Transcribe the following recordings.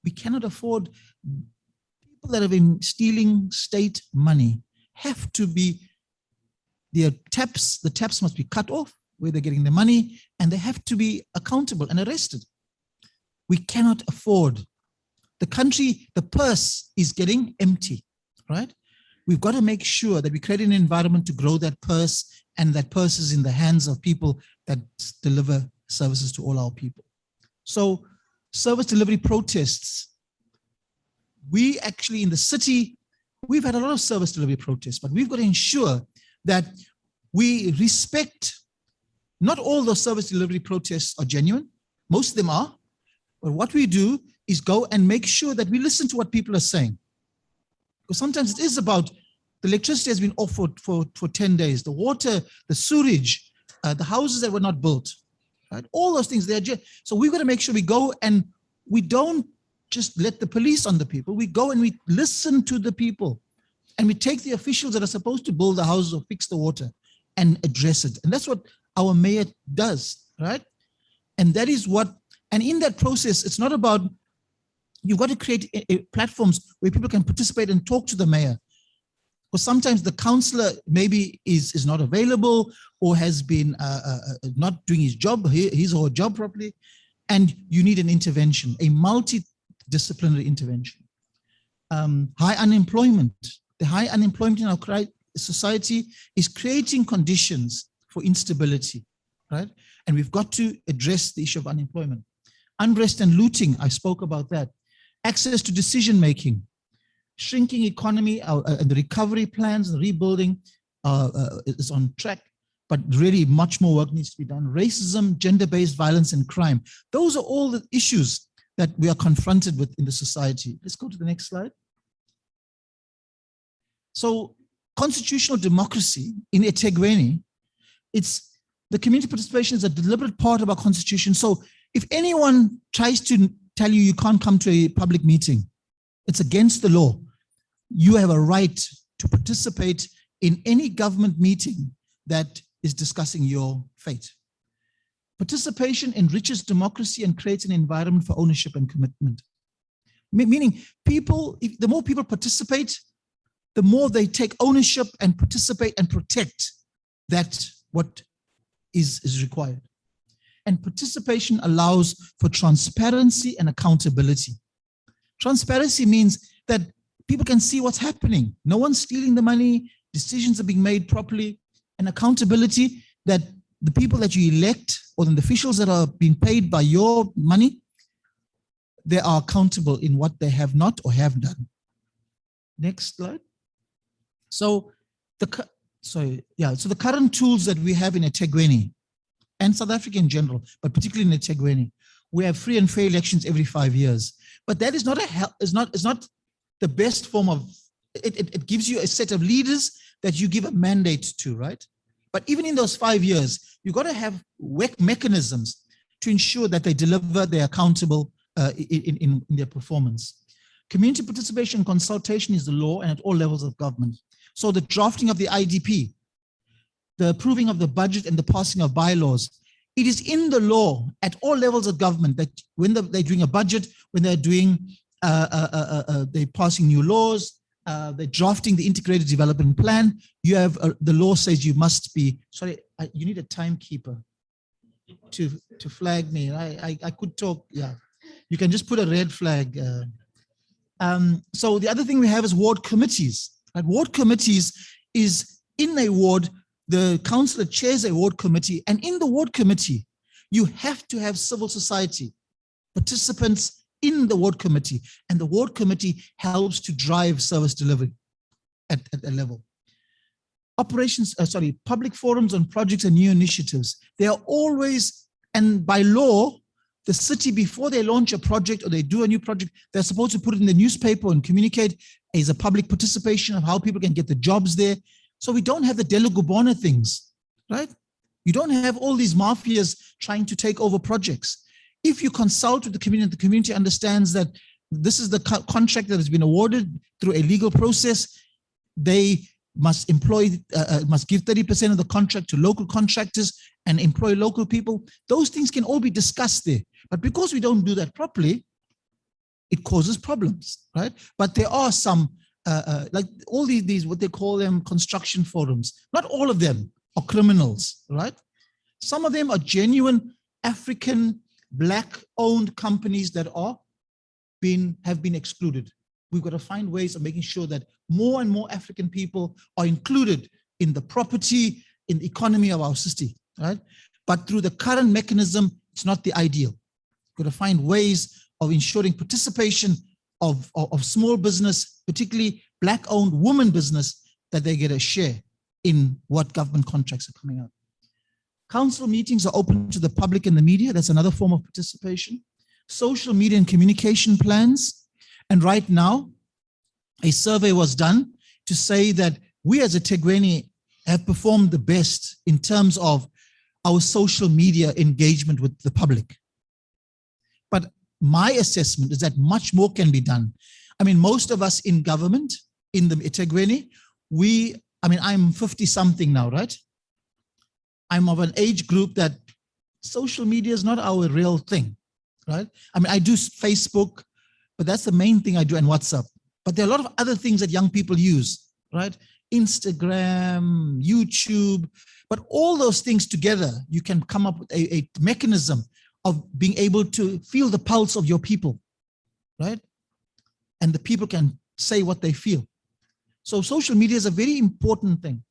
We cannot afford people that have been stealing state money have to be, the taps must be cut off where they're getting the money, and they have to be accountable and arrested. We cannot afford. The country, the purse is getting empty, right? We've got to make sure that we create an environment to grow that purse, and that purse is in the hands of people that deliver services to all our people. So service delivery protests. We actually in the city, we've had a lot of service delivery protests, but we've got to ensure that we respect. Not all those service delivery protests are genuine. Most of them are. But what we do is go and make sure that we listen to what people are saying. Because sometimes it is about the electricity has been off for 10 days, the water, the sewage, the houses that were not built, right? All those things. So we've got to make sure we go and we don't just let the police on the people. We go and we listen to the people, and we take the officials that are supposed to build the houses or fix the water and address it. And that's what our mayor does, right? And that is what, and in that process, it's not about, you've got to create platforms where people can participate and talk to the mayor. Because sometimes the councillor maybe is not available or has been not doing his job, his or her job properly, and you need an intervention, a multidisciplinary intervention. High unemployment. The high unemployment in our society is creating conditions for instability, right? And we've got to address the issue of unemployment. Unrest and looting, I spoke about that. Access to decision-making. Shrinking economy, and the recovery plans, the rebuilding is on track, but really much more work needs to be done. Racism, gender-based violence, and crime. Those are all the issues that we are confronted with in the society. Let's go to the next slide. So constitutional democracy in eThekwini, it's the community participation is a deliberate part of our constitution. So if anyone tries to tell you you can't come to a public meeting, it's against the law. You have a right to participate in any government meeting that is discussing your fate. Participation enriches democracy and creates an environment for ownership and commitment. Meaning people, the more people participate, the more they take ownership and participate and protect that what is required. And participation allows for transparency and accountability. Transparency means that people can see what's happening. No one's stealing the money, decisions are being made properly, and accountability that the people that you elect or the officials that are being paid by your money, they are accountable in what they have not or have done. Next slide. So the current tools that we have in eThekwini and South Africa in general, but particularly in eThekwini, we have free and fair elections every 5 years. But that is not the best form of it gives you a set of leaders that you give a mandate to, right? But even in those 5 years, you've got to have mechanisms to ensure that they deliver, they're accountable in their performance. Community participation and consultation is the law and at all levels of government. So the drafting of the IDP, the approving of the budget and the passing of bylaws, it is in the law at all levels of government that when they're doing a budget, when they're doing, they're passing new laws, they're drafting the integrated development plan, you have, the law says you must be, sorry, you need a timekeeper to flag me. I could talk, yeah. You can just put a red flag. So the other thing we have is ward committees. Right? Ward committees is in a ward, the councillor chairs a ward committee, and in the ward committee, you have to have civil society participants in the ward committee, and the ward committee helps to drive service delivery at a level. Public forums on projects and new initiatives. They are always, and by law, the city, before they launch a project or they do a new project, they're supposed to put it in the newspaper and communicate as a public participation of how people can get the jobs there. So we don't have the Delegubona things, right? You don't have all these mafias trying to take over projects. If you consult with the community understands that this is the contract that has been awarded through a legal process, they must must give 30% of the contract to local contractors and employ local people. Those things can all be discussed there. But because we don't do that properly, it causes problems, right? But there are some, like all these, what they call them, construction forums. Not all of them are criminals, right? Some of them are genuine African Black-owned companies that have been excluded. We've got to find ways of making sure that more and more African people are included in the property, in the economy of our city, right? But through the current mechanism, it's not the ideal. We've got to find ways of ensuring participation of small business, particularly Black-owned woman business, that they get a share in what government contracts are coming out. Council meetings are open to the public and the media. That's another form of participation. Social media and communication plans. And right now, a survey was done to say that we as a eThekwini have performed the best in terms of our social media engagement with the public. But my assessment is that much more can be done. I mean, most of us in government, in the eThekwini, I'm 50 something now, right? I'm of an age group that social media is not our real thing, right? I mean, I do Facebook, but that's the main thing I do, and WhatsApp. But there are a lot of other things that young people use, right? Instagram, YouTube, but all those things together, you can come up with a mechanism of being able to feel the pulse of your people, right? And the people can say what they feel. So social media is a very important thing.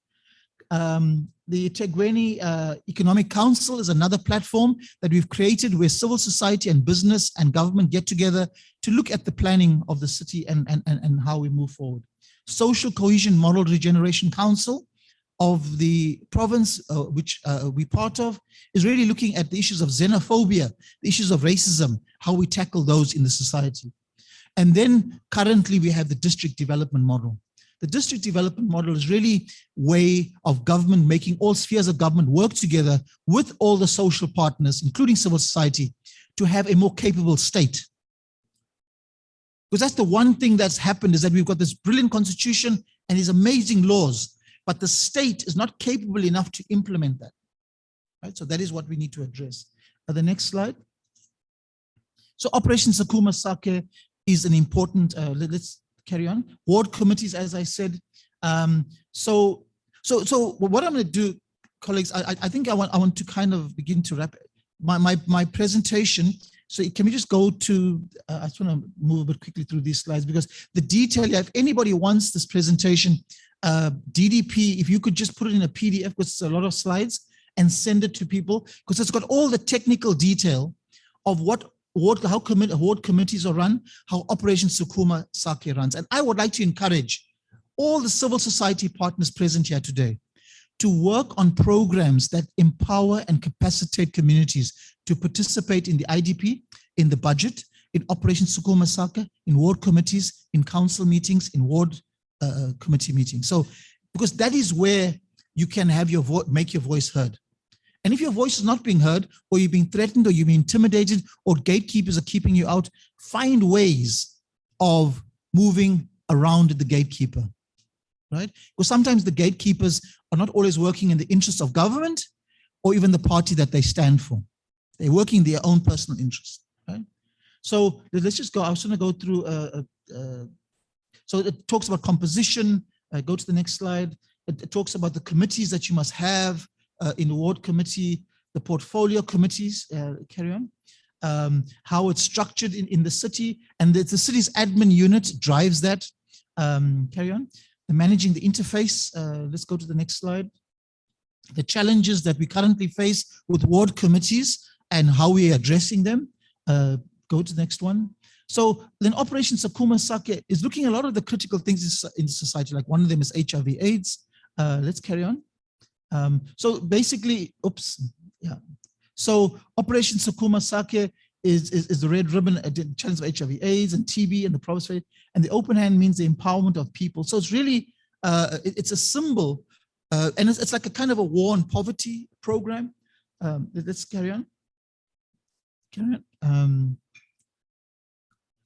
The eThekwini Economic Council is another platform that we've created where civil society and business and government get together to look at the planning of the city and how we move forward. Social Cohesion Model Regeneration Council of the province, which we're part of, is really looking at the issues of xenophobia, the issues of racism, how we tackle those in the society. And then currently we have the district development model. The district development model is really a way of government making all spheres of government work together with all the social partners, including civil society, to have a more capable state. Because that's the one thing that's happened, is that we've got this brilliant constitution and these amazing laws, but the state is not capable enough to implement that. Right? So that is what we need to address. The next slide. So Operation Sakuma Sake is an important, let's carry on. Ward committees, as I said. So what I'm going to do, colleagues, I think I want to kind of begin to wrap my presentation. So can we just go to, I just want to move a bit quickly through these slides, because the detail, if anybody wants this presentation, DDP, if you could just put it in a PDF, because it's a lot of slides, and send it to people, because it's got all the technical detail of how ward committees are run, how Operation Sakuma Sake runs. And I would like to encourage all the civil society partners present here today to work on programs that empower and capacitate communities to participate in the IDP, in the budget, in Operation Sakuma Sake, in ward committees, in council meetings, in ward committee meetings. So, because that is where you can have your voice, make your voice heard. And if your voice is not being heard, or you're being threatened, or you're being intimidated, or gatekeepers are keeping you out, find ways of moving around the gatekeeper, right? Because sometimes the gatekeepers are not always working in the interests of government or even the party that they stand for. They're working in their own personal interests, right? So let's just go. I was going to go through. So it talks about composition. Go to the next slide. It talks about the committees that you must have in the ward committee, the portfolio committees, carry on, how it's structured in the city, and the city's admin unit drives that, carry on. The managing the interface, let's go to the next slide. The challenges that we currently face with ward committees and how we are addressing them, go to the next one. So then Operation Sakuma Sake is looking at a lot of the critical things in society, like one of them is HIV/AIDS. Let's carry on. So basically, So Operation Sakuma Sake is the red ribbon challenge of HIV/AIDS and TB and the province, and the open hand means the empowerment of people. So it's really, it's a symbol, and it's like a kind of a war on poverty program. Let's carry on.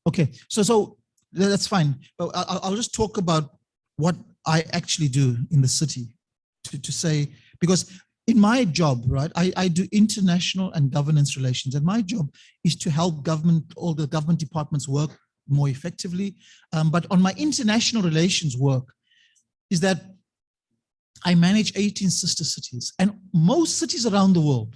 Okay, so that's fine. But I'll just talk about what I actually do in the city to say, because in my job, right, I do international and governance relations, and my job is to help government, all the government departments work more effectively. But on my international relations work is that I manage 18 sister cities, and most cities around the world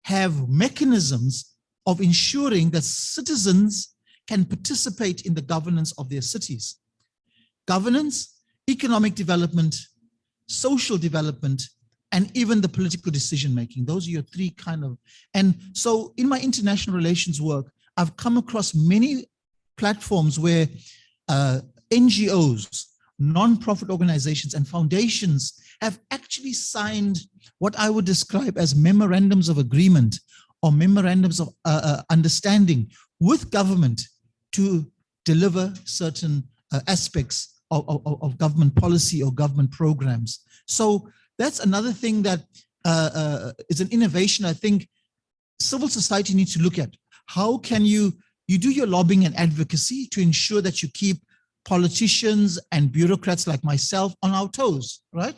have mechanisms of ensuring that citizens can participate in the governance of their cities. Governance, economic development, social development, and even the political decision-making. Those are your three kind of, and so in my international relations work, I've come across many platforms where NGOs, non-profit organizations and foundations have actually signed what I would describe as memorandums of agreement or memorandums of understanding with government to deliver certain aspects of government policy or government programs. So that's another thing that is an innovation I think civil society needs to look at. How can you do your lobbying and advocacy to ensure that you keep politicians and bureaucrats like myself on our toes, right?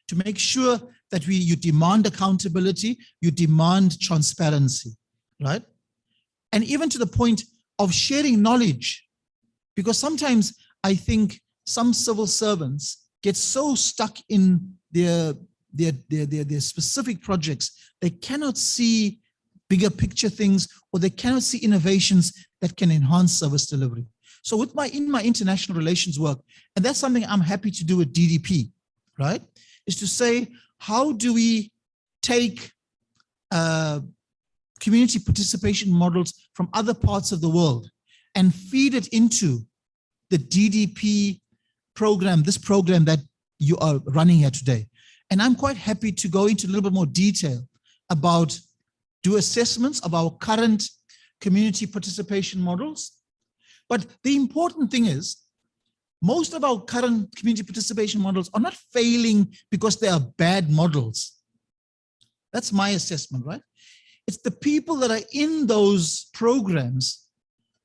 To make sure that you demand accountability, you demand transparency, right? And even to the point of sharing knowledge, because sometimes I think some civil servants get so stuck in their specific projects, they cannot see bigger picture things, or they cannot see innovations that can enhance service delivery. So in my international relations work, and that's something I'm happy to do with DDP, right? Is to say, how do we take community participation models from other parts of the world and feed it into the DDP program, this program that you are running here today. And I'm quite happy to go into a little bit more detail about do assessments of our current community participation models. But the important thing is, most of our current community participation models are not failing because they are bad models. That's my assessment, right? It's the people that are in those programs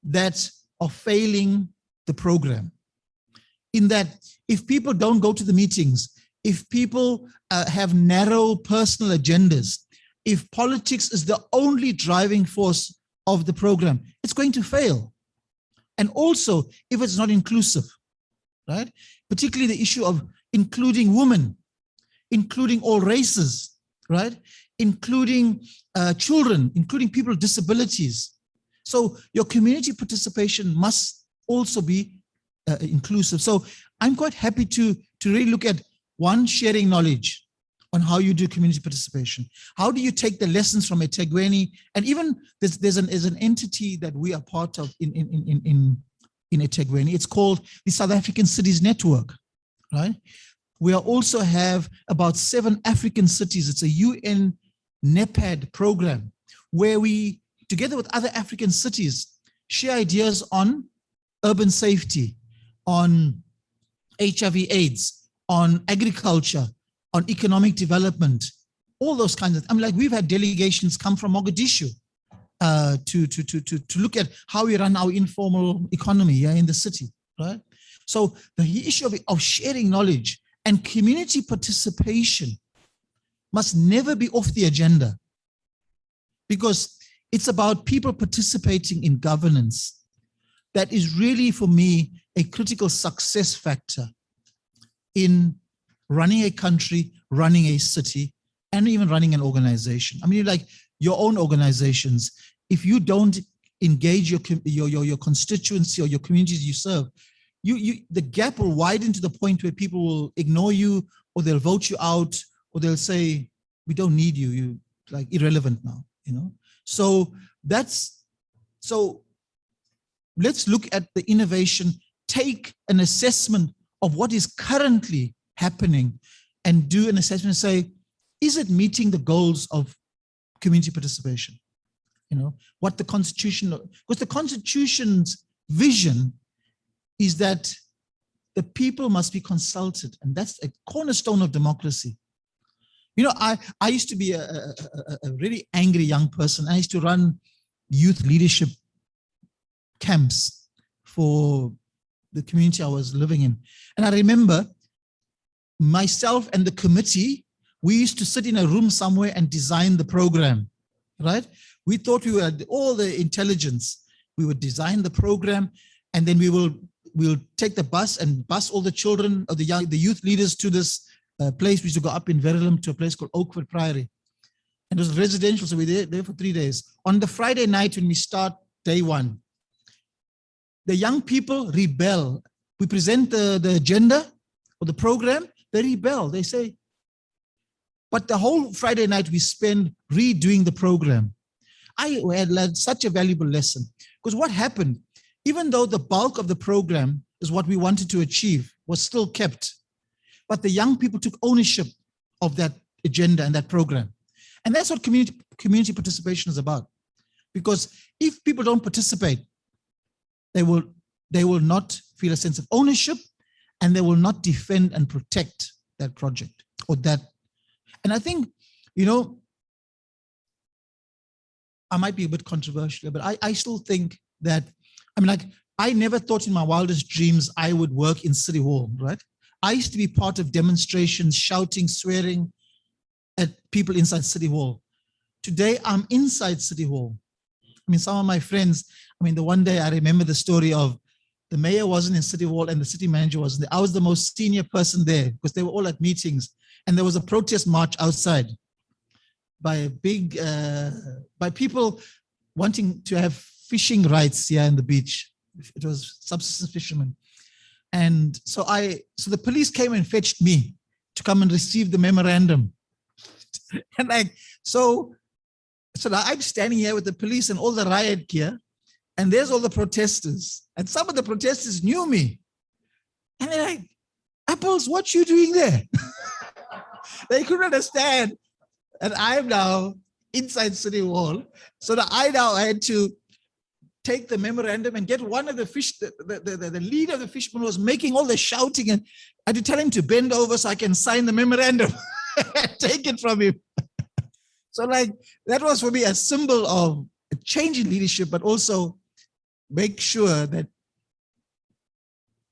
that are failing the program. In that, if people don't go to the meetings, if people have narrow personal agendas, if politics is the only driving force of the program, it's going to fail. And also, if it's not inclusive, right? Particularly the issue of including women, including all races, right? Including children, including people with disabilities. So your community participation must also be inclusive. So I'm quite happy to really look at one, sharing knowledge on how you do community participation. How do you take the lessons from Etegweni? And even there's an entity that we are part of in Etegweni. It's called the South African Cities Network, right? We also have about 7 African cities. It's a UN NEPAD program where we, together with other African cities, share ideas on urban safety, on HIV/AIDS, on agriculture, on economic development, all those kinds of, I mean, like we've had delegations come from Mogadishu to look at how we run our informal economy in the city, right? So the issue of sharing knowledge and community participation must never be off the agenda, because it's about people participating in governance that is really, for me, a critical success factor in running a country, running a city, and even running an organization. I mean, like your own organizations, if you don't engage your constituency or your communities you serve, the gap will widen to the point where people will ignore you, or they'll vote you out, or they'll say, we don't need you, you're like irrelevant now, you know? So let's look at the innovation, take an assessment of what is currently happening and do an assessment and say, is it meeting the goals of community participation? You know, what the Constitution, because the Constitution's vision is that the people must be consulted, and that's a cornerstone of democracy. You know, I used to be a really angry young person. I used to run youth leadership camps for the community I was living in. And I remember myself and the committee, we used to sit in a room somewhere and design the program, right? We thought we had all the intelligence. We would design the program, and then we'll take the bus and bus all the children or the youth leaders to this place. We used to go up in Verulam to a place called Oakwood Priory. And it was residential, so we were there for 3 days. On the Friday night when we start day one, the young people rebel. We present the agenda or the program, they rebel. They say, but the whole Friday night we spend redoing the program. I had learned such a valuable lesson, because what happened, even though the bulk of the program is what we wanted to achieve, was still kept, but the young people took ownership of that agenda and that program. And that's what community participation is about. Because if people don't participate, they will not feel a sense of ownership, and they will not defend and protect that project or that. And I think, you know, I might be a bit controversial, but I still think that, I mean, like, I never thought in my wildest dreams I would work in City Hall, right? I used to be part of demonstrations, shouting, swearing at people inside City Hall. Today, I'm inside City Hall. I mean, some of my friends, I mean, the one day I remember the story of the mayor wasn't in City Hall and the city manager wasn't there. I was the most senior person there because they were all at meetings, and there was a protest march outside by a big, by people wanting to have fishing rights here in the beach. It was subsistence fishermen. And so the police came and fetched me to come and receive the memorandum. And like, so I'm standing here with the police and all the riot gear, and there's all the protesters. And some of the protesters knew me. And they're like, Apples, what you doing there? They couldn't understand. And I'm now inside City Hall. So that I now had to take the memorandum and get one of the the leader of the fishermen was making all the shouting, and I had to tell him to bend over so I can sign the memorandum and take it from him. So like, that was for me a symbol of a change in leadership, but also make sure that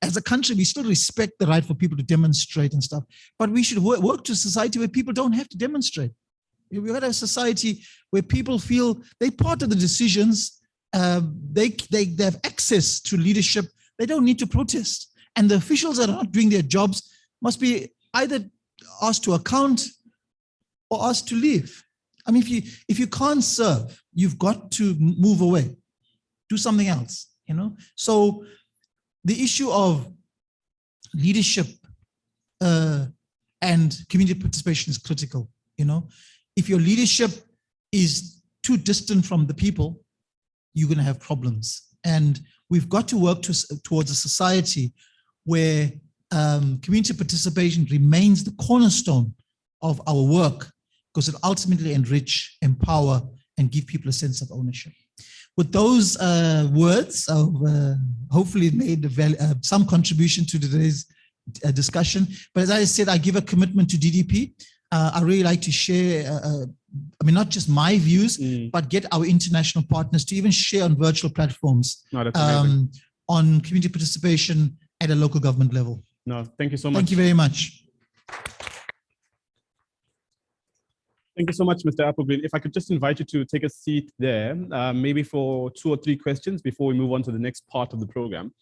as a country, we still respect the right for people to demonstrate and stuff, but we should work to a society where people don't have to demonstrate. We've got a society where people feel they're part of the decisions. They have access to leadership. They don't need to protest. And the officials that are not doing their jobs must be either asked to account or asked to leave. I mean, if you can't serve, you've got to move away, do something else, you know? So the issue of leadership and community participation is critical, you know? If your leadership is too distant from the people, you're going to have problems. And we've got to work towards a society where community participation remains the cornerstone of our work, because it ultimately enrich, empower, and give people a sense of ownership. With those words, hopefully made some contribution to today's discussion. But as I said, I give a commitment to DDP. I really like to share, I mean, not just my views, but get our international partners to even share on virtual platforms on community participation at a local government level. No, thank you so much. Thank you very much. Thank you so much, Mr. Apelgren. If I could just invite you to take a seat there, maybe for 2 or 3 questions before we move on to the next part of the program.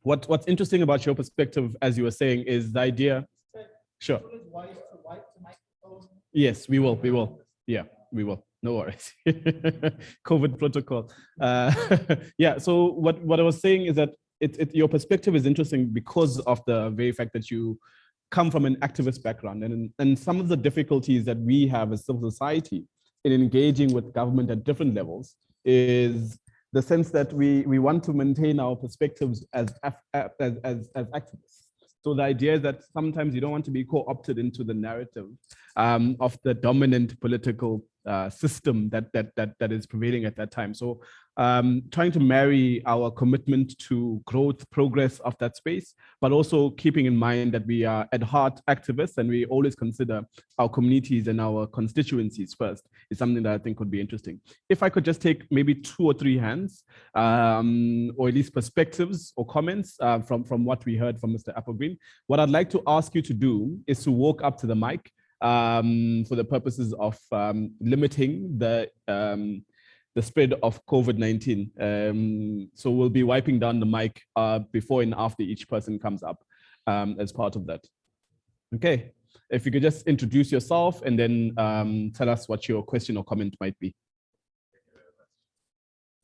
What's interesting about your perspective, as you were saying, is the idea. Sure. Yes, we will. Yeah, we will. No worries. COVID protocol. Yeah, so what I was saying is that your perspective is interesting because of the very fact that you come from an activist background, and some of the difficulties that we have as civil society in engaging with government at different levels is the sense that we want to maintain our perspectives as activists. So the idea is that sometimes you don't want to be co-opted into the narrative of the dominant political system that is prevailing at that time. So trying to marry our commitment to growth, progress of that space, but also keeping in mind that we are at heart activists and we always consider our communities and our constituencies first is something that I think would be interesting. If I could just take maybe 2 or 3 hands, or at least perspectives or comments from what we heard from Mr. Apelgren. What I'd like to ask you to do is to walk up to the mic for the purposes of limiting the the spread of COVID-19. So we'll be wiping down the mic before and after each person comes up as part of that. Okay, if you could just introduce yourself and then tell us what your question or comment might be.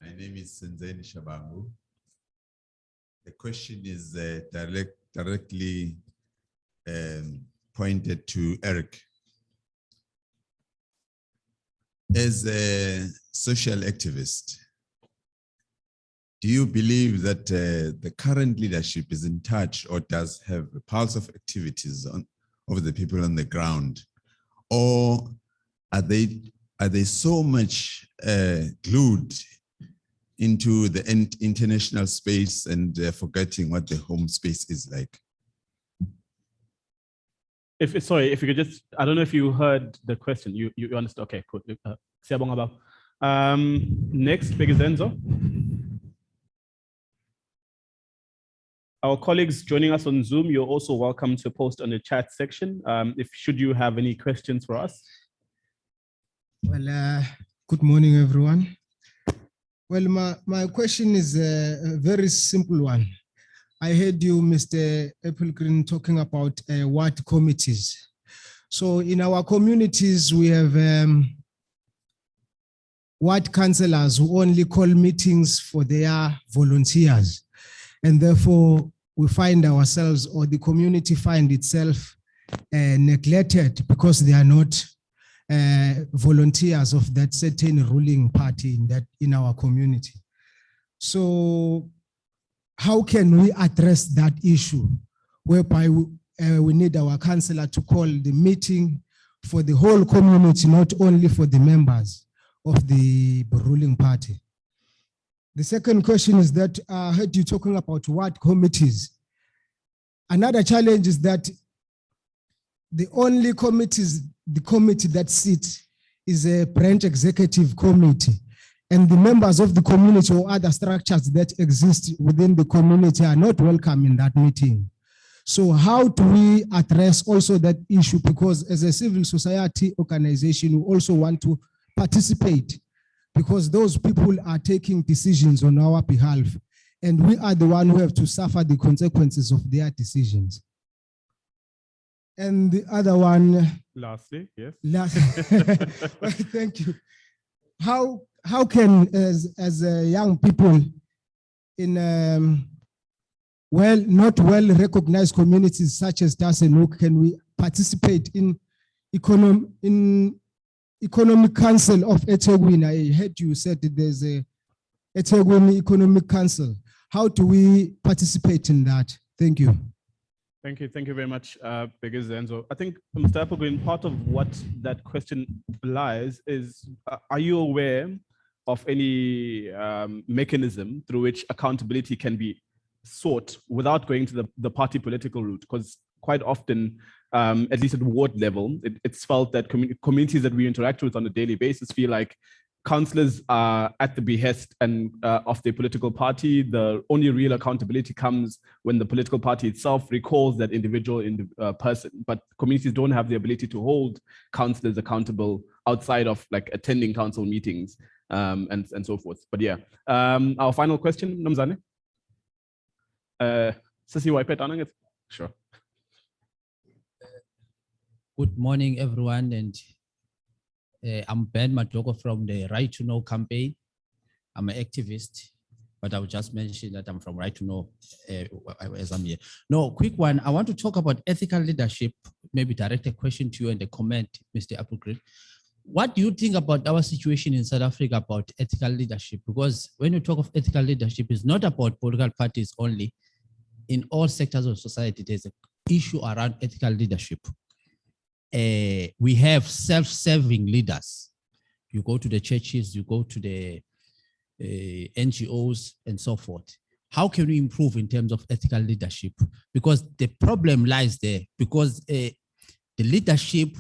My name is Senzeni Shabangu. The question is directly pointed to Eric. As a social activist, do you believe that the current leadership is in touch or does have a pulse of activities of the people on the ground? Or are they so much glued into the international space and forgetting what the home space is like? Sorry, if you could just, I don't know if you heard the question. You understood? Okay, cool. Next, Begezenzo. Our colleagues joining us on Zoom, you're also welcome to post on the chat section. Should you have any questions for us? Well, good morning, everyone. Well, my question is a very simple one. I heard you, Mr. Apelgren, talking about ward committees. So in our communities, we have ward councillors who only call meetings for their volunteers. And therefore, we find ourselves, or the community find itself neglected because they are not volunteers of that certain ruling party in our community. So how can we address that issue whereby we need our councillor to call the meeting for the whole community, not only for the members of the ruling party? The second question is that I heard you talking about ward committees. Another challenge is that the only the committee that sits is a branch executive committee, and the members of the community or other structures that exist within the community are not welcome in that meeting. So how do we address also that issue? Because as a civil society organization, we also want to participate, because those people are taking decisions on our behalf, and we are the one who have to suffer the consequences of their decisions. And the other one. Lastly, yes. Thank you. How can, as young people in not well recognized communities such as Tasenuk, can we participate in Economic Council of Etegwini? I heard you said that there's a Etegwini Economic Council. How do we participate in that? Thank you. Thank you very much, Begezenzo. I think, Mr. Apelgren, part of what that question belies is, are you aware of any mechanism through which accountability can be sought without going to the party political route? Because quite often, at least at ward level, it's felt that communities that we interact with on a daily basis feel like councillors are at the behest of the political party. The only real accountability comes when the political party itself recalls that individual person. But communities don't have the ability to hold councillors accountable outside of like attending council meetings and so forth. But yeah, our final question, Nomzane. Sisi Waipet Anang, sure. Good morning, everyone, and I'm Ben Matoko from the Right to Know campaign. I'm an activist, but I will just mention that I'm from Right to Know as I'm here. No, quick one. I want to talk about ethical leadership, maybe direct a question to you and a comment, Mr. Apelgren. What do you think about our situation in South Africa about ethical leadership? Because when you talk of ethical leadership, it's not about political parties only. In all sectors of society, there's an issue around ethical leadership. We have self-serving leaders. You go to the churches, you go to the NGOs and so forth. How can we improve in terms of ethical leadership? Because the problem lies there, because the leadership,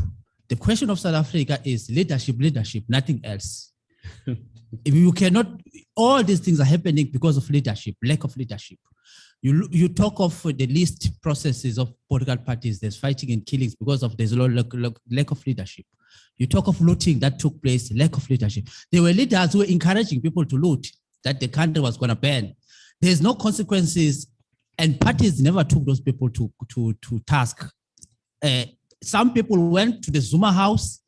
the question of South Africa is leadership, nothing else. If you cannot, all these things are happening because of leadership, lack of leadership. You talk of the least processes of political parties, there's fighting and killings because of there's a lack of leadership. You talk of looting that took place, lack of leadership. There were leaders who were encouraging people to loot, that the country was going to ban. There's no consequences, and parties never took those people to task. Some people went to the Zuma house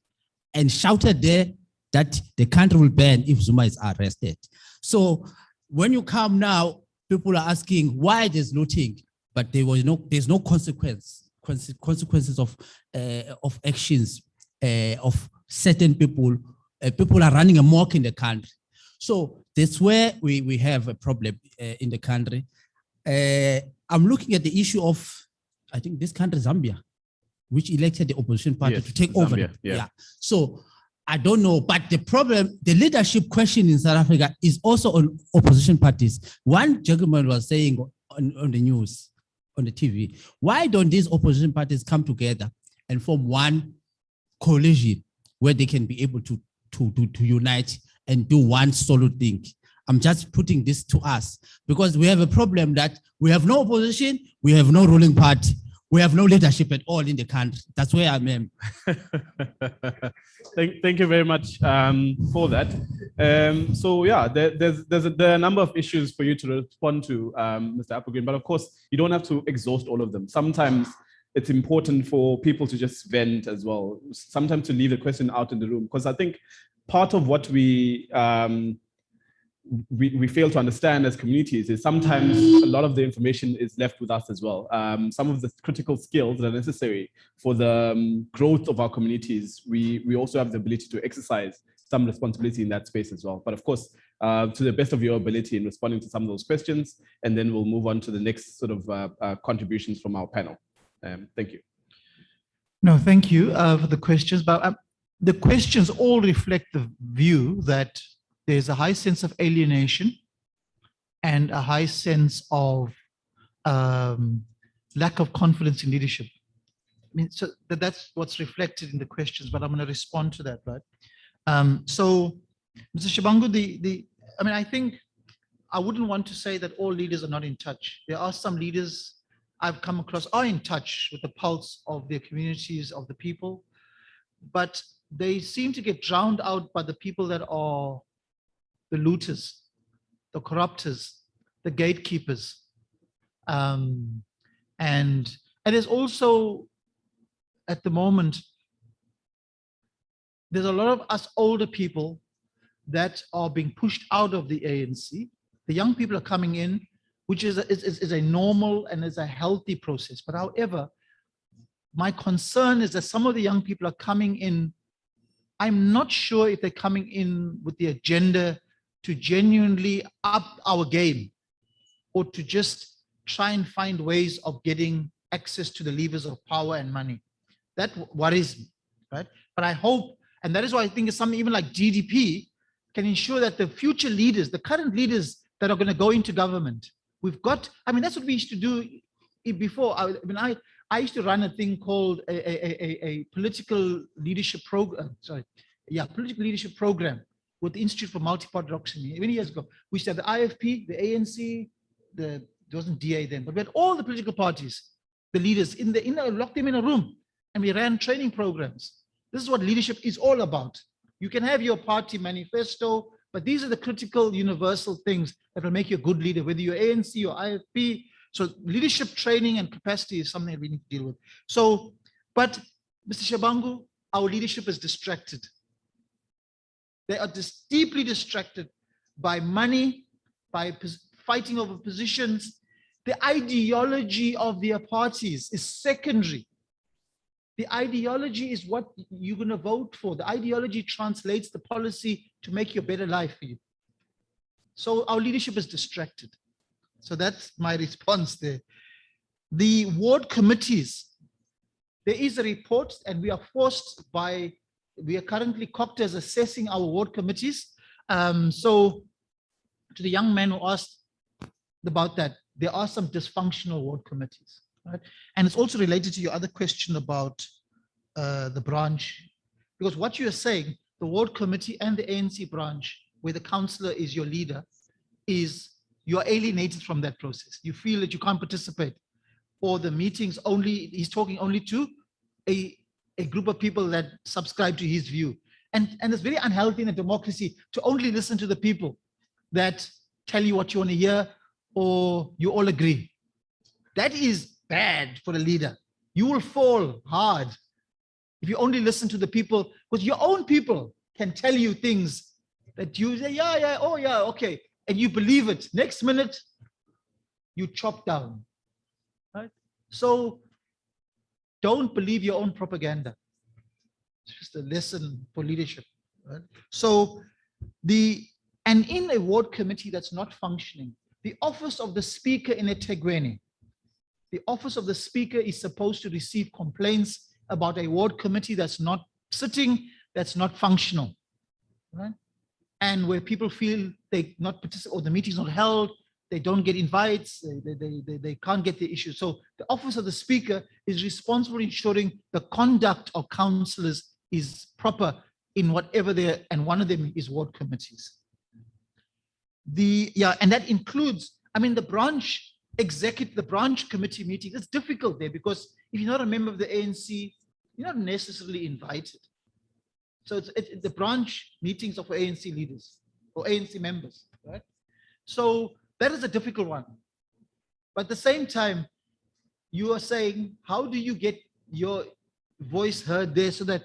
and shouted there that the country will ban if Zuma is arrested. So when you come now, people are asking why there's looting, but there's no consequences of actions of certain people. People are running amok in the country. So that's where we have a problem in the country. I'm looking at the issue of, I think this country, Zambia, which elected the opposition party to take over. Zambia, yeah. So I don't know, but the problem, the leadership question in South Africa is also on opposition parties. One gentleman was saying on the news, on the TV, why don't these opposition parties come together and form one coalition where they can be able to unite and do one solid thing? I'm just putting this to us because we have a problem that we have no opposition, we have no ruling party, we have no leadership at all in the country. That's where I am. Thank you very much for that. So yeah, there are a number of issues for you to respond to, Mr. Apelgren, but of course, you don't have to exhaust all of them. Sometimes it's important for people to just vent as well. Sometimes to leave the question out in the room, because I think part of what we fail to understand as communities is sometimes a lot of the information is left with us as well. Some of the critical skills that are necessary for the growth of our communities, we also have the ability to exercise some responsibility in that space as well. But of course, to the best of your ability in responding to some of those questions, and then we'll move on to the next sort of contributions from our panel. Thank you. No, thank you for the questions. But the questions all reflect the view that there's a high sense of alienation and a high sense of lack of confidence in leadership. I mean, so that's what's reflected in the questions, but I'm going to respond to that, right? So, Mr. Shabangu, I mean, I think I wouldn't want to say that all leaders are not in touch. There are some leaders I've come across are in touch with the pulse of their communities, of the people, but they seem to get drowned out by the people that are the looters, the corruptors, the gatekeepers. And there's also, at the moment, there's a lot of us older people that are being pushed out of the ANC. The young people are coming in, which is a normal and is a healthy process. But however, my concern is that some of the young people are coming in, I'm not sure if they're coming in with the agenda to genuinely up our game or to just try and find ways of getting access to the levers of power and money. That worries me, right? But I hope, and that is why I think it's something even like DDP can ensure that the future leaders, the current leaders that are going to go into government, we've got, I mean, that's what we used to do before. I used to run a thing called a political leadership program, political leadership program with the Institute for Multi-Party Democracy many years ago. We used to have the IFP, the ANC, there wasn't DA then, but we had all the political parties, the leaders locked them in a room, and we ran training programs. This is what leadership is all about. You can have your party manifesto, but these are the critical universal things that will make you a good leader, whether you're ANC or IFP. So leadership training and capacity is something that we need to deal with. So, but Mr. Shabangu, our leadership is distracted. They are deeply distracted by money, by fighting over positions. The ideology of their parties is secondary. The ideology is what you're going to vote for. The ideology translates the policy to make your better life for you. So our leadership is distracted. So that's my response there. The ward committees, there is a report, and we are currently COCTA assessing our ward committees. So to the young man who asked about that, there are some dysfunctional ward committees, right? And it's also related to your other question about the branch, because what you're saying, the ward committee and the ANC branch, where the councillor is your leader, is you're alienated from that process. You feel that you can't participate, or the meetings only, he's talking only to a a group of people that subscribe to his view. And it's very unhealthy in a democracy to only listen to the people that tell you what you want to hear or you all agree. That is bad for a leader. You will fall hard if you only listen to the people, because your own people can tell you things that you say, yeah, oh yeah, okay. And you believe it. Next minute, you chop down. Right? So don't believe your own propaganda. It's just a lesson for leadership. Right? So and in a ward committee that's not functioning, the office of the speaker in eThekwini, the office of the speaker is supposed to receive complaints about a ward committee that's not sitting, that's not functional, right? And where people feel they not participate or the meeting's not held, they don't get invites, they can't get the issue. So the office of the speaker is responsible for ensuring the conduct of councillors is proper in whatever they're, and one of them is ward committees. And that includes, I mean, the branch committee meetings. It's difficult there because if you're not a member of the ANC, you're not necessarily invited. So it's the branch meetings of ANC leaders or ANC members, right? So that is a difficult one. But at the same time, you are saying, how do you get your voice heard there so that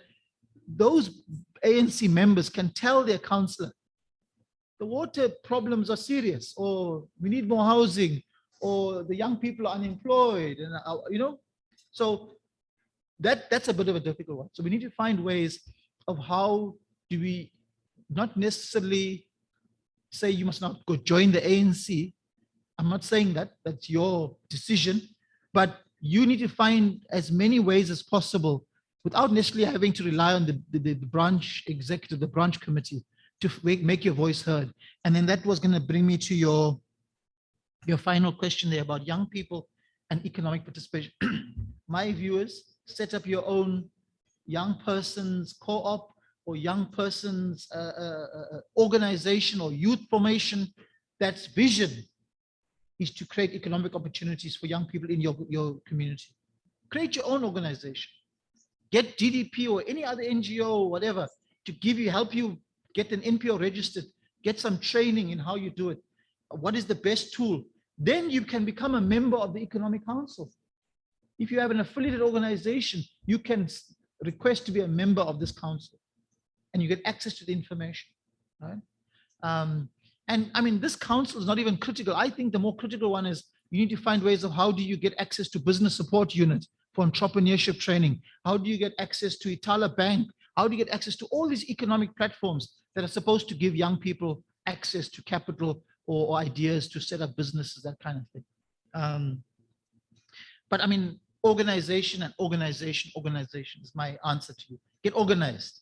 those ANC members can tell their councillor, the water problems are serious, or we need more housing, or the young people are unemployed, and so that's a bit of a difficult one. So we need to find ways of how do we not necessarily say you must not go join the ANC. I'm not saying that, that's your decision, but you need to find as many ways as possible without necessarily having to rely on the branch executive, the branch committee to make your voice heard. And then that was going to bring me to your final question there about young people and economic participation. My view is set up your own young persons co-op or young persons organization or youth formation. That's vision is to create economic opportunities for young people in your community. Create your own organization. Get DDP or any other NGO or whatever to help you get an NPO registered, get some training in how you do it. What is the best tool? Then you can become a member of the Economic Council. If you have an affiliated organization, you can request to be a member of this council and you get access to the information, right? And I mean, this council is not even critical. I think the more critical one is you need to find ways of how do you get access to business support unit for entrepreneurship training? How do you get access to Itala Bank? How do you get access to all these economic platforms that are supposed to give young people access to capital or ideas to set up businesses, that kind of thing. But I mean, organization is my answer to you. Get organized.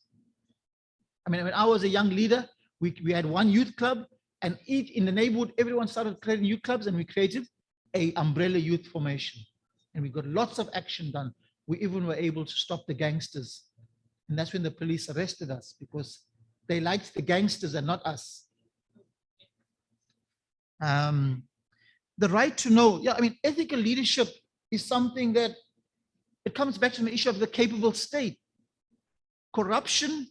I mean, when I was a young leader, we had one youth club, and in the neighborhood, everyone started creating youth clubs, and we created a umbrella youth formation. And we got lots of action done. We even were able to stop the gangsters. And that's when the police arrested us because they liked the gangsters and not us. The right to know, I mean, ethical leadership is something that it comes back to the issue of the capable state. Corruption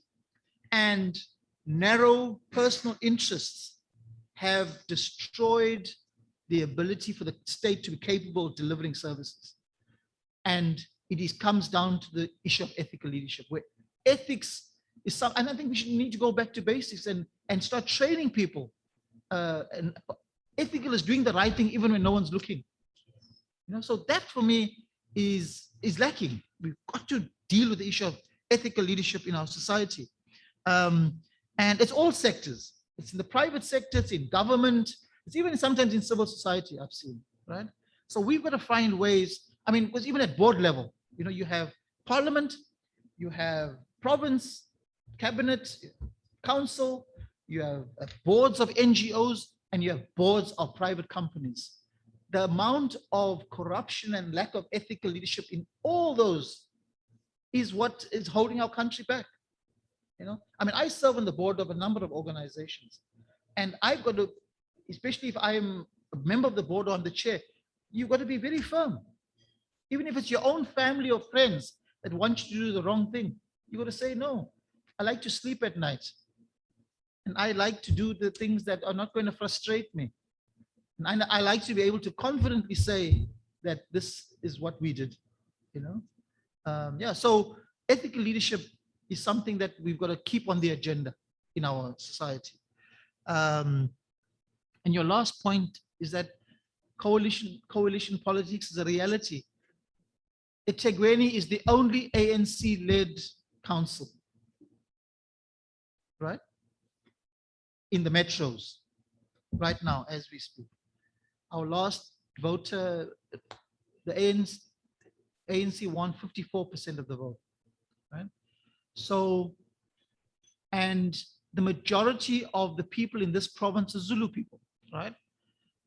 and narrow personal interests have destroyed the ability for the state to be capable of delivering services. And it comes down to the issue of ethical leadership, where ethics is something, and I think we need to go back to basics and start training people. And ethical is doing the right thing even when no one's looking. So that for me is lacking. We've got to deal with the issue of ethical leadership in our society. And it's all sectors. It's in the private sector, it's in government, it's even sometimes in civil society, I've seen, right? So we've got to find ways, I mean, because even at board level, you have parliament, you have province, cabinet, council, you have boards of NGOs, and you have boards of private companies. The amount of corruption and lack of ethical leadership in all those is what is holding our country back. I mean, I serve on the board of a number of organizations, and I've got to, especially if I am a member of the board or I'm the chair, you've got to be very firm. Even if it's your own family or friends, that want you to do the wrong thing. You got to say, no, I like to sleep at night. And I like to do the things that are not going to frustrate me. And I like to be able to confidently say that this is what we did, you know? Yeah, so ethical leadership is something that we've got to keep on the agenda in our society. And your last point is that coalition politics is a reality. eThekwini is the only ANC-led council, right? In the metros, right now, as we speak. Our last voter, the ANC won 54% of the vote, right? So, and the majority of the people in this province are Zulu people, right?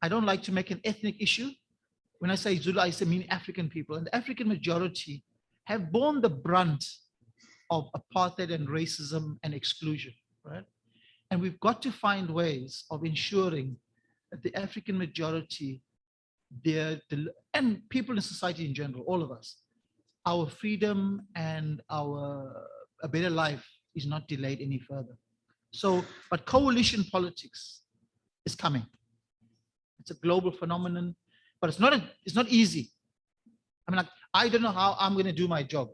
I don't like to make an ethnic issue. When I say Zulu, I mean African people. And the African majority have borne the brunt of apartheid and racism and exclusion, right? And we've got to find ways of ensuring that the African majority, and people in society in general, all of us, our freedom and a better life is not delayed any further. So, but coalition politics is coming. It's a global phenomenon, but it's not easy. I mean, like, I don't know how I'm going to do my job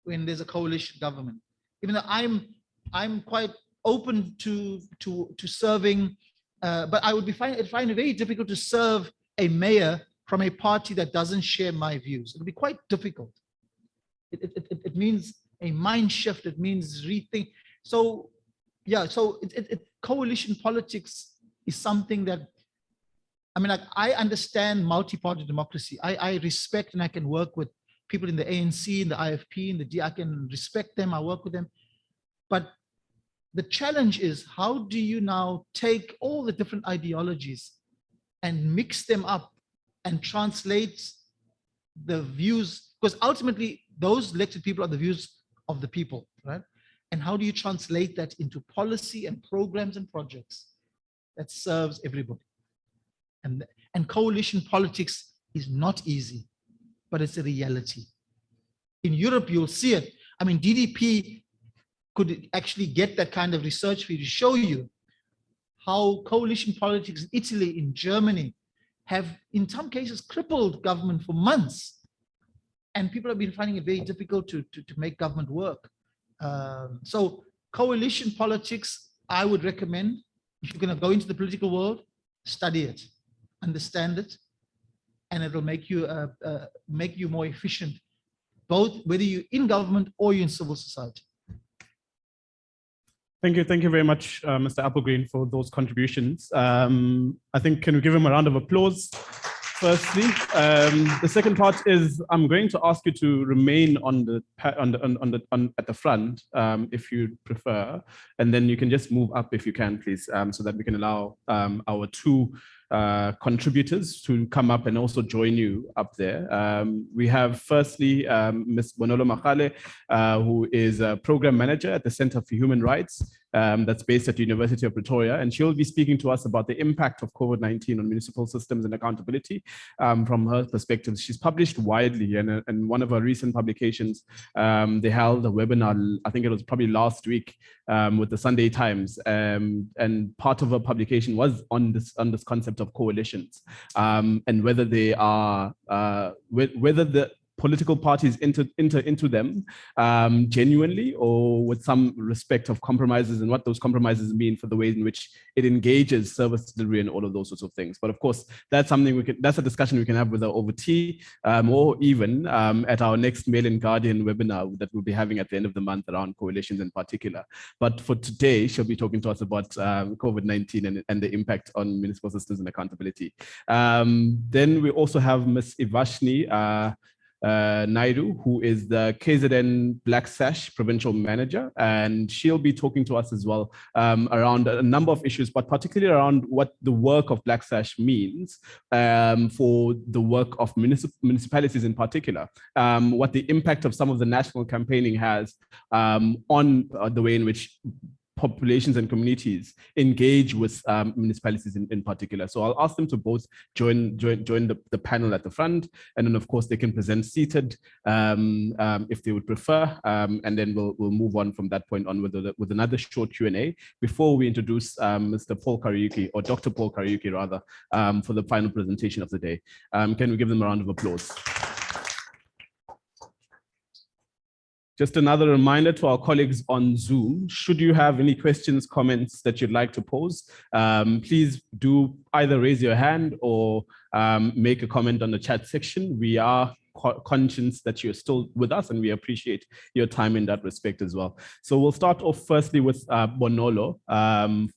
when there's a coalition government, even though I'm quite open to serving, but I would find it very difficult to serve a mayor from a party that doesn't share my views. It'll be quite difficult. It means a mind shift. It means rethink. So yeah, so coalition politics is something that, I mean, like, I understand multi-party democracy. I respect and I can work with people in the ANC, in the IFP, in the D. I can respect them. I work with them. But the challenge is, how do you now take all the different ideologies and mix them up and translate the views? Because ultimately, those elected people are the views of the people, right? And how do you translate that into policy and programs and projects that serves everybody? And coalition politics is not easy, but it's a reality. In Europe, you'll see it. I mean, DDP could actually get that kind of research for you to show you how coalition politics in Italy, in Germany, have in some cases crippled government for months. And people have been finding it very difficult to make government work. So coalition politics, I would recommend, if you're going to go into the political world, study it, understand it, and it'll make you more efficient, both whether you're in government or you're in civil society. Thank you very much, Mr. Apelgren, for those contributions. I think, can we give him a round of applause? Firstly, the second part is I'm going to ask you to remain at the front, if you prefer, and then you can just move up if you can, please, so that we can allow our two contributors to come up and also join you up there. We have firstly Ms. Bonolo Makgale, who is a program manager at the Center for Human Rights, that's based at the University of Pretoria, and she'll be speaking to us about the impact of COVID-19 on municipal systems and accountability from her perspective. She's published widely, and one of her recent publications, they held a webinar, I think it was probably last week, with the Sunday Times, and part of her publication was on this concept of coalitions, and whether they are whether the political parties enter into them genuinely or with some respect of compromises, and what those compromises mean for the ways in which it engages service delivery and all of those sorts of things. But of course, that's something that's a discussion we can have with her over tea, or even at our next Mail and Guardian webinar that we'll be having at the end of the month around coalitions in particular. But for today, she'll be talking to us about COVID-19 and the impact on municipal systems and accountability. Then we also have Ms. Evashnee Naidu, who is the KZN Black Sash Provincial Manager, and she'll be talking to us as well around a number of issues, but particularly around what the work of Black Sash means for the work of municipalities in particular, what the impact of some of the national campaigning has on the way in which populations and communities engage with municipalities in particular. So I'll ask them to both join the panel at the front, and then of course they can present seated if they would prefer, and then we'll move on from that point on with another short Q&A before we introduce Mr. Paul Kariuki, or Dr. Paul Kariuki rather, for the final presentation of the day. Can we give them a round of applause? Just another reminder to our colleagues on Zoom, should you have any questions, comments that you'd like to pose, please do either raise your hand or make a comment on the chat section. We are conscious that you're still with us, and we appreciate your time in that respect as well. So we'll start off firstly with Bonolo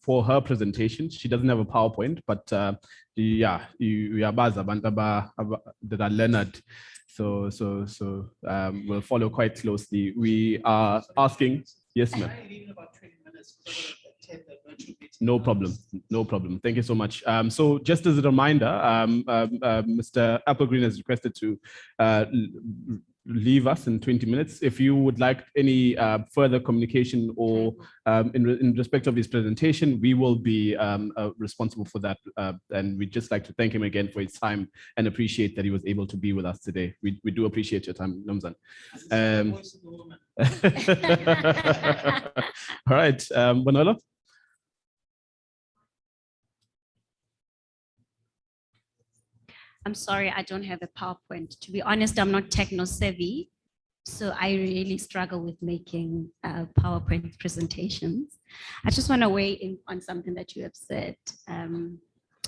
for her presentation. She doesn't have a PowerPoint, but yeah, you are that are Leonard. So we'll follow quite closely. We are asking, yes, ma'am. No problem, no problem. Thank you so much. So just as a reminder, Mr. Apelgren has requested to leave us in 20 minutes. If you would like any further communication or in respect of his presentation, we will be responsible for that. And we'd just like to thank him again for his time and appreciate that he was able to be with us today. We do appreciate your time, Namzan. All right, Bonolo. I'm sorry, I don't have a PowerPoint. To be honest, I'm not techno savvy, so I really struggle with making PowerPoint presentations. I just want to weigh in on something that you have said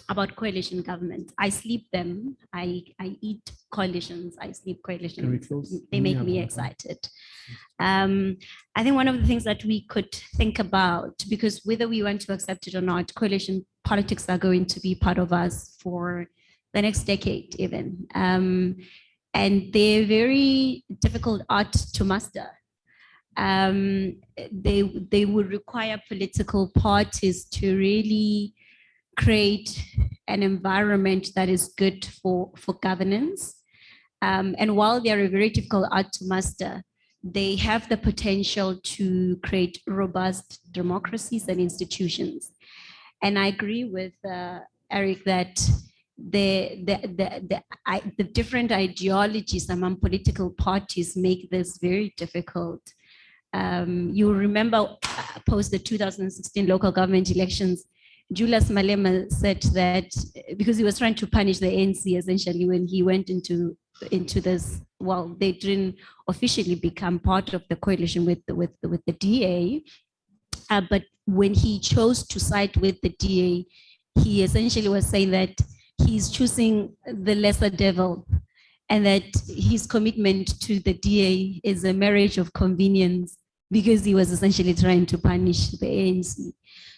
about coalition government. I sleep them. I eat coalitions. I sleep coalitions. They make me excited. I think one of the things that we could think about, because whether we want to accept it or not, coalition politics are going to be part of us for the next decade even. And they're very difficult art to master. They would require political parties to really create an environment that is good for governance. And while they are a very difficult art to master, they have the potential to create robust democracies and institutions. And I agree with Eric that the different ideologies among political parties make this very difficult. You remember post the 2016 local government elections, Julius Malema said that because he was trying to punish the ANC essentially when he went into this, well, they didn't officially become part of the coalition with the DA, but when he chose to side with the DA, he essentially was saying that he's choosing the lesser devil, and that his commitment to the DA is a marriage of convenience because he was essentially trying to punish the ANC.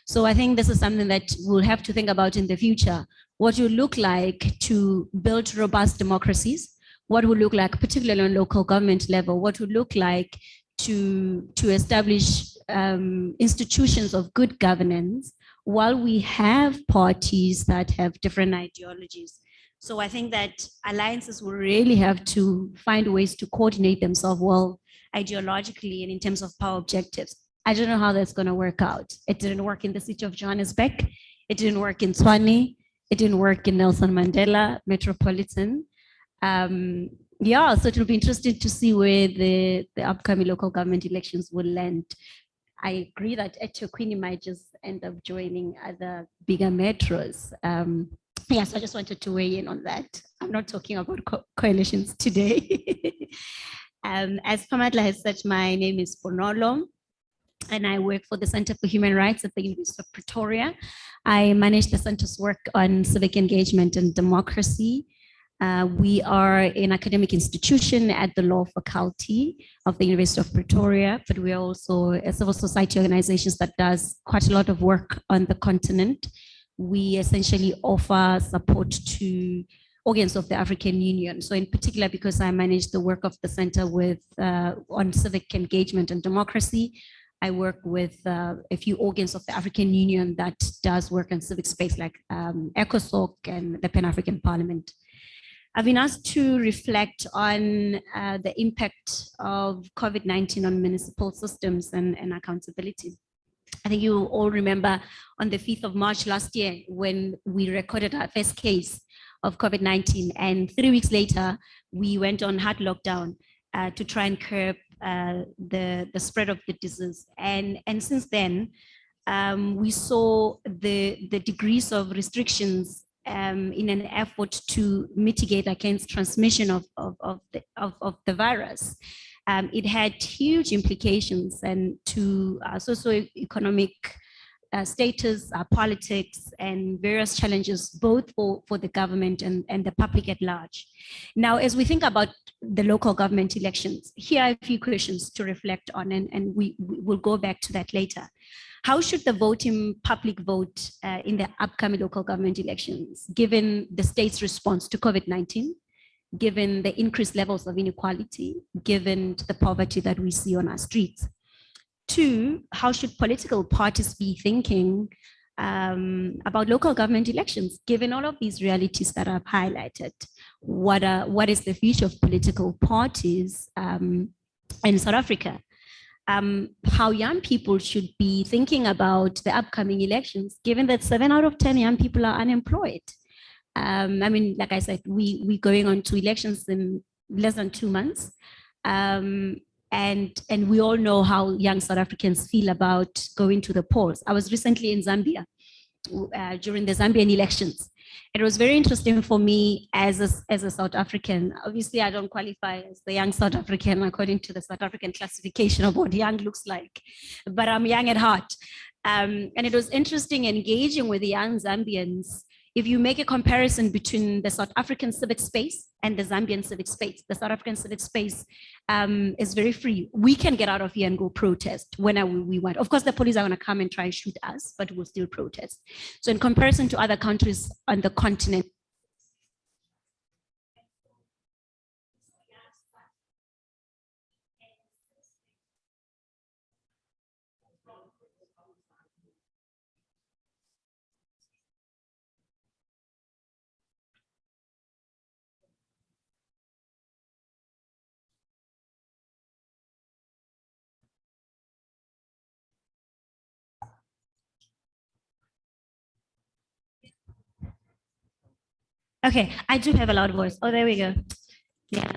So I think this is something that we'll have to think about in the future. What will look like to build robust democracies, what will look like, particularly on local government level, what will look like to establish institutions of good governance, while we have parties that have different ideologies. So I think that alliances will really have to find ways to coordinate themselves well ideologically and in terms of power objectives. I don't know how that's going to work out. It didn't work in the city of Johannesburg. It didn't work in Tshwane. It didn't work in Nelson Mandela Metropolitan. Yeah, so it will be interesting to see where the upcoming local government elections will land. I agree that eThekwini might just end up joining other bigger metros. Yes, I just wanted to weigh in on that. I'm not talking about coalitions today. As Pamadla has said, my name is Bonolo, and I work for the Center for Human Rights at the University of Pretoria. I manage the center's work on civic engagement and democracy. We are an academic institution at the law faculty of the University of Pretoria, but we are also a civil society organization that does quite a lot of work on the continent. We essentially offer support to organs of the African Union. So in particular, because I manage the work of the center with on civic engagement and democracy, I work with a few organs of the African Union that does work in civic space like ECOSOC and the Pan-African Parliament. I've been asked to reflect on the impact of COVID-19 on municipal systems and accountability. I think you all remember on the 5th of March last year when we recorded our first case of COVID-19, and 3 weeks later, we went on hard lockdown to try and curb the spread of the disease. And since then, we saw the degrees of restrictions in an effort to mitigate against transmission of the virus. It had huge implications and to socioeconomic status, politics, and various challenges, both for the government and the public at large. Now, as we think about the local government elections, here are a few questions to reflect on, and we will go back to that later. How should the voting public vote in the upcoming local government elections, given the state's response to COVID-19, given the increased levels of inequality, given the poverty that we see on our streets? 2, how should political parties be thinking about local government elections, given all of these realities that I've highlighted? What is the future of political parties in South Africa? How young people should be thinking about the upcoming elections, given that 7 out of 10 young people are unemployed. I mean, like I said, we're going on to elections in less than 2 months. And we all know how young South Africans feel about going to the polls. I was recently in Zambia during the Zambian elections. It was very interesting for me as a South African. Obviously, I don't qualify as the young South African according to the South African classification of what young looks like, but I'm young at heart. And it was interesting engaging with the young Zambians. If you make a comparison between the South African civic space and the Zambian civic space, the South African civic space is very free. We can get out of here and go protest whenever we want. Of course, the police are going to come and try and shoot us, but we'll still protest. So in comparison to other countries on the continent, okay, I do have a loud voice. Oh, there we go. Yeah. So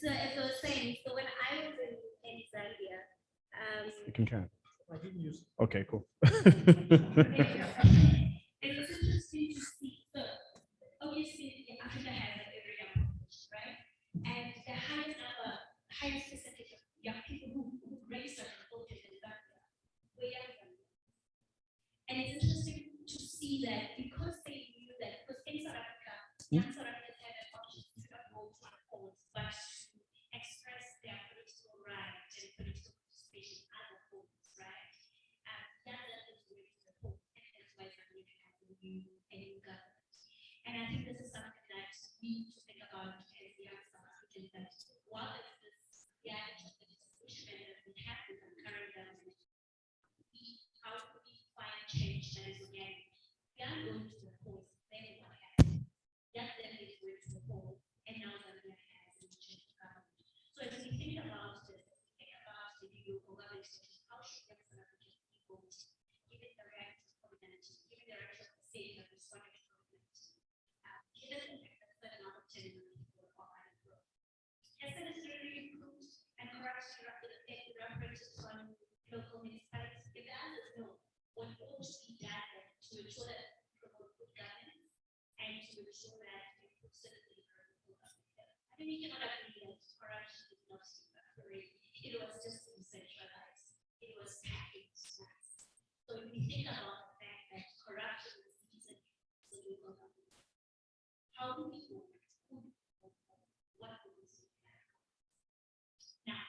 as I was saying, so when I was in Zambia, You can. Okay, cool. it was interesting to see. So obviously, Africa has a very young population, right? And the highest percentage of young people who registered and voted in Zambia were young Zambians. And it's interesting to see that because they knew that, because in South Africa, young South Africans had an option to not vote to the polls, but to express their political right and political participation at the polls, right? Young Zambians were to the polls, and that's why Zambia has a new government. And I think this is something that we need to think about as young South Africans, that while it's this reality of the disillusionment that we have with the current government, how do we find change that is organic? We are going to the polls, then what happens? Young Zambians went to the polls, and now Zambia has a change government. So as we think about this, think about the new local government, how should young South Africans be voting, given the right of COVID-19, given the right of the state of responding to COVID-19, given the fact that 7 out of 10 million people are unemployed. Has sanitary improved and corruption references on local municipalities? If the answer is no, what ought to be done to ensure that we promote good governance and to ensure that we improve citizenry for local government? I think we cannot agree that corruption is not separate. It was just decentralized. It was packaged snacks. So if we think about the fact that corruption is decentralized in local government, how do we go? What do we see? Now,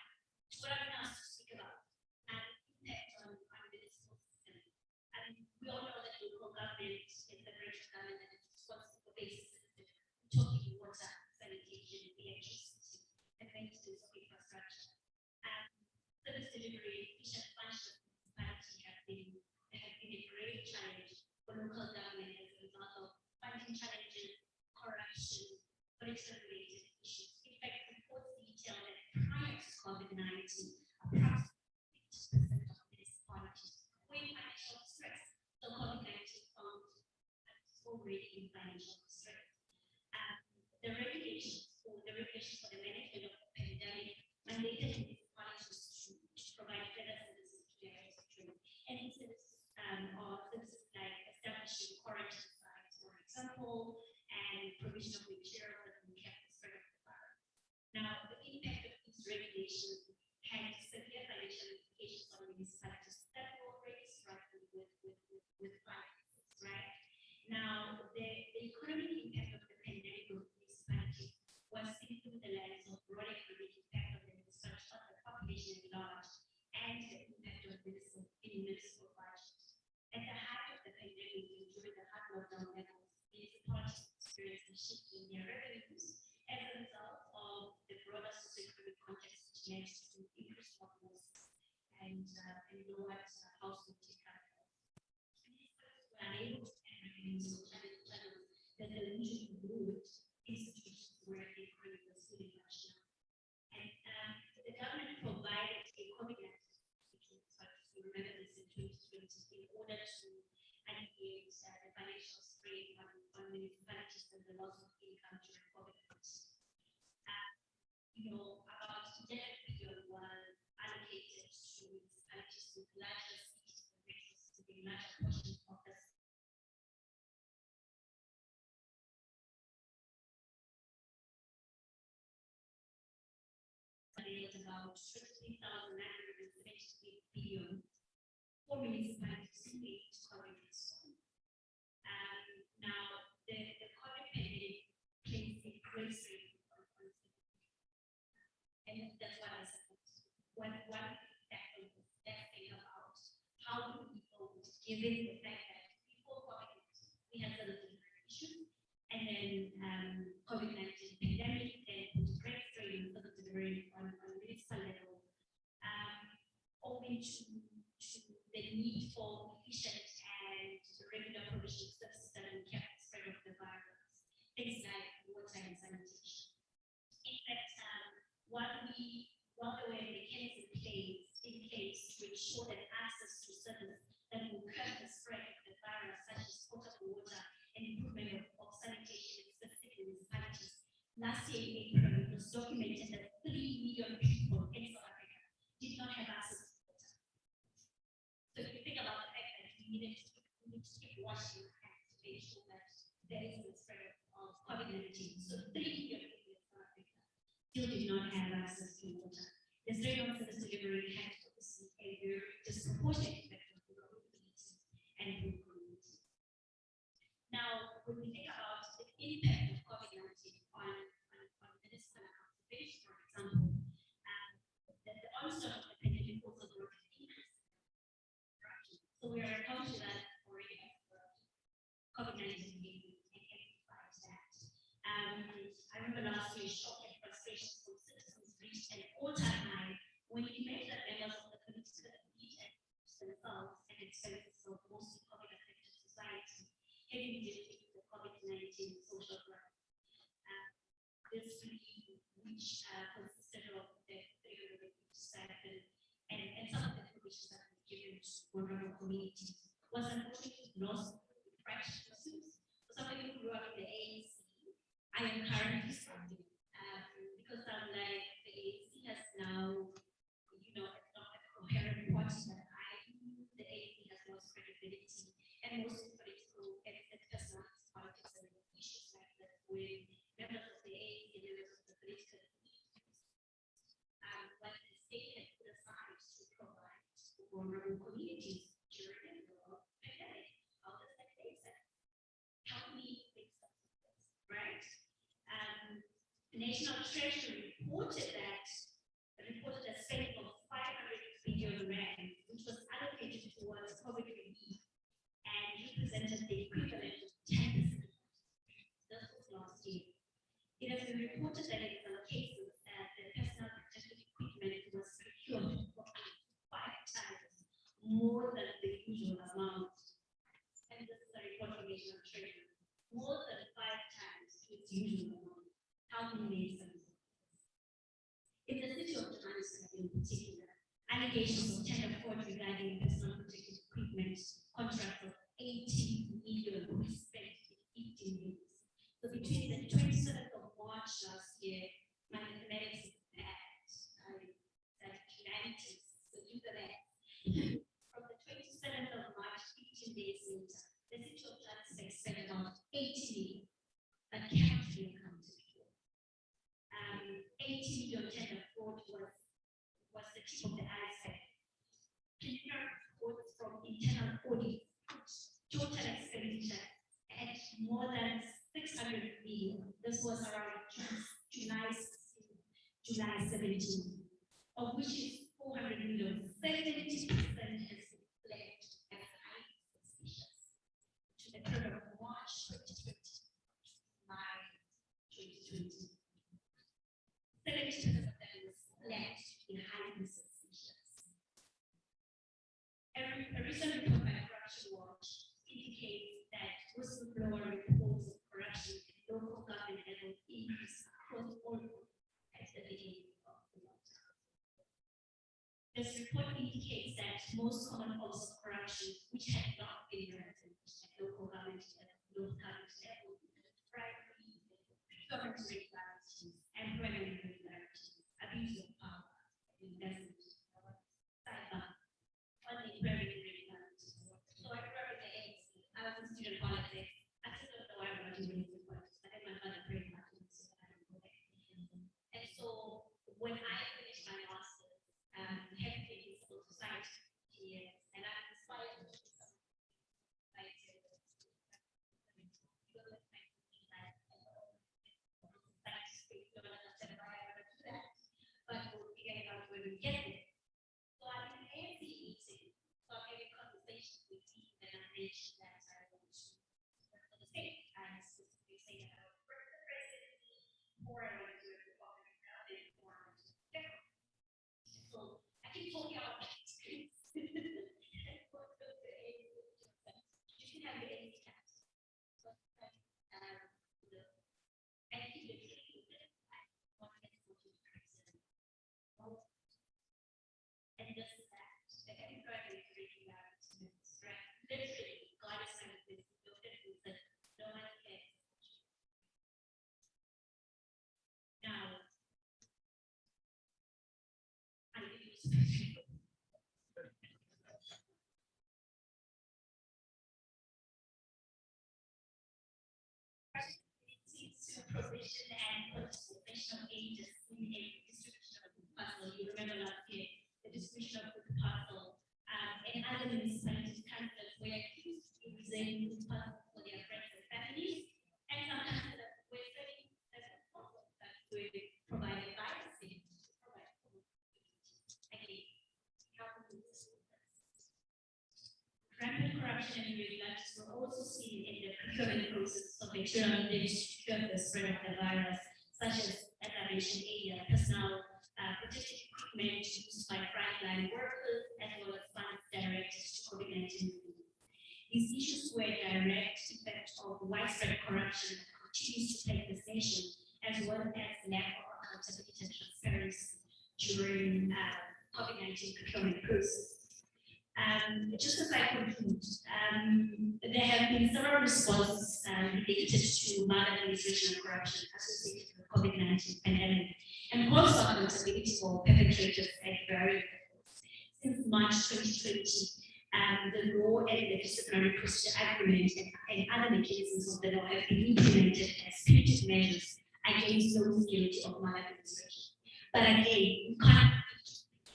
what I'm going to speak about and impact on the municipal system. I mean, we all know that local government is the branch of government that is responsible for basic systems, talking water, sanitation, electricity, and maintenance of infrastructure. Service delivery, efficient function of municipality have been a great challenge for local government as a result of funding challenges, corruption, political related issues. In fact, reports detail that COVID-19, approximately 50% of municipalities were in financial stress. So COVID-19 found already in financial stress. The regulations for the management of the pandemic mandated municipalities to provide further services to their constituents. And services like establishing quarantine sites, for example, and provision of materials that can keep the spread of the virus. Now, the impact of these regulations had severe financial implications on municipalities that were already struggling with finances, right? Now, the economic impact of the pandemic on municipalities was seen through the lens of broad economic impact of the municipality, of the population at large, and the impact of municipal budgets. At the height of the pandemic and during the hard lockdown levels, municipalities experienced a shift in their revenues as a result of the broader socioeconomic context, which led to increased workforce and lower household income. Municipalities were unable to pay revenues from channels that they usually would, institutions where the economy was really much down. And the government provided a COVID-19, you remember this in 2020, in order to alleviate the financial strain on municipalities and the loss of income during COVID-19. About 11 billion was allocated to municipalities with larger cities and regions to be larger portions of the about 23,978 billion for municipalities to meet COVID response. Now, the COVID pandemic plays a great strain on and that's what I said. One thing about how do people, given the fact that before COVID, we had some different issues, and then COVID-19 pandemic, then put great strain on some of the delivery on municipal level, owing to the need for efficient and regular provision of services that will keep the spread of the virus, things like water and sanitation. In fact, while there were mechanisms in place to ensure that access to services that will curb the spread of the virus, such as potable water and improvement of sanitation in specific municipalities, last year in April, it was documented that 3 million people in South Africa did not have access to water. So if you think about the fact that we need to keep washing our hands to make sure that there is the spread of COVID-19. So 3 million people in South Africa still did not have access to water. The strain on service delivery had obviously a very disproportionate effect on the community and the community. Now, when we think about the impact of COVID-19 on municipal conservation, for example, that the onset of the pandemic also brought an increase in corruption. So we are accounting that already as COVID-19 amplifies that. I remember last year, shock and frustration from citizens reached an all-time high when it meant that members of the community could eat and themselves and expenses of mostly COVID-affected society, heavily due to the COVID-19 social growth. This really, which consisted of the 357 and some of the provisions that were given to vulnerable communities, was unfortunately lost in practices. For somebody who grew up in the ANC, I am currently struggling because I'm like, the ANC has now, it's not a coherent party that I do. The ANC has lost credibility, and most political and personalized politics and issues like that, where members of the ANC and members of the political communities, but the state has put aside to provide vulnerable communities during the pandemic. How does that make sense? Help me make sense of this, right? The National Treasury reported a spending of 500 billion rand, which was allocated towards COVID relief and represented the equivalent of 10%. This was last year. It has been reported that in some cases, the personal protective equipment was procured for 5 times more than the usual amount. And this is a report from National Treasury. More than 5 times its usual amount. How do we make sense of this? In the city of Johannesburg, Council in particular, allegations of tender fraud regarding personal protective equipment contracts of 80 million were spent in 15 days. So between the 27th of March last year, my mathematics is bad. That's humanities. So do the math. From the 27th of March, 15 days later, the city of Johannesburg spent about 80 million that cannot be accounted for. 80 million tender fraud was the tip of the iceberg. Preliminary reports from internal audit total expenditure at more than 600 million. This was around July 17, of which is 400 million. 70% has been left as highly suspicious to the period of March 2020, May 2020. 70% of them was left to be highly suspicious. A recent report by Corruption Watch indicates that whistleblower reports of corruption at local government level increased across all at the beginning of the lockdown. This report indicates that most common forms of corruption, which had not been present at local government level, bribery, procurement irregularities, employment irregularities, abuse of power, investment, cyber, funding revenue irregularities. So I remember the ANC. I was a student politics. I still don't know why I'm not doing this politics. I think my father prayed for me so that I don't go there. And so when I finished my master's, have been in civil society, and I'm inspired to do some but we'll figure it out when we get there. So I'm in the ANC meeting, so I'm having conversations with you, and I mentioned that I want to work for the state. I specifically say that I would work for the presidency, or I want to do it for public government, or I want to do it. So I keep talking about my experience. You can have the ANC cast. And keep it and just that, like I think right away freaking out, right? Literally, God is kind of this built-in rules that no one cares. Now, I'm going to use provision and participation of agents in a distribution of the puzzle. You remember last year, the distribution of the puzzle, and other municipalities, councillors were accused of using the puzzle for their friends and families, and some councillors were serving as a puzzle that would provide advice and provide again, help with this. Rampant corruption and irregularities were also seen in the procurement process of ensuring the distribution of the spread of the virus, such as I mentioned earlier, personal protective equipment used by frontline workers, as well as funds directed to COVID-19. These issues were a direct effect of widespread corruption that continues to plague this nation, as well as lack of accountability and transparency during COVID-19 procurement process. Just as I conclude, there have been several responses related to maladministration and corruption associated with the COVID-19 pandemic, and calls for accountability for perpetrators at various levels. Since March 2020, the law and the disciplinary procedure agreement and other mechanisms of the law have been implemented as punitive measures against those guilty of maladministration. But again, we can't put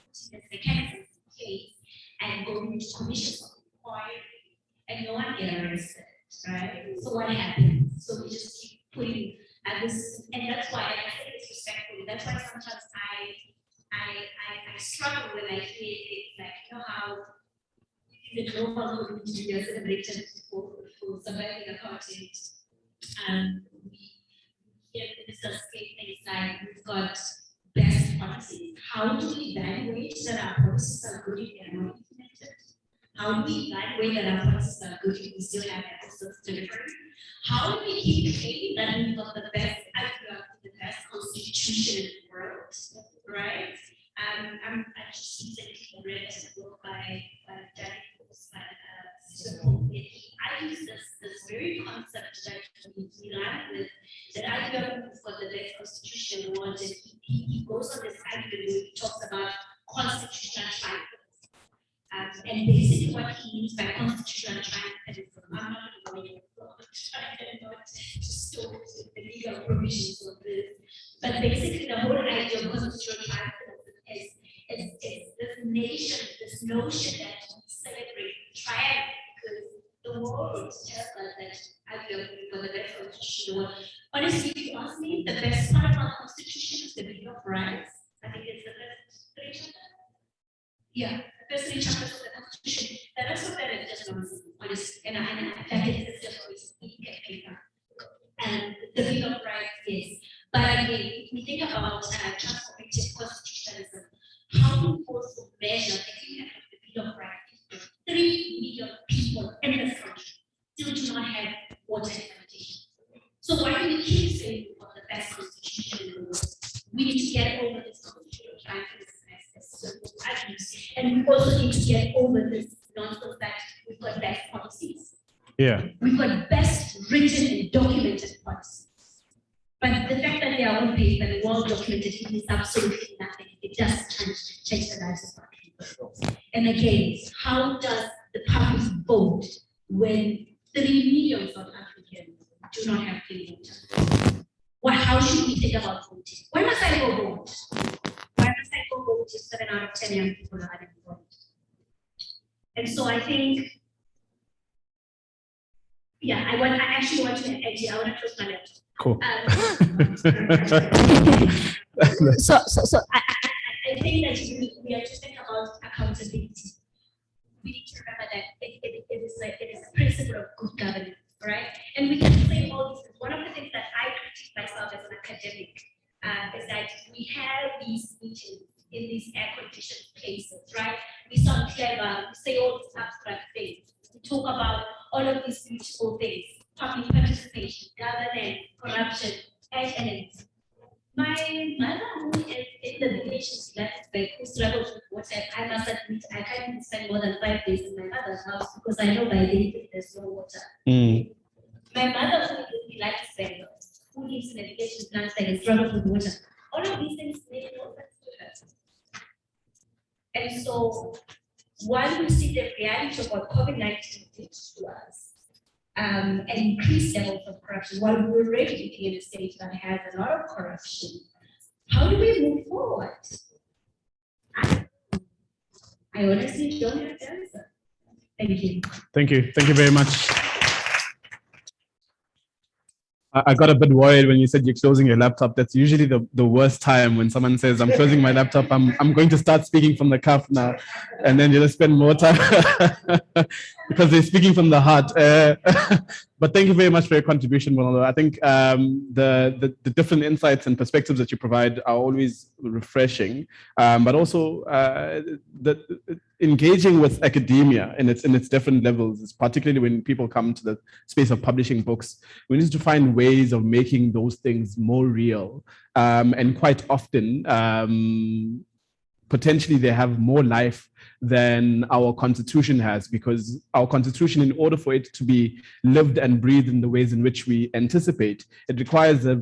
this mechanism in place and go into commissions of inquiry and no one get arrested, right? So what happens? So we just keep putting this, and that's why I say this respectfully. That's why sometimes I struggle when I hear things like, you know how the global community is celebrated for surviving apartheid. We hear ministers say things like we've got best policies. How do we evaluate that our policies are good if they are not implemented? How do we evaluate that our policies are good if we still have episodes delivery? How do we keep claiming that we've got the best constitution in the world, right? I just recently read a book by Danny I use this very concept that he ran with, that idea for the best constitution was, and he goes on this argument where he talks about constitutional triangles. And basically what he means by constitutional triangles, I'm not going to store the legal provisions of this, but basically the whole idea of constitutional triangles is this nation, this notion that we celebrate triangle, because the world tells us that I feel for the best constitution. Honestly, if you ask me, the best part of our constitution is the Bill of Rights. I think it's the first 3 chapters. Yeah, the first 3 chapters of the constitution. The rest of that is just nonsense, honestly. And I think it's just always paper. And the Bill of Rights, yes. But again, if we think about transformative constitutionalism, how we also measure the impact of the Bill of Rights. 3 million people in this country still do not have water and sanitation. So why do we keep saying we want the best constitution in the world? We need to get over this constitutional crisis, and we also need to get over this nonsense that we've got best policies. Yeah. We've got best written and documented policies. But the fact that they are on paper and well documented means absolutely nothing. It doesn't change the lives of our people. And again, how does the public vote when 3 million South Africans do not have clean water? How should we think about voting? Why must I go vote? Why must I go vote if 7 out of 10 young people are unemployed? And so I think, yeah, I actually want to close my laptop. Cool. So I think that we are to think about accountability. We need to remember that it is a principle of good governance, right? And we can say all these things. One of the things that I critique myself as an academic is that we have these meetings in these air-conditioned places, right? We sound clever, we say all these abstract things. We talk about all of these beautiful things: public participation, governance, corruption, and my mother, who is in the village in Johannesburg, who struggles with water, I must admit, I can't even spend more than 5 days in my mother's house because I know by day there's no water. My mother, who is in Johannesburg, who lives in a village in Johannesburg and struggles with water, all of these things make no sense to her. And so, while we see the reality of what COVID-19 did to us, and increased levels of corruption, while we're already living in a state that has a lot of corruption, how do we move forward? I honestly don't have the answer. Thank you. Thank you. Thank you very much. I got a bit worried when you said you're closing your laptop. That's usually the worst time when someone says, I'm closing my laptop, I'm going to start speaking from the cuff now. And then you just spend more time because they're speaking from the heart. But thank you very much for your contribution, Bonolo. I think the different insights and perspectives that you provide are always refreshing, but also engaging with academia in its different levels, particularly when people come to the space of publishing books. We need to find ways of making those things more real, and quite often, potentially they have more life than our constitution has, because our constitution, in order for it to be lived and breathed in the ways in which we anticipate, it requires a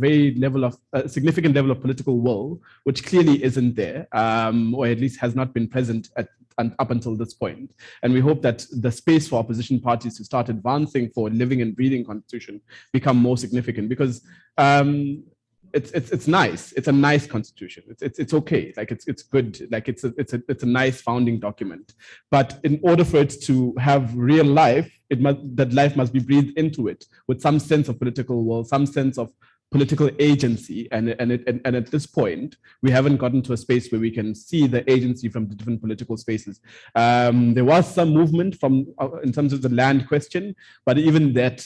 significant level of political will, which clearly isn't there, or at least has not been present up until this point. And we hope that the space for opposition parties to start advancing for living and breathing constitution become more significant, because it's nice. It's a nice constitution. It's okay. Like it's good. Like it's a nice founding document. But in order for it to have real life, that life must be breathed into it with some sense of political will, some sense of political agency, and at this point we haven't gotten to a space where we can see the agency from the different political spaces. There was some movement in terms of the land question, but even that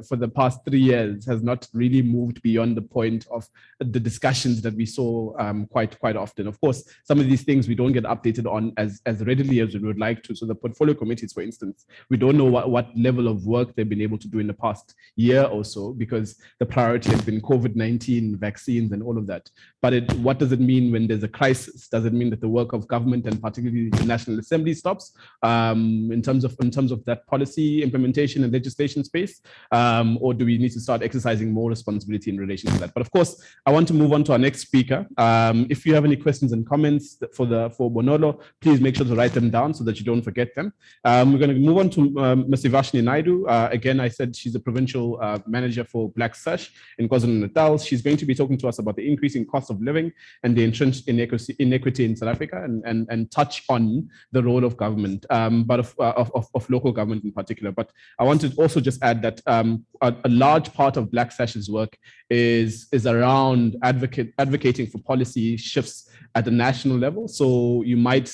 for the past 3 years has not really moved beyond the point of the discussions that we saw quite often. Of course, some of these things we don't get updated on as readily as we would like to. So the portfolio committees, for instance, we don't know what level of work they've been able to do in the past year or so, because the priority priority has been COVID-19 vaccines and all of that. But what does it mean when there's a crisis? Does it mean that the work of government and particularly the National Assembly stops in terms of that policy implementation and legislation space? Or do we need to start exercising more responsibility in relation to that? But of course, I want to move on to our next speaker. If you have any questions and comments for Bonolo, please make sure to write them down so that you don't forget them. We're going to move on to Ms. Evashnee Naidu. Again, I said she's a provincial manager for Black Sash in KwaZulu-Natal. She's going to be talking to us about the increasing cost of living and the entrenched inequity in South Africa, and touch on the role of government, but of local government in particular. But I want to also just add that a large part of Black Sash's work is around advocating for policy shifts at the national level. So you might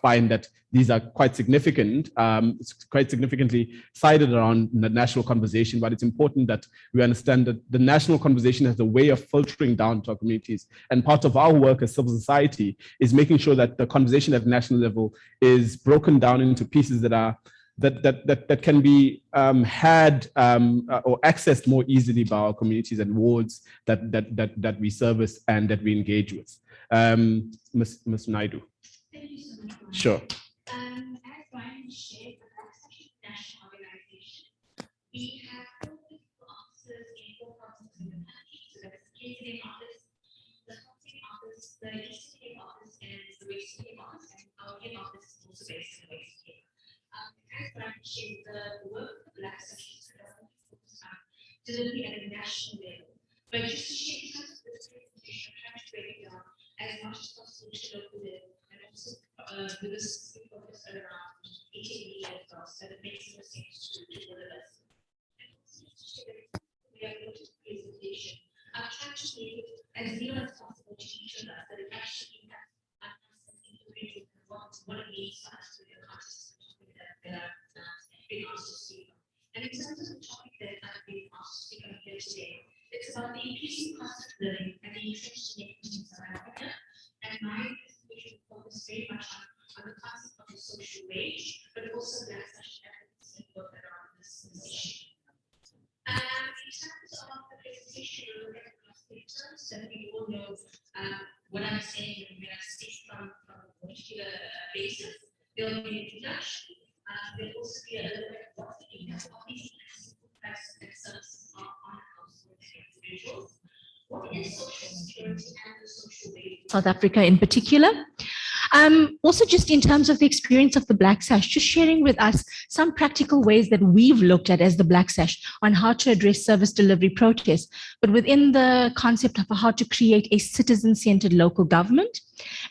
find that these are quite significant, quite significantly cited around the national conversation, but it's important that we understand that the national conversation has a way of filtering down to our communities. And part of our work as civil society is making sure that the conversation at national level is broken down into pieces that can be had or accessed more easily by our communities and wards that we service and that we engage with. Ms. Naidu. Thank you so much. Sure. As Brian shared, the Black Sash National Organization, we have political offices in 4 provinces in the country. So that's the KZN office, the Gauteng office, the Eastern Cape office, and the Western Cape office, and our Cape office is also based in the Western Cape. As Brian shared, the work of the Black Sash is focused on delivery at a national level. But just to share in terms of this presentation, I'm trying to break it down as much as possible to local level, and also with this focus around HAB as well, so that makes more sense to all of us. And also to share that we are going to the presentation. I'm trying to make it as real as possible to each of us, that it actually impacts us as individuals and what it means for us to be a conscious that being asked to speak. And in terms of the topic that I've been asked to speak on here today, it's about the increasing cost of living and the entrenched inequity in South Africa. And my presentation will focus very much on the concept of the social wage, but also Black Sash advocacy work around this issue. In terms of the presentation, we'll look at the cost of terms, so we all know what I'm saying when I speak from a particular basis. There'll be an introduction. There'll also be a little bit of what the impact of these prices and services are on households and individuals. What is social security and the social wage? South Africa in particular. Also, just in terms of the experience of the Black Sash, just sharing with us some practical ways that we've looked at as the Black Sash on how to address service delivery protests, but within the concept of how to create a citizen-centered local government.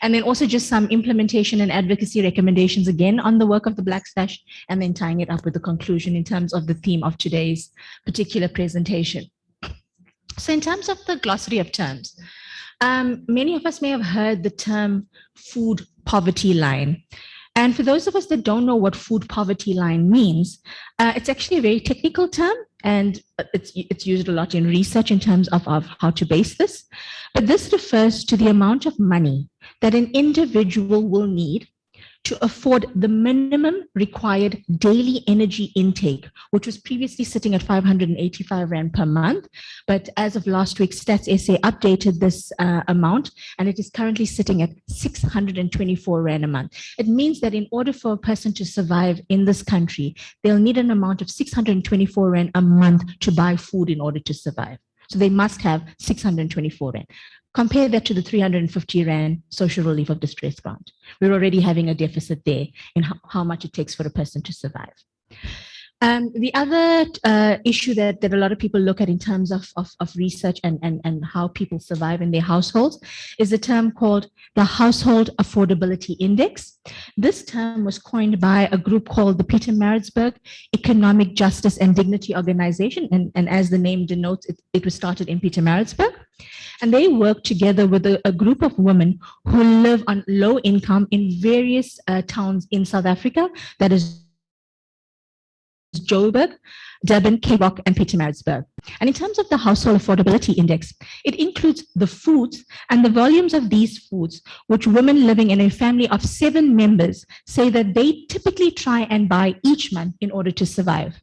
And then also just some implementation and advocacy recommendations again on the work of the Black Sash, and then tying it up with the conclusion in terms of the theme of today's particular presentation. So in terms of the glossary of terms, many of us may have heard the term food poverty line. And for those of us that don't know what food poverty line means, it's actually a very technical term, and it's used a lot in research in terms of how to base this. But this refers to the amount of money that an individual will need to afford the minimum required daily energy intake, which was previously sitting at 585 Rand per month. But as of last week, Stats SA updated this amount, and it is currently sitting at 624 Rand a month. It means that in order for a person to survive in this country, they'll need an amount of 624 Rand a month to buy food in order to survive. So they must have 624 Rand. Compare that to the 350 Rand social relief of distress grant. We're already having a deficit there in how much it takes for a person to survive. The other issue that a lot of people look at in terms of research and how people survive in their households is a term called the Household Affordability Index. This term was coined by a group called the Pietermaritzburg Economic Justice and Dignity Organization. And as the name denotes, it was started in Pietermaritzburg. And they work together with a group of women who live on low income in various towns in South Africa. That is Joburg, Durban, Cape Rock, and Pietermaritzburg. And in terms of the Household Affordability Index, it includes the foods and the volumes of these foods, which women living in a family of 7 members say that they typically try and buy each month in order to survive.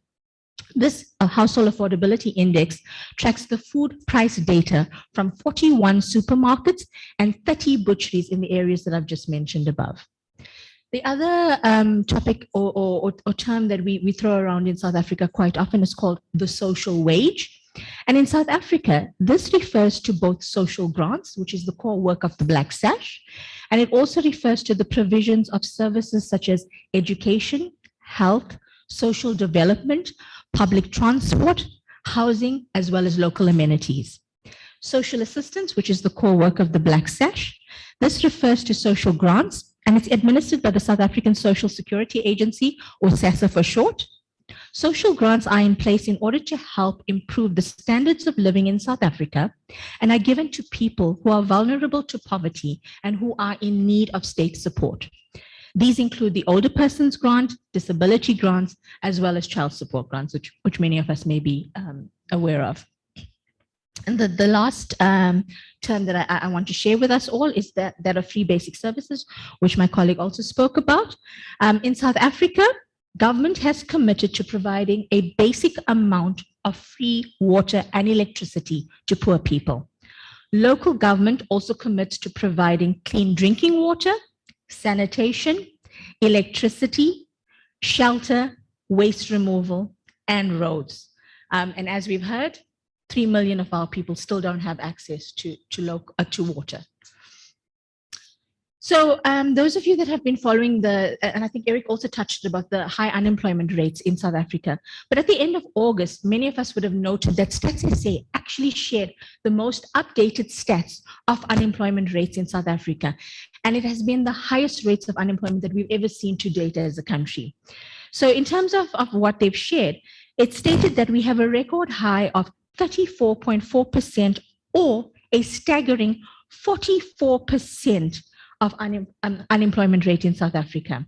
This household affordability index tracks the food price data from 41 supermarkets and 30 butcheries in the areas that I've just mentioned above. The other topic or term that we throw around in South Africa quite often is called the social wage. And in South Africa, this refers to both social grants, which is the core work of the Black Sash, and it also refers to the provisions of services such as education, health, social development, public transport, housing, as well as local amenities. Social assistance, which is the core work of the Black Sash, this refers to social grants, and it's administered by the South African Social Security Agency, or SASSA for short. Social grants are in place in order to help improve the standards of living in South Africa and are given to people who are vulnerable to poverty and who are in need of state support. These include the older persons grant, disability grants, as well as child support grants, which many of us may be aware of. And the last term that I want to share with us all is that of free basic services, which my colleague also spoke about. In South Africa, government has committed to providing a basic amount of free water and electricity to poor people. Local government also commits to providing clean drinking water, sanitation, electricity, shelter, waste removal, and roads. And as we've heard, 3 million of our people still don't have access to water. So those of you that have been following and I think Eric also touched about the high unemployment rates in South Africa, but at the end of August, many of us would have noted that Stats SA actually shared the most updated stats of unemployment rates in South Africa. And it has been the highest rates of unemployment that we've ever seen to date as a country. So in terms of what they've shared, it stated that we have a record high of 34.4% or a staggering 44% of unemployment rate in South Africa.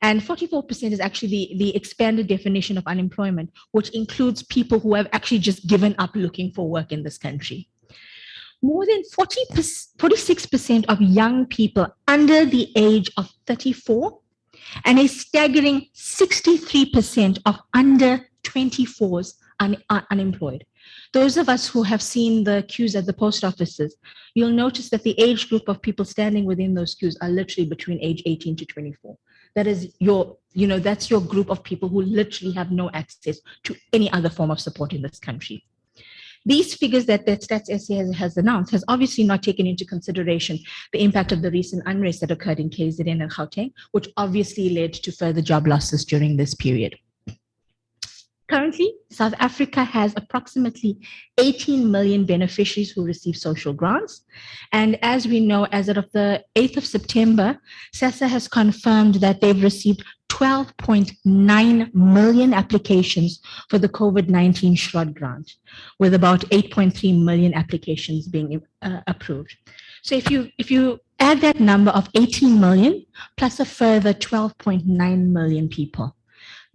And 44% is actually the expanded definition of unemployment, which includes people who have actually just given up looking for work in this country. More than 46% of young people under the age of 34 and a staggering 63% of under 24s are unemployed. Those of us who have seen the queues at the post offices, you'll notice that the age group of people standing within those queues are literally between age 18 to 24. That is that's your group of people who literally have no access to any other form of support in this country. These figures that Stats SA has announced has obviously not taken into consideration the impact of the recent unrest that occurred in KZN and Gauteng, which obviously led to further job losses during this period. Currently, South Africa has approximately 18 million beneficiaries who receive social grants. And as we know, as of the 8th of September, SASSA has confirmed that they've received 12.9 million applications for the COVID-19 Shrod grant, with about 8.3 million applications being approved. So if you add that number of 18 million plus a further 12.9 million people,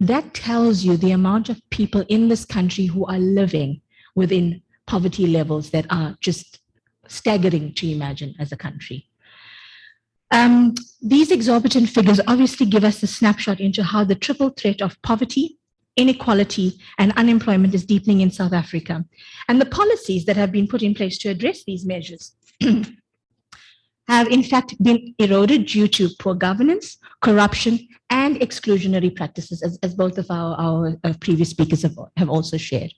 that tells you the amount of people in this country who are living within poverty levels that are just staggering to imagine as a country. These exorbitant figures obviously give us a snapshot into how the triple threat of poverty, inequality, and unemployment is deepening in South Africa. And the policies that have been put in place to address these measures have in fact been eroded due to poor governance, corruption, and exclusionary practices, as both of our previous speakers have also shared.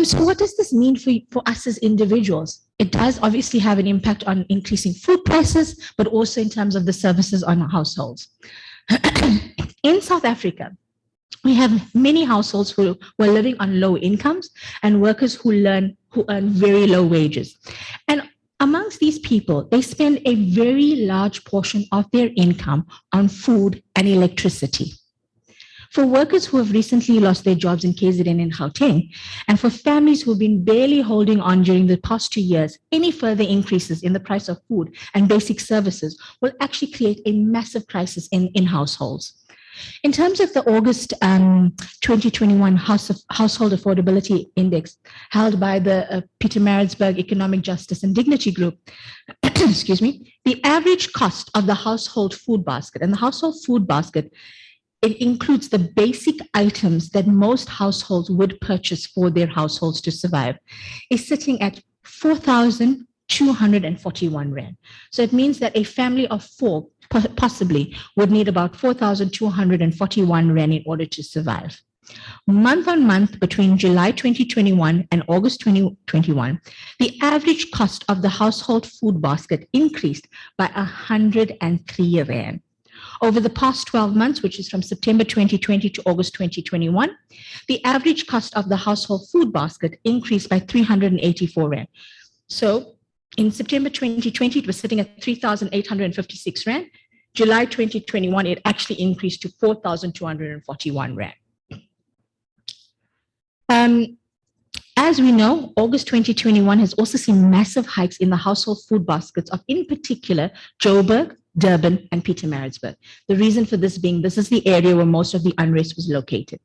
So what does this mean for us as individuals? It does obviously have an impact on increasing food prices, but also in terms of the services on households. In South Africa, we have many households who are living on low incomes and workers who earn very low wages. And amongst these people, they spend a very large portion of their income on food and electricity. For workers who have recently lost their jobs in KZN and Gauteng, and for families who have been barely holding on during the past 2 years, any further increases in the price of food and basic services will actually create a massive crisis in households. In terms of the August 2021 Household Affordability Index held by the Pietermaritzburg Economic Justice and Dignity Group, excuse me, the average cost of the household food basket, and the household food basket it includes the basic items that most households would purchase for their households to survive, is sitting at 4,241 Rand. So it means that a family of four possibly would need about 4,241 Rand in order to survive. Month on month, between July 2021 and August 2021, the average cost of the household food basket increased by 103 Rand. Over the past 12 months, which is from September 2020 to August 2021, the average cost of the household food basket increased by 384 Rand. So in September 2020, it was sitting at 3,856 Rand. July 2021, it actually increased to 4,241 Rand. As we know, August 2021 has also seen massive hikes in the household food baskets of, in particular, Joburg, Durban, and Pietermaritzburg. The reason for this being, this is the area where most of the unrest was located.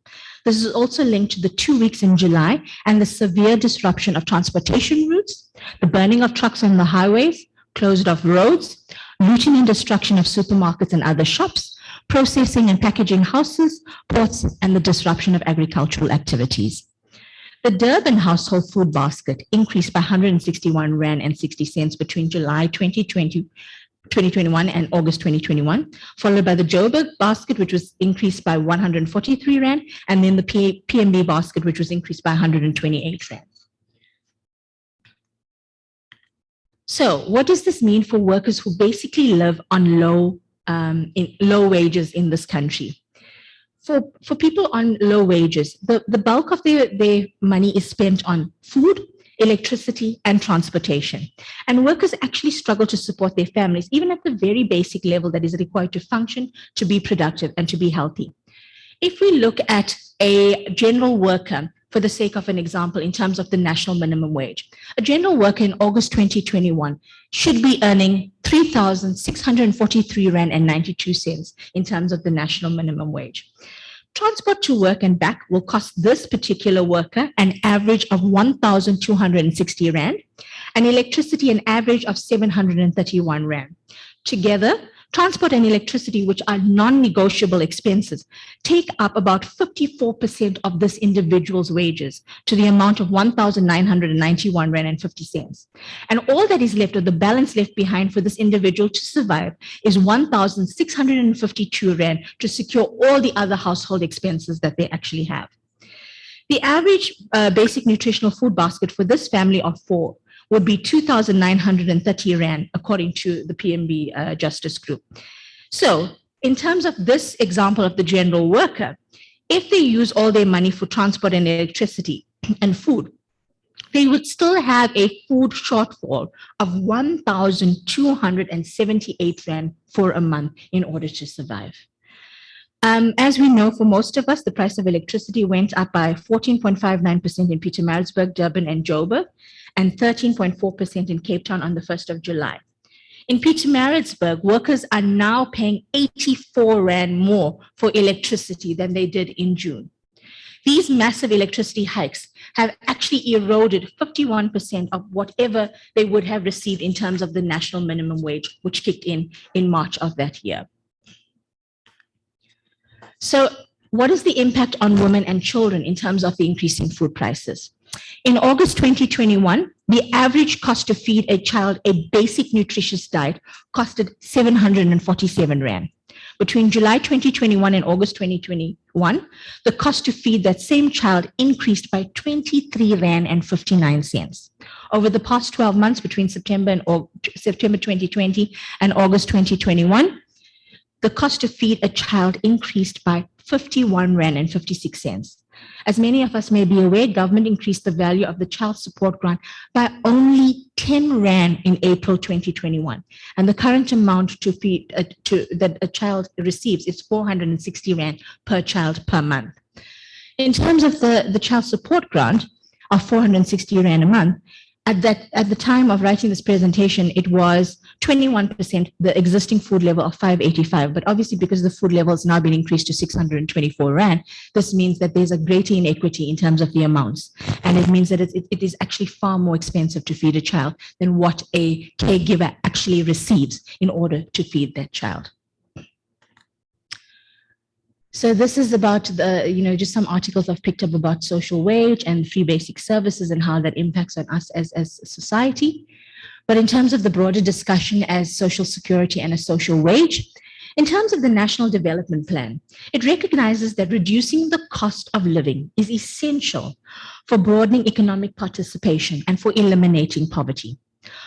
This is also linked to the 2 weeks in July and the severe disruption of transportation routes, the burning of trucks on the highways, closed off roads, looting and destruction of supermarkets and other shops, processing and packaging houses, ports, and the disruption of agricultural activities. The Durban household food basket increased by 161 Rand and 60 cents between July 2021 and August 2021, followed by the Joburg basket, which was increased by 143 Rand, and then the PMB basket, which was increased by 128 Rand. So what does this mean for workers who basically live on low wages in this country? For people on low wages, the bulk of their money is spent on food, electricity, and transportation. And workers actually struggle to support their families, even at the very basic level that is required to function, to be productive, and to be healthy. If we look at a general worker, for the sake of an example, in terms of the national minimum wage, a general worker in August 2021 should be earning 3,643 Rand and 92 cents in terms of the national minimum wage. Transport to work and back will cost this particular worker an average of 1,260 Rand, and electricity an average of 731 Rand. Together, transport and electricity, which are non-negotiable expenses, take up about 54% of this individual's wages to the amount of 1,991 Rand and 50 cents. And all that is left, or the balance left behind for this individual to survive, is 1,652 Rand to secure all the other household expenses that they actually have. The average basic nutritional food basket for this family of four would be 2,930 Rand, according to the PMB Justice Group. So in terms of this example of the general worker, if they use all their money for transport and electricity and food, they would still have a food shortfall of 1,278 Rand for a month in order to survive. As we know, for most of us, the price of electricity went up by 14.59% in Pietermaritzburg, Durban, and Joburg, and 13.4% in Cape Town on the 1st of July. In Pietermaritzburg, workers are now paying 84 Rand more for electricity than they did in June. These massive electricity hikes have actually eroded 51% of whatever they would have received in terms of the national minimum wage, which kicked in March of that year. So what is the impact on women and children in terms of the increasing food prices? In August 2021, the average cost to feed a child a basic nutritious diet costed 747 Rand. Between July 2021 and August 2021, the cost to feed that same child increased by 23 Rand and 59 cents. Over the past 12 months, between September 2020 and August 2021, the cost to feed a child increased by 51 Rand and 56 cents. As many of us may be aware, government increased the value of the child support grant by only 10 Rand in April 2021. And the current amount to feed that a child receives is 460 Rand per child per month. In terms of the child support grant of 460 Rand a month, at the time of writing this presentation, it was 21%, the existing food level of 585. But obviously, because the food level has now been increased to 624 Rand, this means that there's a greater inequity in terms of the amounts. And it means that it is actually far more expensive to feed a child than what a caregiver actually receives in order to feed that child. So this is about the, just some articles I've picked up about social wage and free basic services and how that impacts on us as a society. But in terms of the broader discussion as social security and a social wage, in terms of the National Development Plan, it recognizes that reducing the cost of living is essential for broadening economic participation and for eliminating poverty.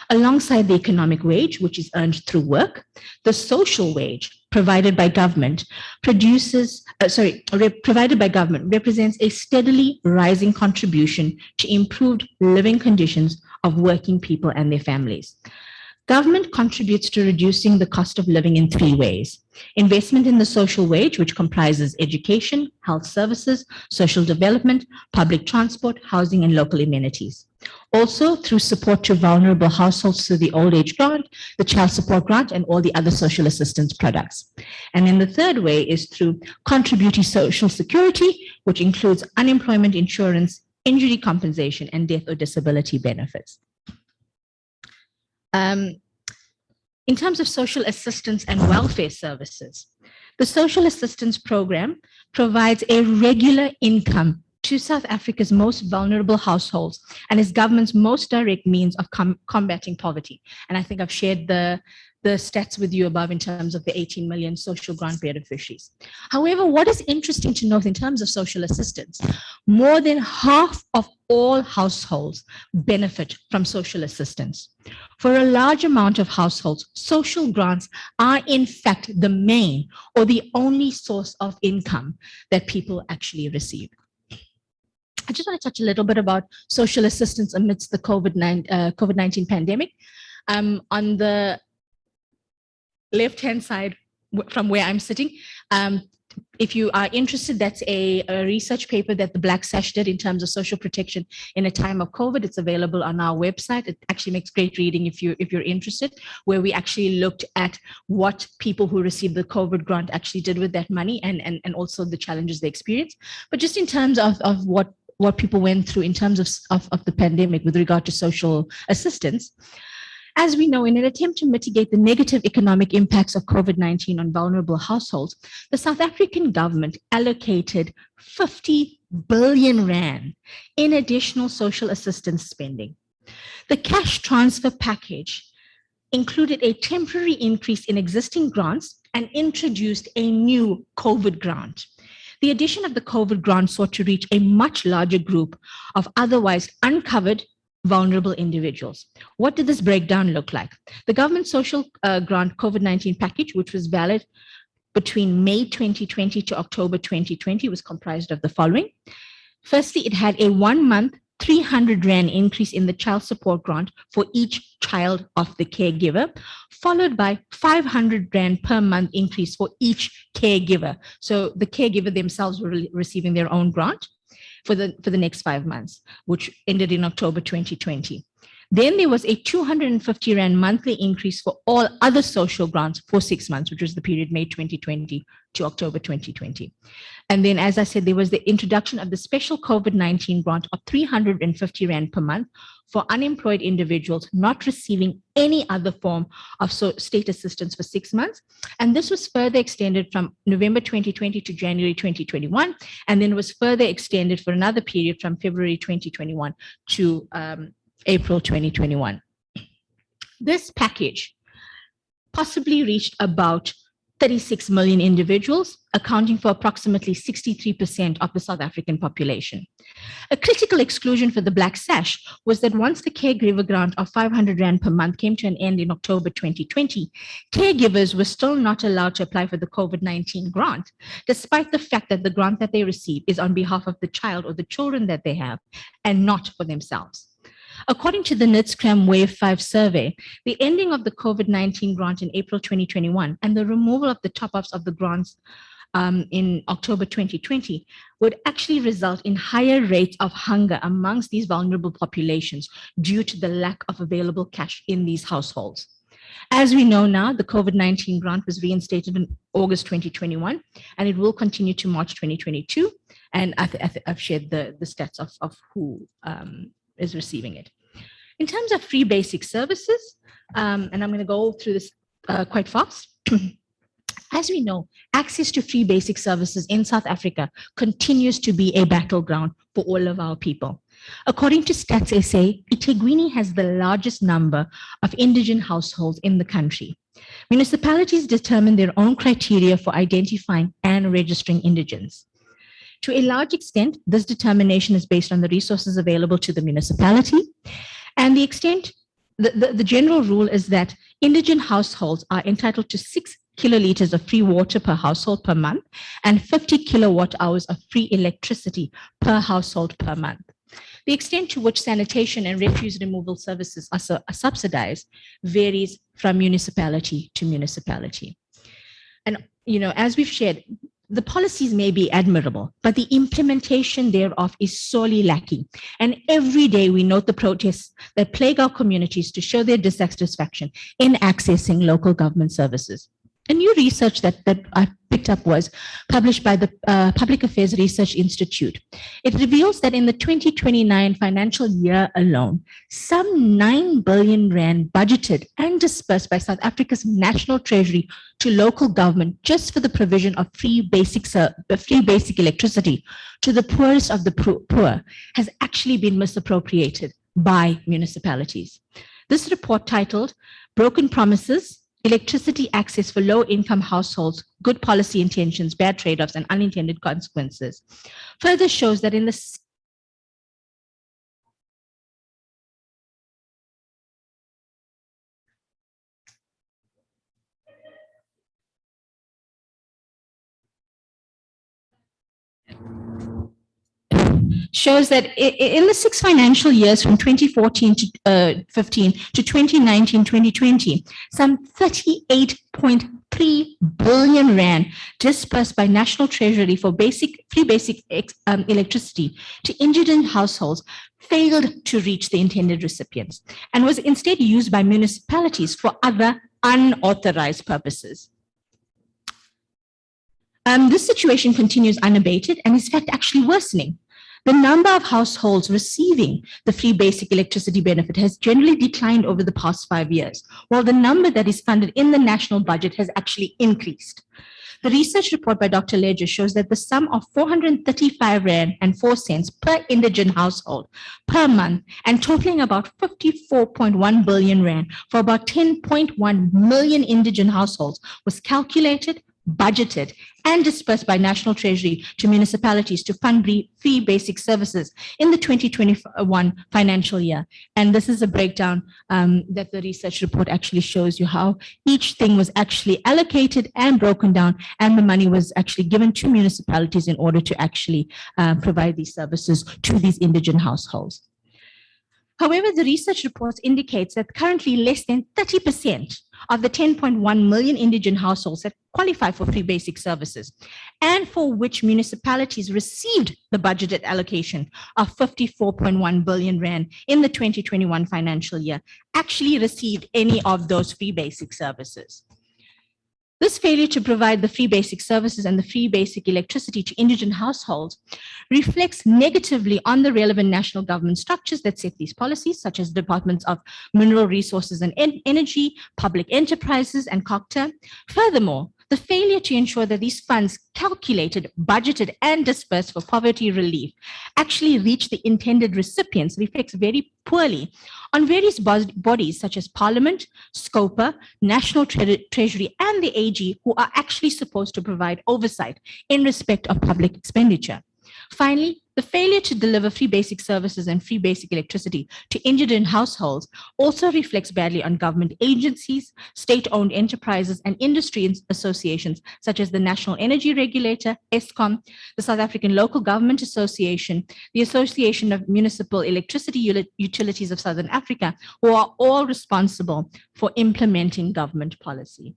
Alongside the economic wage, which is earned through work, the social wage provided by government represents a steadily rising contribution to improved living conditions of working people and their families. Government contributes to reducing the cost of living in three ways: investment in the social wage, which comprises education, health services, social development, public transport, housing, and local amenities. Also through support to vulnerable households through the old age grant, the child support grant, and all the other social assistance products. And then the third way is through contributing social security, which includes unemployment insurance, injury compensation, and death or disability benefits. In terms of social assistance and welfare services, the social assistance program provides a regular income to South Africa's most vulnerable households and is government's most direct means of combating poverty. And I think I've shared the stats with you above in terms of the 18 million social grant beneficiaries. However, what is interesting to note in terms of social assistance, more than half of all households benefit from social assistance. For a large amount of households, social grants are in fact the main or the only source of income that people actually receive. I just want to touch a little bit about social assistance amidst the COVID-19 pandemic. On the left-hand side from where I'm sitting, if you are interested, that's a research paper that the Black Sash did in terms of social protection in a time of COVID. It's available on our website. It actually makes great reading if you're interested, where we actually looked at what people who received the COVID grant actually did with that money and also the challenges they experienced. But just in terms of what people went through in terms of the pandemic with regard to social assistance, as we know, in an attempt to mitigate the negative economic impacts of COVID-19 on vulnerable households, the South African government allocated 50 billion rand in additional social assistance spending. The cash transfer package included a temporary increase in existing grants and introduced a new COVID grant. The addition of the COVID grant sought to reach a much larger group of otherwise uncovered vulnerable individuals. What did this breakdown look like? The government social grant COVID-19 package, which was valid between May 2020 to October 2020, was comprised of the following. Firstly, it had a 1 month 300 rand increase in the child support grant for each child of the caregiver, followed by 500 rand per month increase for each caregiver. So the caregiver themselves were receiving their own grant for the next 5 months, which ended in October 2020. Then there was a 250 rand monthly increase for all other social grants for 6 months, which was the period May 2020 to October 2020. And then, as I said, there was the introduction of the special COVID-19 grant of 350 rand per month for unemployed individuals not receiving any other form of state assistance for 6 months. And this was further extended from November 2020 to January 2021, and then was further extended for another period from February 2021 to April 2021. This package possibly reached about 36 million individuals, accounting for approximately 63% of the South African population. A critical exclusion for the Black Sash was that once the caregiver grant of 500 rand per month came to an end in October 2020, caregivers were still not allowed to apply for the COVID-19 grant, despite the fact that the grant that they receive is on behalf of the child or the children that they have, and not for themselves. According to the NITSCRAM Wave 5 survey, the ending of the COVID-19 grant in April 2021 and the removal of the top-ups of the grants in October 2020 would actually result in higher rates of hunger amongst these vulnerable populations due to the lack of available cash in these households. As we know now, the COVID-19 grant was reinstated in August 2021, and it will continue to March 2022. And I've shared the stats of who is receiving it. In terms of free basic services, and I'm going to go through this quite fast. As we know, access to free basic services in South Africa continues to be a battleground for all of our people. According to Stats SA, eThekwini has the largest number of indigent households in the country. Municipalities determine their own criteria for identifying and registering indigents. To a large extent, this determination is based on the resources available to the municipality, and the general rule is that indigent households are entitled to 6 kiloliters of free water per household per month and 50 kilowatt hours of free electricity per household per month. The extent to which sanitation and refuse removal services are subsidized varies from municipality to municipality. And, as we've shared, the policies may be admirable, but the implementation thereof is sorely lacking. And every day we note the protests that plague our communities to show their dissatisfaction in accessing local government services. A new research that I picked up was published by the Public Affairs Research Institute. It reveals that in the 2029 financial year alone, some 9 billion rand budgeted and dispersed by South Africa's national treasury to local government just for the provision of free basic electricity to the poorest of the poor has actually been misappropriated by municipalities. This report, titled "Broken Promises, Electricity Access for Low-Income Households, Good Policy Intentions, Bad Trade-offs, and Unintended Consequences," further shows that in the shows that in the 6 financial years from 2014 to 15 to 2019-2020, some 38.3 billion rand dispersed by National Treasury for free basic electricity to indigent households failed to reach the intended recipients and was instead used by municipalities for other unauthorized purposes. This situation continues unabated and is in fact actually worsening. The number of households receiving the free basic electricity benefit has generally declined over the past 5 years, while the number that is funded in the national budget has actually increased. The research report by Dr. Ledger shows that the sum of 435 rand and 4 cents per indigent household per month and totaling about 54.1 billion rand for about 10.1 million indigent households was calculated, budgeted, and dispersed by National Treasury to municipalities to fund free basic services in the 2021 financial year. And this is a breakdown that the research report actually shows you how each thing was actually allocated and broken down, and the money was actually given to municipalities in order to actually provide these services to these indigent households. However, the research report indicates that currently less than 30% of the 10.1 million indigent households that qualify for free basic services and for which municipalities received the budgeted allocation of 54.1 billion rand in the 2021 financial year actually received any of those free basic services. This failure to provide the free basic services and the free basic electricity to indigent households reflects negatively on the relevant national government structures that set these policies, such as Departments of Mineral Resources and Energy, Public Enterprises, and COCTA. Furthermore, the failure to ensure that these funds calculated, budgeted, and dispersed for poverty relief actually reach the intended recipients reflects very poorly on various bodies such as Parliament, SCOPA, National Treasury, and the AG, who are actually supposed to provide oversight in respect of public expenditure. Finally, the failure to deliver free basic services and free basic electricity to indigent households also reflects badly on government agencies, state-owned enterprises, and industry associations such as the National Energy Regulator, Eskom, the South African Local Government Association, the Association of Municipal Electricity Utilities of Southern Africa, who are all responsible for implementing government policy.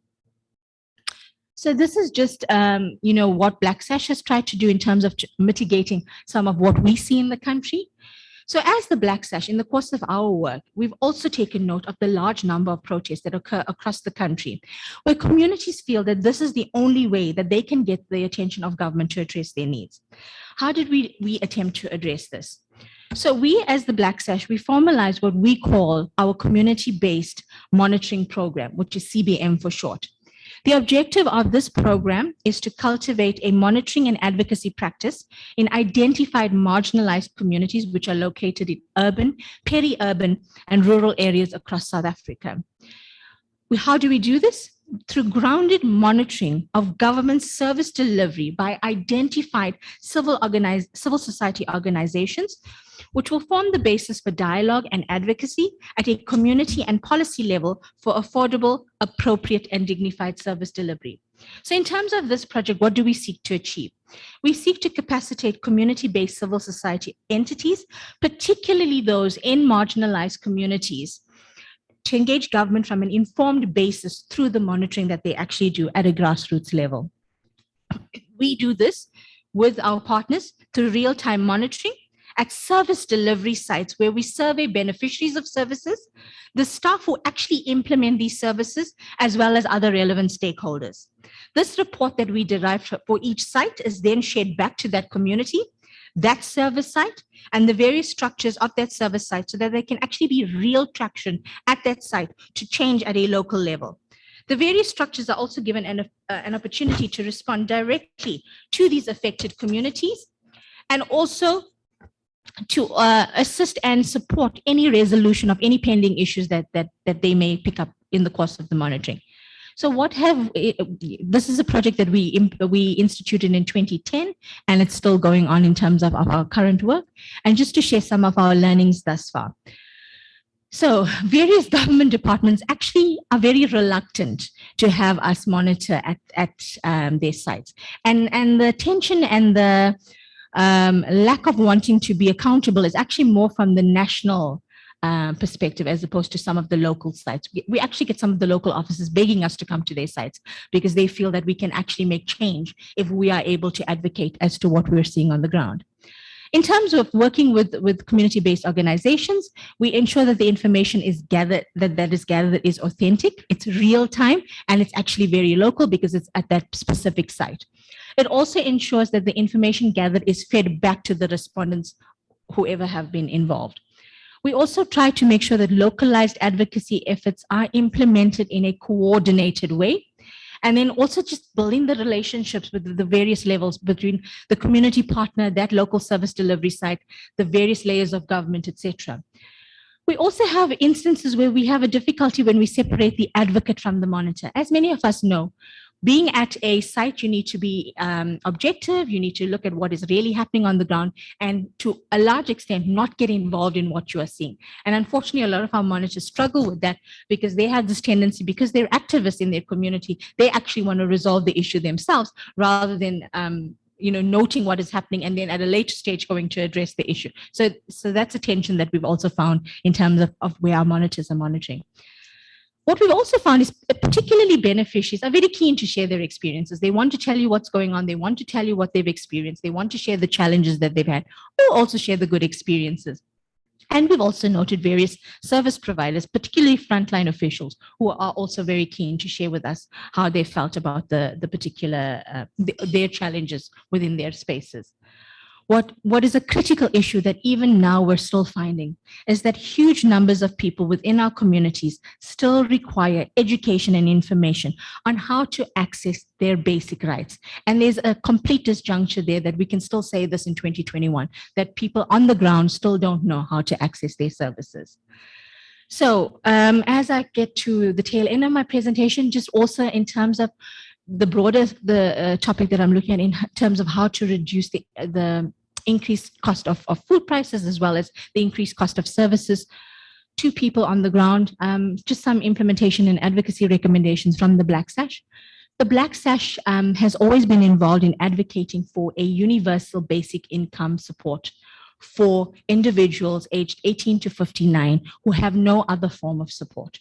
So this is just, what Black Sash has tried to do in terms of mitigating some of what we see in the country. So as the Black Sash, in the course of our work, we've also taken note of the large number of protests that occur across the country, where communities feel that this is the only way that they can get the attention of government to address their needs. How did we attempt to address this? So we, as the Black Sash, we formalized what we call our community-based monitoring program, which is CBM for short. The objective of this program is to cultivate a monitoring and advocacy practice in identified marginalized communities which are located in urban, peri-urban, and rural areas across South Africa. How do we do this? Through grounded monitoring of government service delivery by identified civil society organizations, which will form the basis for dialogue and advocacy at a community and policy level for affordable, appropriate, and dignified service delivery. So in terms of this project, what do we seek to achieve? We seek to capacitate community-based civil society entities, particularly those in marginalized communities, to engage government from an informed basis through the monitoring that they actually do at a grassroots level. We do this with our partners through real-time monitoring at service delivery sites where we survey beneficiaries of services, the staff who actually implement these services, as well as other relevant stakeholders. This report that we derive for each site is then shared back to that community, that service site, and the various structures of that service site so that there can actually be real traction at that site to change at a local level. The various structures are also given an opportunity to respond directly to these affected communities and also to assist and support any resolution of any pending issues that they may pick up in the course of the monitoring. So this is a project that we instituted in 2010, and it's still going on in terms of our current work. And just to share some of our learnings thus far. So various government departments actually are very reluctant to have us monitor at their sites. And the tension and the lack of wanting to be accountable is actually more from the national perspective as opposed to some of the local sites. We actually get some of the local offices begging us to come to their sites because they feel that we can actually make change if we are able to advocate as to what we're seeing on the ground. In terms of working with community-based organizations, we ensure that the information is gathered, that is authentic, it's real time, and it's actually very local because it's at that specific site. It also ensures that the information gathered is fed back to the respondents, whoever have been involved. We also try to make sure that localized advocacy efforts are implemented in a coordinated way. And then also just building the relationships with the various levels between the community partner, that local service delivery site, the various layers of government, etc. We also have instances where we have a difficulty when we separate the advocate from the monitor. As many of us know, being at a site, you need to be objective, you need to look at what is really happening on the ground, and to a large extent, not get involved in what you are seeing. And unfortunately, a lot of our monitors struggle with that because they have this tendency, because they're activists in their community, they actually want to resolve the issue themselves rather than noting what is happening and then at a later stage going to address the issue. So that's a tension that we've also found in terms of where our monitors are monitoring. What we've also found is particularly beneficiaries are very keen to share their experiences. They want to tell you what's going on. They want to tell you what they've experienced. They want to share the challenges that they've had, or also share the good experiences. And we've also noted various service providers, particularly frontline officials, who are also very keen to share with us how they felt about the particular, their challenges within their spaces. What is a critical issue that even now we're still finding is that huge numbers of people within our communities still require education and information on how to access their basic rights. And there's a complete disjuncture there that we can still say this in 2021, that people on the ground still don't know how to access their services. So as I get to the tail end of my presentation, just also in terms of the broader topic that I'm looking at in terms of how to reduce the increased cost of food prices as well as the increased cost of services to people on the ground, just some implementation and advocacy recommendations from the Black Sash. The Black Sash has always been involved in advocating for a universal basic income support for individuals aged 18 to 59 who have no other form of support.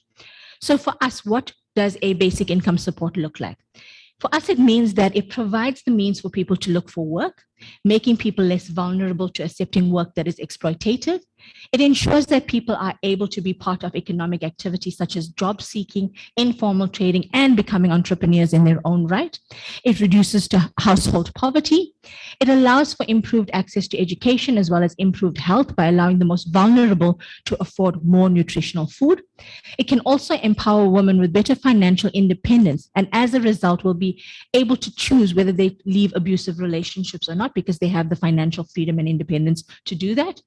So for us, what does a basic income support look like? For us, it means that it provides the means for people to look for work, making people less vulnerable to accepting work that is exploitative. It ensures that people are able to be part of economic activities such as job seeking, informal trading, and becoming entrepreneurs in their own right. It reduces household poverty. It allows for improved access to education as well as improved health by allowing the most vulnerable to afford more nutritional food. It can also empower women with better financial independence, and as a result will be able to choose whether they leave abusive relationships or not because they have the financial freedom and independence to do that.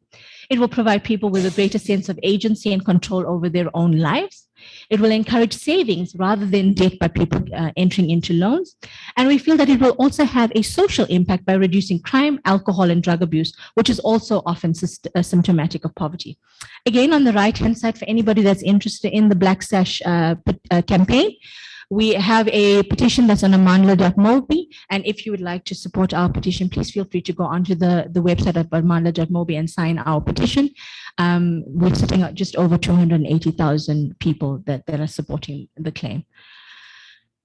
It will provide people with a greater sense of agency and control over their own lives. It will encourage savings rather than debt by people entering into loans. And we feel that it will also have a social impact by reducing crime, alcohol, and drug abuse, which is also often symptomatic of poverty. Again, on the right-hand side, for anybody that's interested in the Black Sash campaign, we have a petition that's on amandla.mobi. And if you would like to support our petition, please feel free to go onto the website of amandla.mobi and sign our petition. We're sitting at just over 280,000 people that are supporting the claim.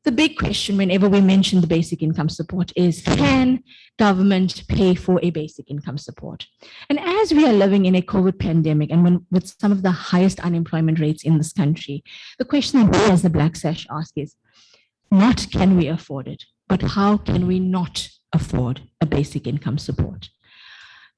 The big question whenever we mention the basic income support is, can government pay for a basic income support? And as we are living in a COVID pandemic and with some of the highest unemployment rates in this country, the question that we as the Black Sash ask is, not can we afford it, but how can we not afford a basic income support?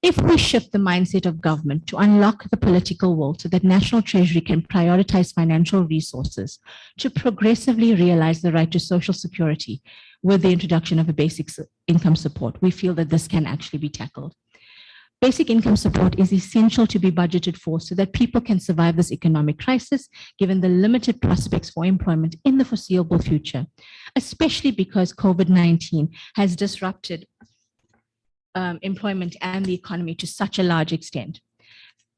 If we shift the mindset of government to unlock the political will so that National Treasury can prioritize financial resources to progressively realize the right to social security with the introduction of a basic income support, we feel that this can actually be tackled. Basic income support is essential to be budgeted for so that people can survive this economic crisis, given the limited prospects for employment in the foreseeable future, especially because COVID-19 has disrupted employment and the economy to such a large extent.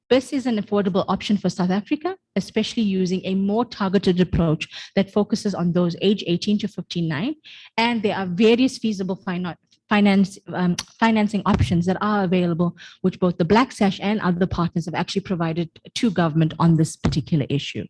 This is an affordable option for South Africa, especially using a more targeted approach that focuses on those aged 18 to 59. And there are various feasible financing options that are available, which both the Black Sash and other partners have actually provided to government on this particular issue.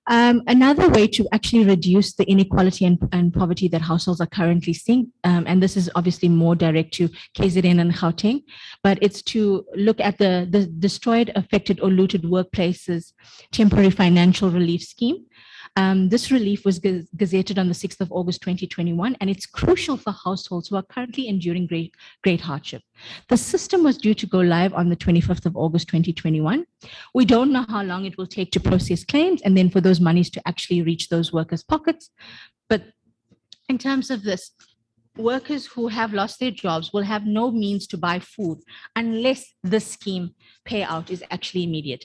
Another way to actually reduce the inequality and poverty that households are currently seeing, and this is obviously more direct to KZN and Gauteng, but it's to look at the destroyed, affected, or looted workplaces temporary financial relief scheme. This relief was gazetted on the 6th of August 2021, and it's crucial for households who are currently enduring great hardship. The system was due to go live on the 25th of August 2021. We don't know how long it will take to process claims and then for those monies to actually reach those workers' pockets. But in terms of this, workers who have lost their jobs will have no means to buy food unless the scheme payout is actually immediate.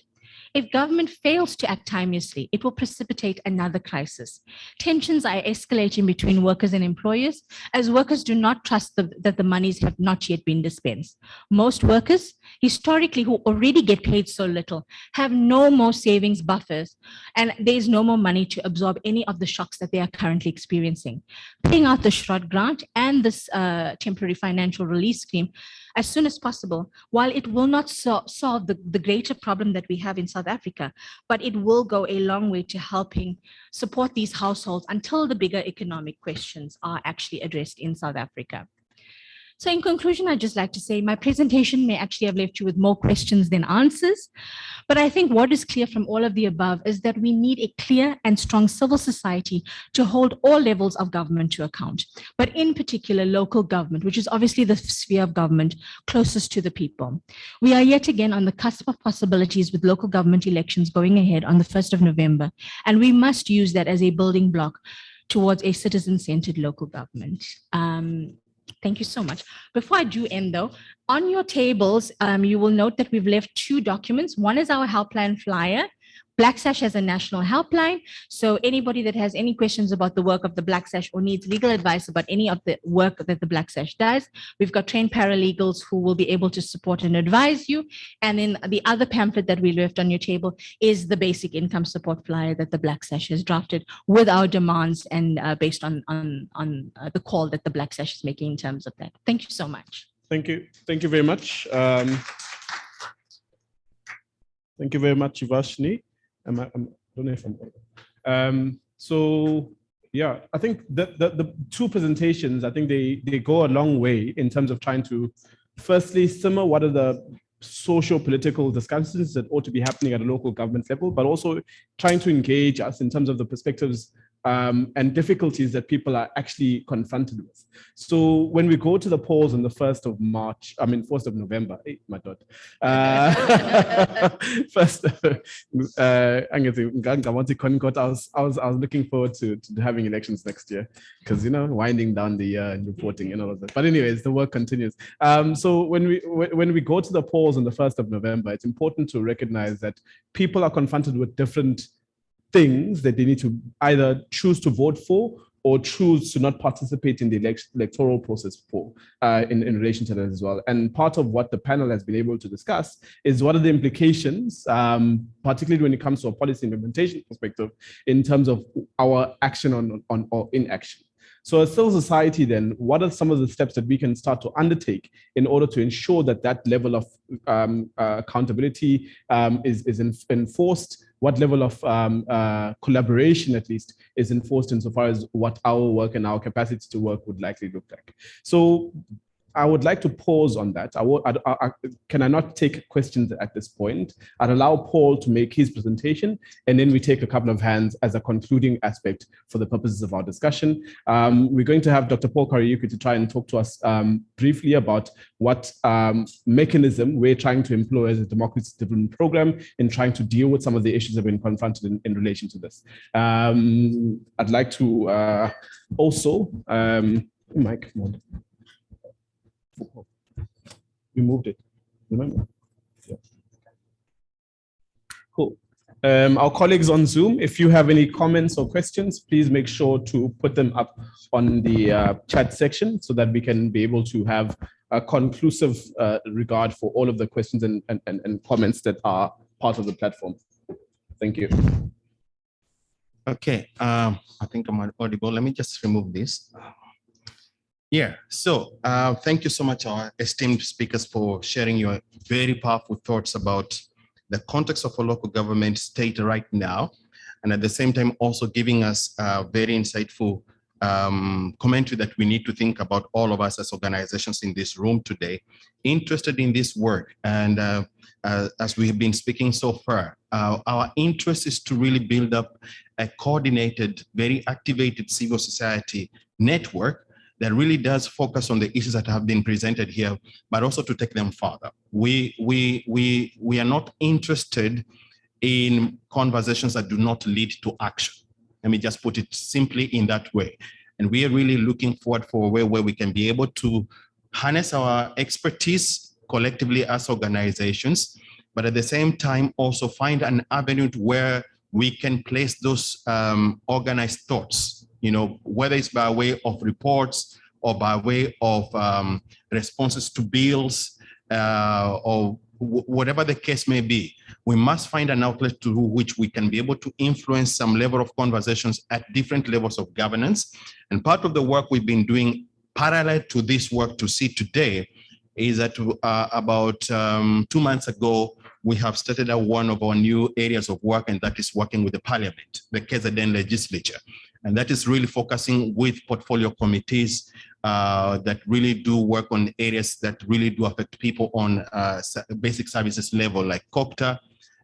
If government fails to act timeously, it will precipitate another crisis. Tensions are escalating between workers and employers, as workers do not trust that the monies have not yet been dispensed. Most workers, historically, who already get paid so little, have no more savings buffers, and there is no more money to absorb any of the shocks that they are currently experiencing. Paying out the Shrod grant and this temporary financial relief scheme as soon as possible, while it will not solve the greater problem that we have in South Africa, but it will go a long way to helping support these households until the bigger economic questions are actually addressed in South Africa. So in conclusion, I'd just like to say my presentation may actually have left you with more questions than answers, but I think what is clear from all of the above is that we need a clear and strong civil society to hold all levels of government to account, but in particular local government, which is obviously the sphere of government closest to the people. We are yet again on the cusp of possibilities with local government elections going ahead on the 1st of November, and we must use that as a building block towards a citizen-centered local government. Thank you so much. Before I do end though, on your tables, you will note that we've left two documents. One is our helpline flyer. Black Sash has a national helpline. So anybody that has any questions about the work of the Black Sash or needs legal advice about any of the work that the Black Sash does, we've got trained paralegals who will be able to support and advise you. And then the other pamphlet that we left on your table is the basic income support flyer that the Black Sash has drafted with our demands and based on the call that the Black Sash is making in terms of that. Thank you so much. Thank you. Thank you very much. Thank you very much, Evashnee. I don't know if I'm so yeah, I think that the two presentations, I think they go a long way in terms of trying to firstly simmer what are the socio-political discussions that ought to be happening at a local government level, but also trying to engage us in terms of the perspectives and difficulties that people are actually confronted with. So when we go to the polls on the 1st of November, hey, my dot. First, I was looking forward to having elections next year because, winding down the year and reporting and all of that. But anyways, the work continues. So when we go to the polls on the 1st of November, it's important to recognize that people are confronted with different things that they need to either choose to vote for or choose to not participate in the electoral process for in relation to that as well. And part of what the panel has been able to discuss is what are the implications, particularly when it comes to a policy implementation perspective, in terms of our action on or inaction. So as civil society, then, what are some of the steps that we can start to undertake in order to ensure that that level of accountability is enforced? What level of collaboration, at least, is enforced insofar as what our work and our capacity to work would likely look like? So I would like to pause on that. Can I not take questions at this point? I'd allow Paul to make his presentation, and then we take a couple of hands as a concluding aspect for the purposes of our discussion. We're going to have Dr. Paul Kariuki to try and talk to us briefly about what mechanism we're trying to employ as a democracy development program in trying to deal with some of the issues that have been confronted in relation to this. I'd like to also, Mike, come on. We moved it, remember? Yeah. Cool. Our colleagues on Zoom, if you have any comments or questions, please make sure to put them up on the chat section so that we can be able to have a conclusive regard for all of the questions and comments that are part of the platform. Thank you. Okay, I think I'm audible. Let me just remove this. Yeah, so thank you so much, our esteemed speakers, for sharing your very powerful thoughts about the context of a local government state right now, and at the same time also giving us very insightful commentary that we need to think about, all of us as organizations in this room today, interested in this work. And as we have been speaking so far, our interest is to really build up a coordinated, very activated civil society network that really does focus on the issues that have been presented here, but also to take them further. We are not interested in conversations that do not lead to action. Let me just put it simply in that way. And we are really looking forward for a way where we can be able to harness our expertise collectively as organizations, but at the same time also find an avenue where we can place those organized thoughts, whether it's by way of reports or by way of responses to bills or whatever the case may be. We must find an outlet through which we can be able to influence some level of conversations at different levels of governance. And part of the work we've been doing parallel to this work to see today is that about 2 months ago, we have started one of our new areas of work, and that is working with the parliament, the KZN legislature. And that is really focusing with portfolio committees that really do work on areas that really do affect people on basic services level, like COPTA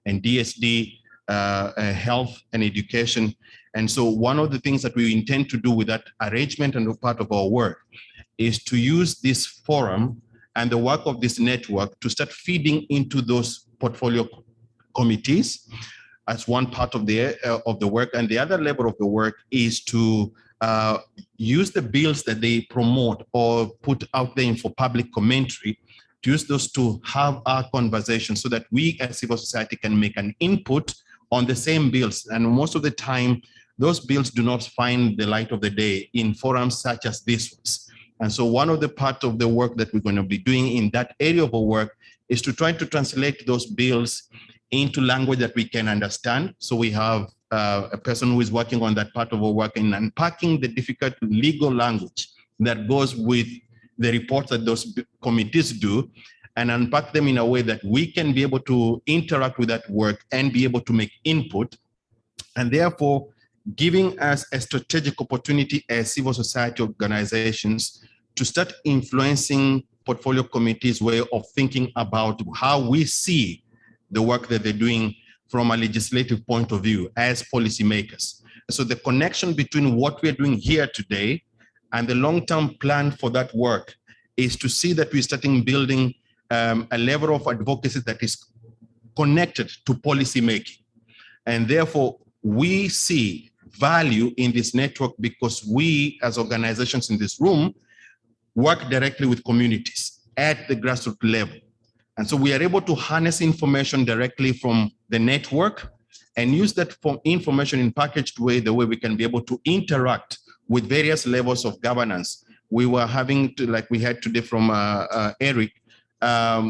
and DSD, health and education. And so one of the things that we intend to do with that arrangement and part of our work is to use this forum and the work of this network to start feeding into those portfolio committees as one part of the work. And the other level of the work is to use the bills that they promote or put out there for public commentary, to use those to have our conversation so that we as civil society can make an input on the same bills. And most of the time, those bills do not find the light of the day in forums such as this ones. And so one of the part of the work that we're going to be doing in that area of our work is to try to translate those bills into language that we can understand. So we have a person who is working on that part of our work in unpacking the difficult legal language that goes with the reports that those committees do, and unpack them in a way that we can be able to interact with that work and be able to make input, and therefore giving us a strategic opportunity as civil society organizations to start influencing portfolio committees' way of thinking about how we see the work that they're doing from a legislative point of view as policymakers. So the connection between what we're doing here today and the long-term plan for that work is to see that we're starting building a level of advocacy that is connected to policy making. And therefore, we see value in this network because we, as organizations in this room, work directly with communities at the grassroots level. And so we are able to harness information directly from the network and use that information in packaged way, the way we can be able to interact with various levels of governance. We were having to, like we had today from Eric,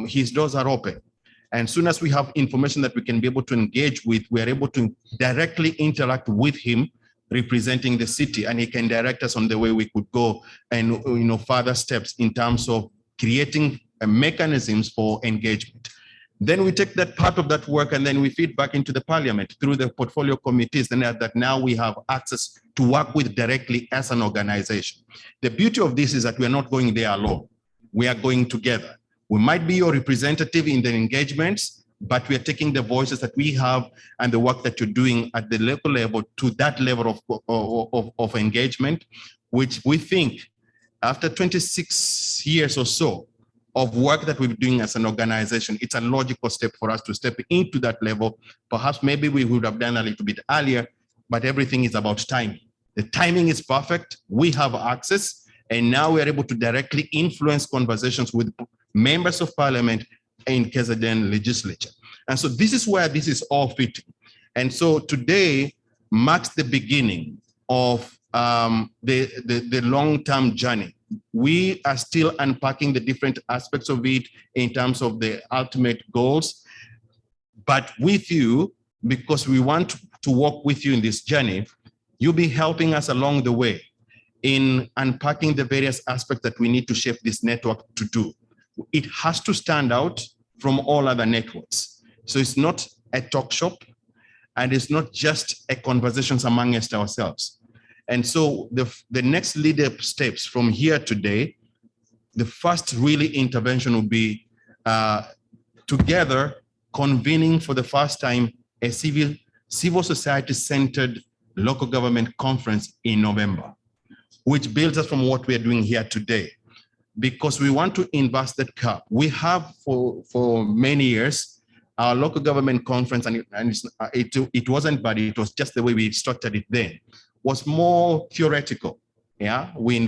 his doors are open. And soon as we have information that we can be able to engage with, we are able to directly interact with him representing the city, and he can direct us on the way we could go and further steps in terms of creating mechanisms for engagement. Then we take that part of that work and then we feed back into the parliament through the portfolio committees, and that now we have access to work with directly as an organization. The beauty of this is that we are not going there alone. We are going together. We might be your representative in the engagements, but we are taking the voices that we have and the work that you're doing at the local level to that level of engagement, which we think after 26 years or so of work that we're doing as an organization, it's a logical step for us to step into that level. Perhaps maybe we would have done a little bit earlier, but everything is about timing. The timing is perfect. We have access, and now we're able to directly influence conversations with members of parliament in KZN legislature. And so this is where this is all fitting. And so today marks the beginning of the long-term journey. We are still unpacking the different aspects of it in terms of the ultimate goals, but with you, because we want to walk with you in this journey, you'll be helping us along the way in unpacking the various aspects that we need to shape this network to do. It has to stand out from all other networks. So it's not a talk shop, and it's not just a conversations amongst ourselves. And so the next leader steps from here today, the first really intervention will be together convening for the first time a civil society-centered local government conference in November, which builds us from what we are doing here today, because we want to invest that cap. We have for many years our local government conference, and it wasn't bad, it was just the way we structured it then, was more theoretical. Yeah, we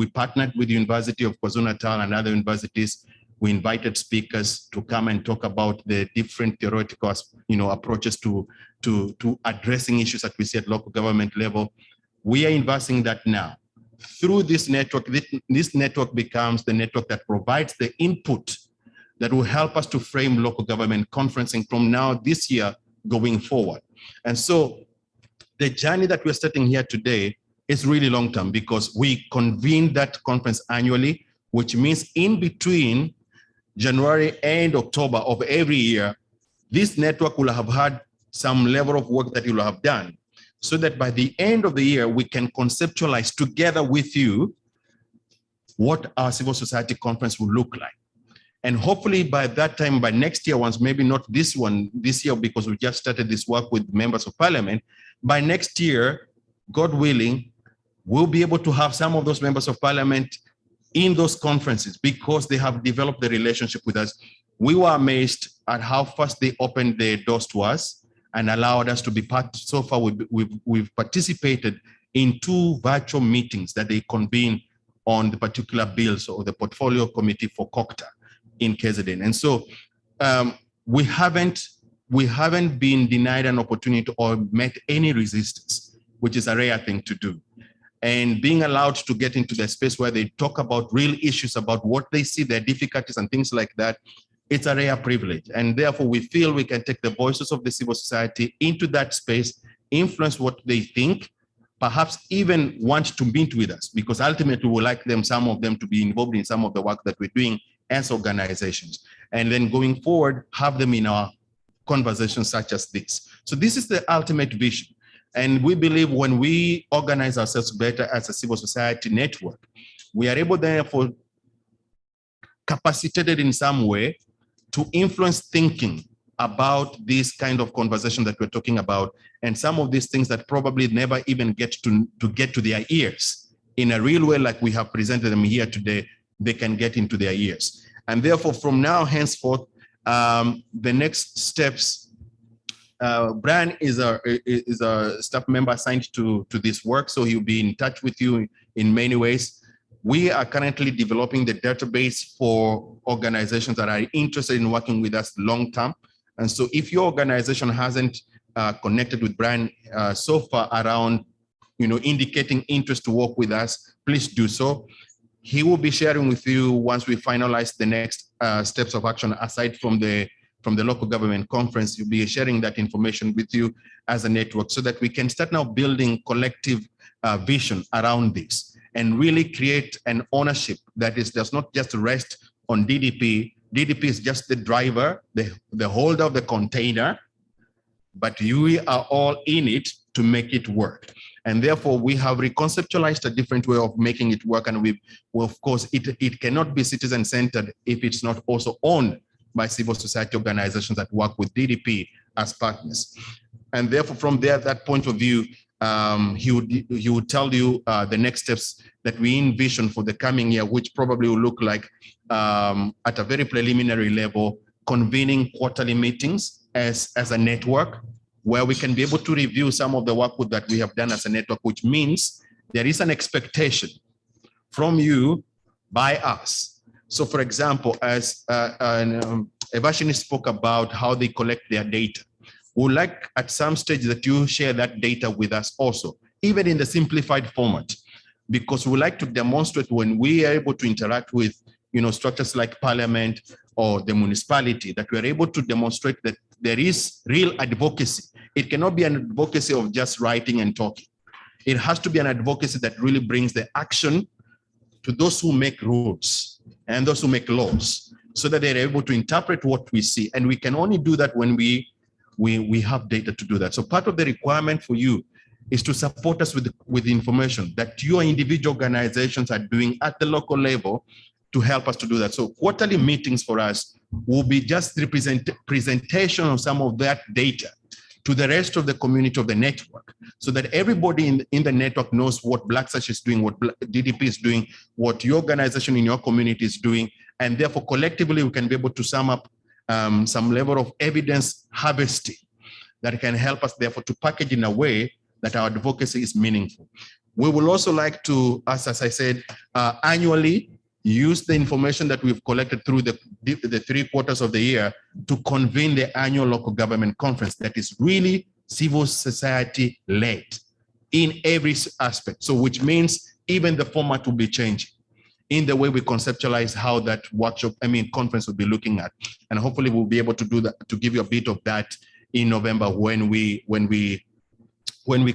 partnered with the University of KwaZulu-Natal and other universities. We invited speakers to come and talk about the different theoretical, approaches to addressing issues that we see at local government level. We are investing that now. Through this network, this network becomes the network that provides the input that will help us to frame local government conferencing from now this year going forward. And so the journey that we're starting here today is really long-term, because we convene that conference annually, which means in between January and October of every year, this network will have had some level of work that you will have done, so that by the end of the year, we can conceptualize together with you what our civil society conference will look like. And hopefully by that time, by next year, once maybe not this year, because we just started this work with members of parliament, by next year, God willing, we'll be able to have some of those members of parliament in those conferences because they have developed the relationship with us. We were amazed at how fast they opened their doors to us and allowed us to be part. So far, we've participated in 2 virtual meetings that they convene on the particular bills or the portfolio committee for COCTA in KZN. And so we haven't been denied an opportunity or met any resistance, which is a rare thing to do. And being allowed to get into the space where they talk about real issues, about what they see, their difficulties and things like that, it's a rare privilege. And therefore we feel we can take the voices of the civil society into that space, influence what they think, perhaps even want to meet with us, because ultimately we like them, some of them, to be involved in some of the work that we're doing as organizations. And then going forward, have them in our conversations such as this. So this is the ultimate vision. And we believe when we organize ourselves better as a civil society network, we are able therefore capacitated in some way to influence thinking about this kind of conversation that we're talking about, and some of these things that probably never even get to get to their ears in a real way, like we have presented them here today, they can get into their ears. And therefore, from now henceforth, the next steps, Brian is a staff member assigned to this work, so he'll be in touch with you in many ways. We are currently developing the database for organizations that are interested in working with us long term. And so if your organization hasn't connected with Brian so far around, indicating interest to work with us, please do so. He will be sharing with you once we finalize the next steps of action aside from the local government conference. He'll be sharing that information with you as a network so that we can start now building collective vision around this and really create an ownership that does not just rest on DDP. DDP is just the driver, the holder of the container, but we are all in it to make it work. And therefore, we have reconceptualized a different way of making it work. And of course, it cannot be citizen-centered if it's not also owned by civil society organizations that work with DDP as partners. And therefore, from there, that point of view, he would tell you the next steps that we envision for the coming year, which probably will look like, at a very preliminary level, convening quarterly meetings as a network, where we can be able to review some of the work that we have done as a network, which means there is an expectation from you by us. So for example, as Evashnee spoke about how they collect their data, we'd like at some stage that you share that data with us also, even in the simplified format, because we like to demonstrate when we are able to interact with structures like Parliament or the municipality, that we are able to demonstrate that there is real advocacy. It cannot be an advocacy of just writing and talking. It has to be an advocacy that really brings the action to those who make rules and those who make laws, so that they're able to interpret what we see. And we can only do that when we have data to do that. So part of the requirement for you is to support us with information that your individual organizations are doing at the local level to help us to do that. So quarterly meetings for us will be just presentation of some of that data to the rest of the community of the network, so that everybody in the network knows what Black Search is doing, what DDP is doing, what your organization in your community is doing. And therefore, collectively, we can be able to sum up some level of evidence harvesting that can help us, therefore, to package in a way that our advocacy is meaningful. We will also like to, as I said, annually use the information that we've collected through the 3 quarters of the year to convene the annual local government conference that is really civil society led in every aspect. So which means even the format will be changing in the way we conceptualize how that conference will be looking at. And hopefully we'll be able to do that, to give you a bit of that in November when we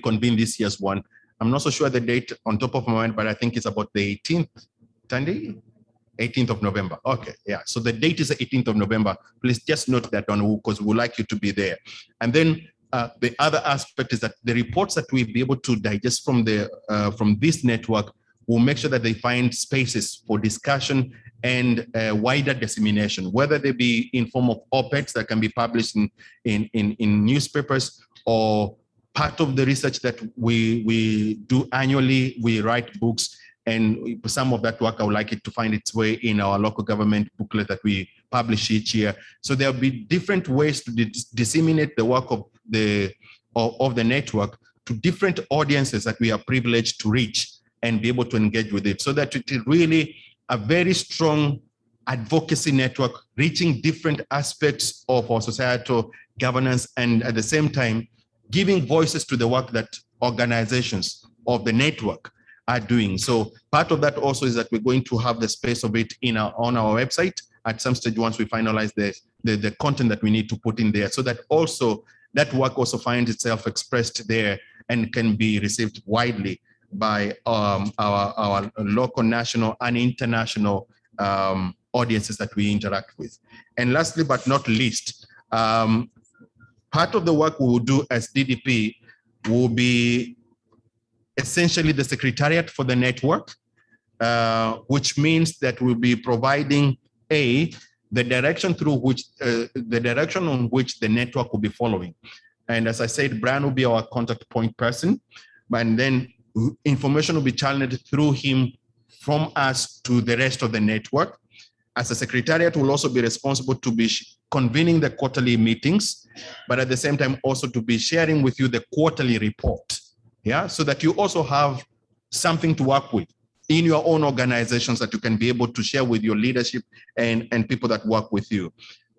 convene this year's one. I'm not so sure the date on top of my mind, but I think it's about the 18th, Sunday, 18th of November. Okay, yeah. So the date is the 18th of November. Please just note that down, because we'd like you to be there. And then the other aspect is that the reports that we'll be able to digest from this network, we'll make sure that they find spaces for discussion and wider dissemination, whether they be in form of op-eds that can be published in newspapers, or part of the research that we do annually. We write books, and some of that work, I would like it to find its way in our local government booklet that we publish each year. So there'll be different ways to disseminate the work of the network to different audiences that we are privileged to reach and be able to engage with it, so that it is really a very strong advocacy network reaching different aspects of our societal governance, and at the same time giving voices to the work that organizations of the network are doing. So part of that also is that we're going to have the space of it on our website at some stage once we finalize the content that we need to put in there, so that also that work also finds itself expressed there and can be received widely by our local, national, and international audiences that we interact with. And lastly, but not least, part of the work we will do as DDP will be essentially the secretariat for the network, which means that we'll be providing the direction through which, the direction on which the network will be following. And as I said, Brian will be our contact point person, and then information will be channeled through him from us to the rest of the network. As a secretariat, will also be responsible to be convening the quarterly meetings, but at the same time also to be sharing with you the quarterly report, yeah, so that you also have something to work with in your own organizations that you can be able to share with your leadership and people that work with you.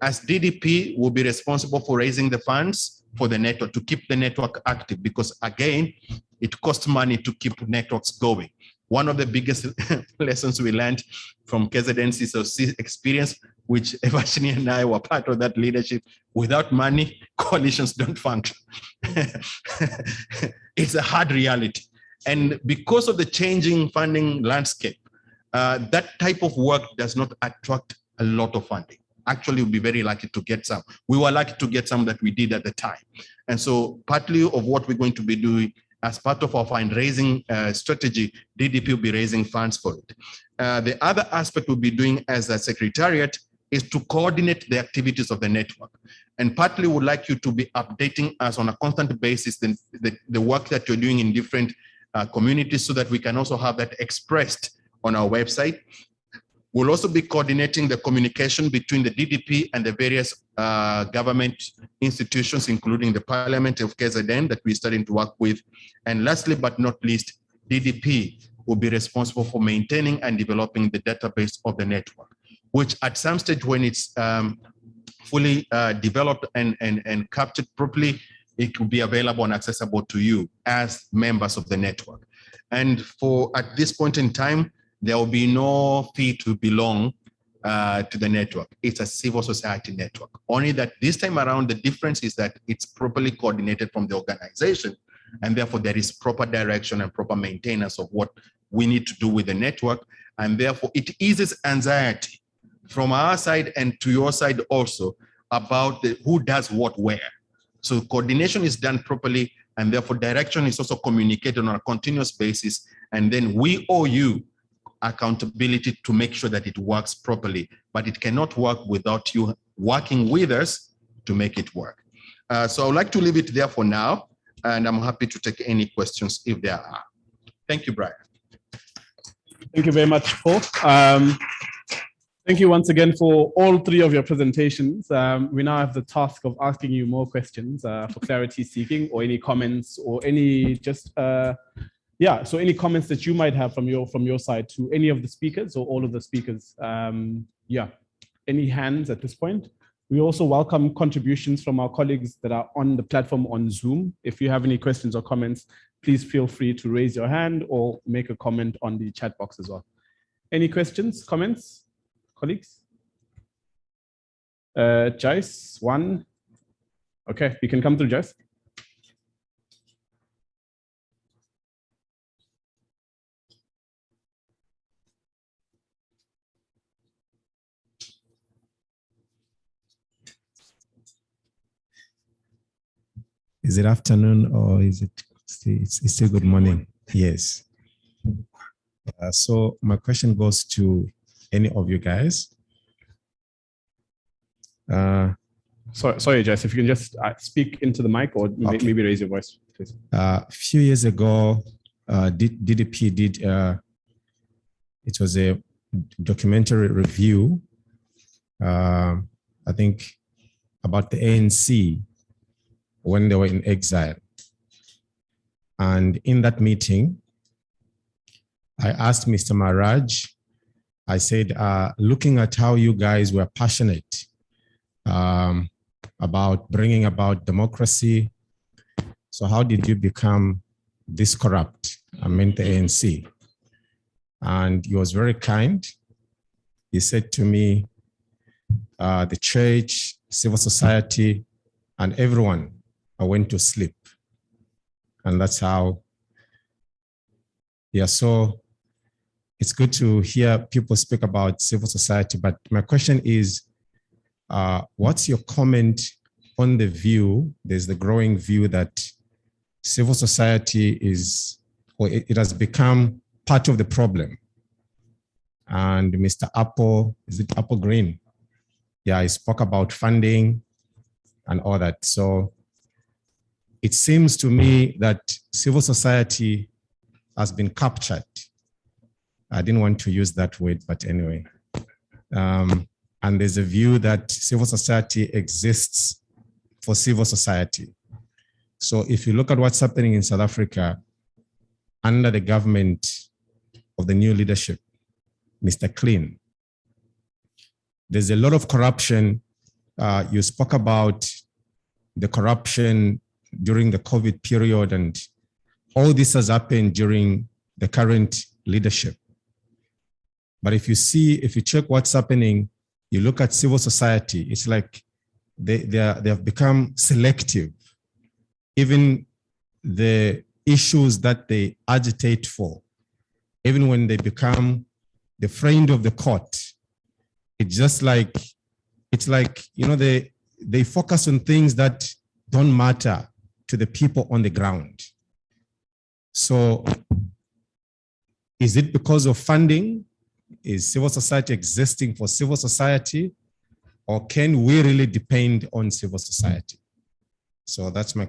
As DDP, will be responsible for raising the funds for the network, to keep the network active, because again, it costs money to keep networks going. One of the biggest lessons we learned from KZN's experience, which Evashnee and I were part of that leadership, without money, coalitions don't function. It's a hard reality. And because of the changing funding landscape, that type of work does not attract a lot of funding. Actually, we'll be very lucky to get some. We were lucky to get some that we did at the time. And so partly of what we're going to be doing as part of our fundraising strategy, DDP will be raising funds for it. The other aspect we'll be doing as a secretariat is to coordinate the activities of the network. And partly would like you to be updating us on a constant basis, the work that you're doing in different communities, so that we can also have that expressed on our website. We'll also be coordinating the communication between the DDP and the various government institutions, including the Parliament of KZN that we're starting to work with. And lastly, but not least, DDP will be responsible for maintaining and developing the database of the network, which at some stage when it's fully developed and captured properly, it will be available and accessible to you as members of the network. And at this point in time, there will be no fee to belong to the network. It's a civil society network. Only that this time around, the difference is that it's properly coordinated from the organization, and therefore there is proper direction and proper maintenance of what we need to do with the network. And therefore it eases anxiety from our side and to your side also about who does what where. So coordination is done properly, and therefore direction is also communicated on a continuous basis. And then we owe you accountability to make sure that it works properly, but it cannot work without you working with us to make it work. So I would like to leave it there for now, and I'm happy to take any questions if there are. Thank you, Brian. Thank you very much, Paul. Thank you once again for all three of your presentations. We now have the task of asking you more questions for clarity seeking, or any comments, or any just so any comments that you might have from your side to any of the speakers or all of the speakers. Any hands at this point? We also welcome contributions from our colleagues that are on the platform on Zoom. If you have any questions or comments, please feel free to raise your hand or make a comment on the chat box as well. Any questions, comments, colleagues? Joyce, one. Okay, you can come through, Joyce. Is it afternoon or is it it's still good morning? Yes. So my question goes to any of you guys. Sorry, Jess, if you can just speak into the mic, or Okay. maybe raise your voice, please. A few years ago, DDP did, it was a documentary review, I think, about the ANC when they were in exile. And in that meeting, I asked Mr. Maharaj, I said, looking at how you guys were passionate about bringing about democracy, so how did you become this corrupt? I mean, the ANC. And he was very kind. He said to me, the church, civil society, and everyone went to sleep. And that's how, so it's good to hear people speak about civil society, but my question is, what's your comment on the view? There's the growing view that civil society is, or it has become part of the problem. And Mr. Apelgren Yeah, he spoke about funding and all that. So it seems to me that civil society has been captured. I didn't want to use that word, but anyway. And there's a view that civil society exists for civil society. So if you look at what's happening in South Africa under the government of the new leadership, Mr. Clean, there's a lot of corruption. You spoke about the corruption during the COVID period, and all this has happened during the current leadership. But if you check what's happening, you look at civil society, it's like they have become selective. Even the issues that they agitate for, even when they become the friend of the court, it's like, they focus on things that don't matter to the people on the ground. So is it because of funding? Is civil society existing for civil society? Or can we really depend on civil society? So that's my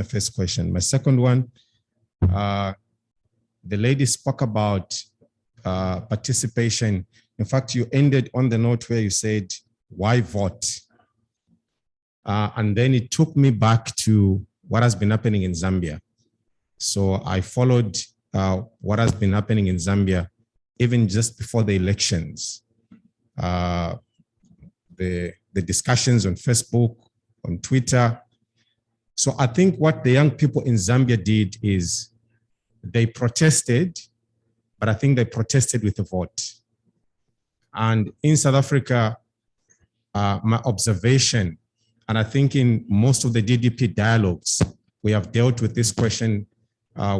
first question. My second one, the lady spoke about participation. In fact, you ended on the note where you said, why vote? And then it took me back to what has been happening in Zambia. So I followed what has been happening in Zambia, even just before the elections. The discussions on Facebook, on Twitter. So I think what the young people in Zambia did is they protested, but I think they protested with a vote. And in South Africa, my observation, and I think in most of the DDP dialogues, we have dealt with this question,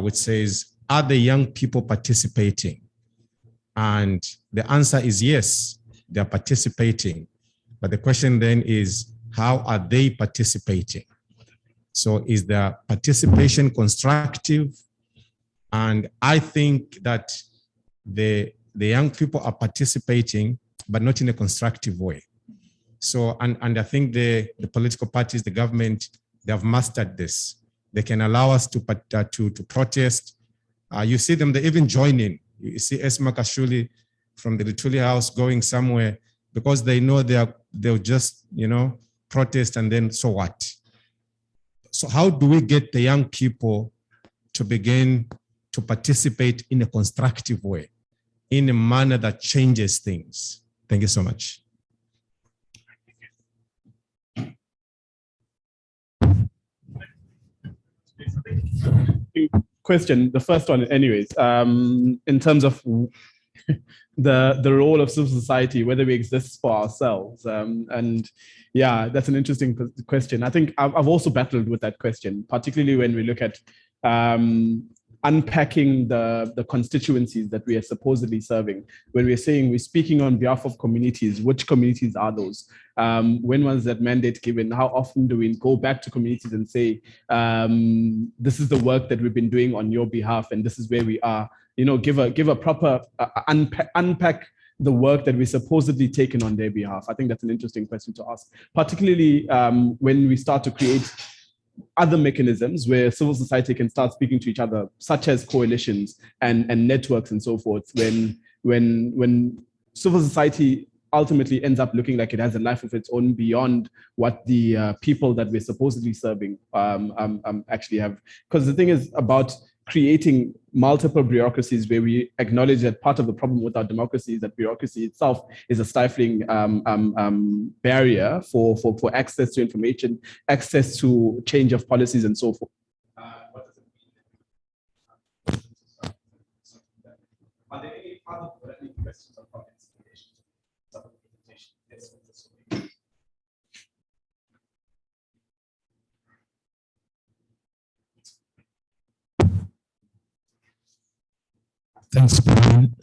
which says, are the young people participating? And the answer is yes, they're participating. But the question then is, how are they participating? So is their participation constructive? And I think that the young people are participating, but not in a constructive way. So, and I think the political parties, the government, they have mastered this. They can allow us to protest. You see them, they even join in. You see Esma Kashuli from the Lituli House going somewhere because they know they'll just, protest and then so what? So how do we get the young people to begin to participate in a constructive way, in a manner that changes things? Thank you so much. Question, the first one anyways, in terms of the role of civil society, whether we exist for ourselves. And yeah, that's an interesting question. I think I've also battled with that question, particularly when we look at unpacking the constituencies that we are supposedly serving. When we're saying we're speaking on behalf of communities, which communities are those? When was that mandate given? How often do we go back to communities and say, this is the work that we've been doing on your behalf and this is where we are? Give a proper unpack the work that we supposedly taken on their behalf. I think that's an interesting question to ask, particularly when we start to create other mechanisms where civil society can start speaking to each other, such as coalitions and networks and so forth. When civil society ultimately ends up looking like it has a life of its own beyond what the people that we're supposedly serving actually have. Because the thing is about creating multiple bureaucracies where we acknowledge that part of the problem with our democracy is that bureaucracy itself is a stifling barrier for access to information, access to change of policies and so forth. What does it mean? Are there any other questions or comments in relation to the presentation? Yes, Thanks, Brian.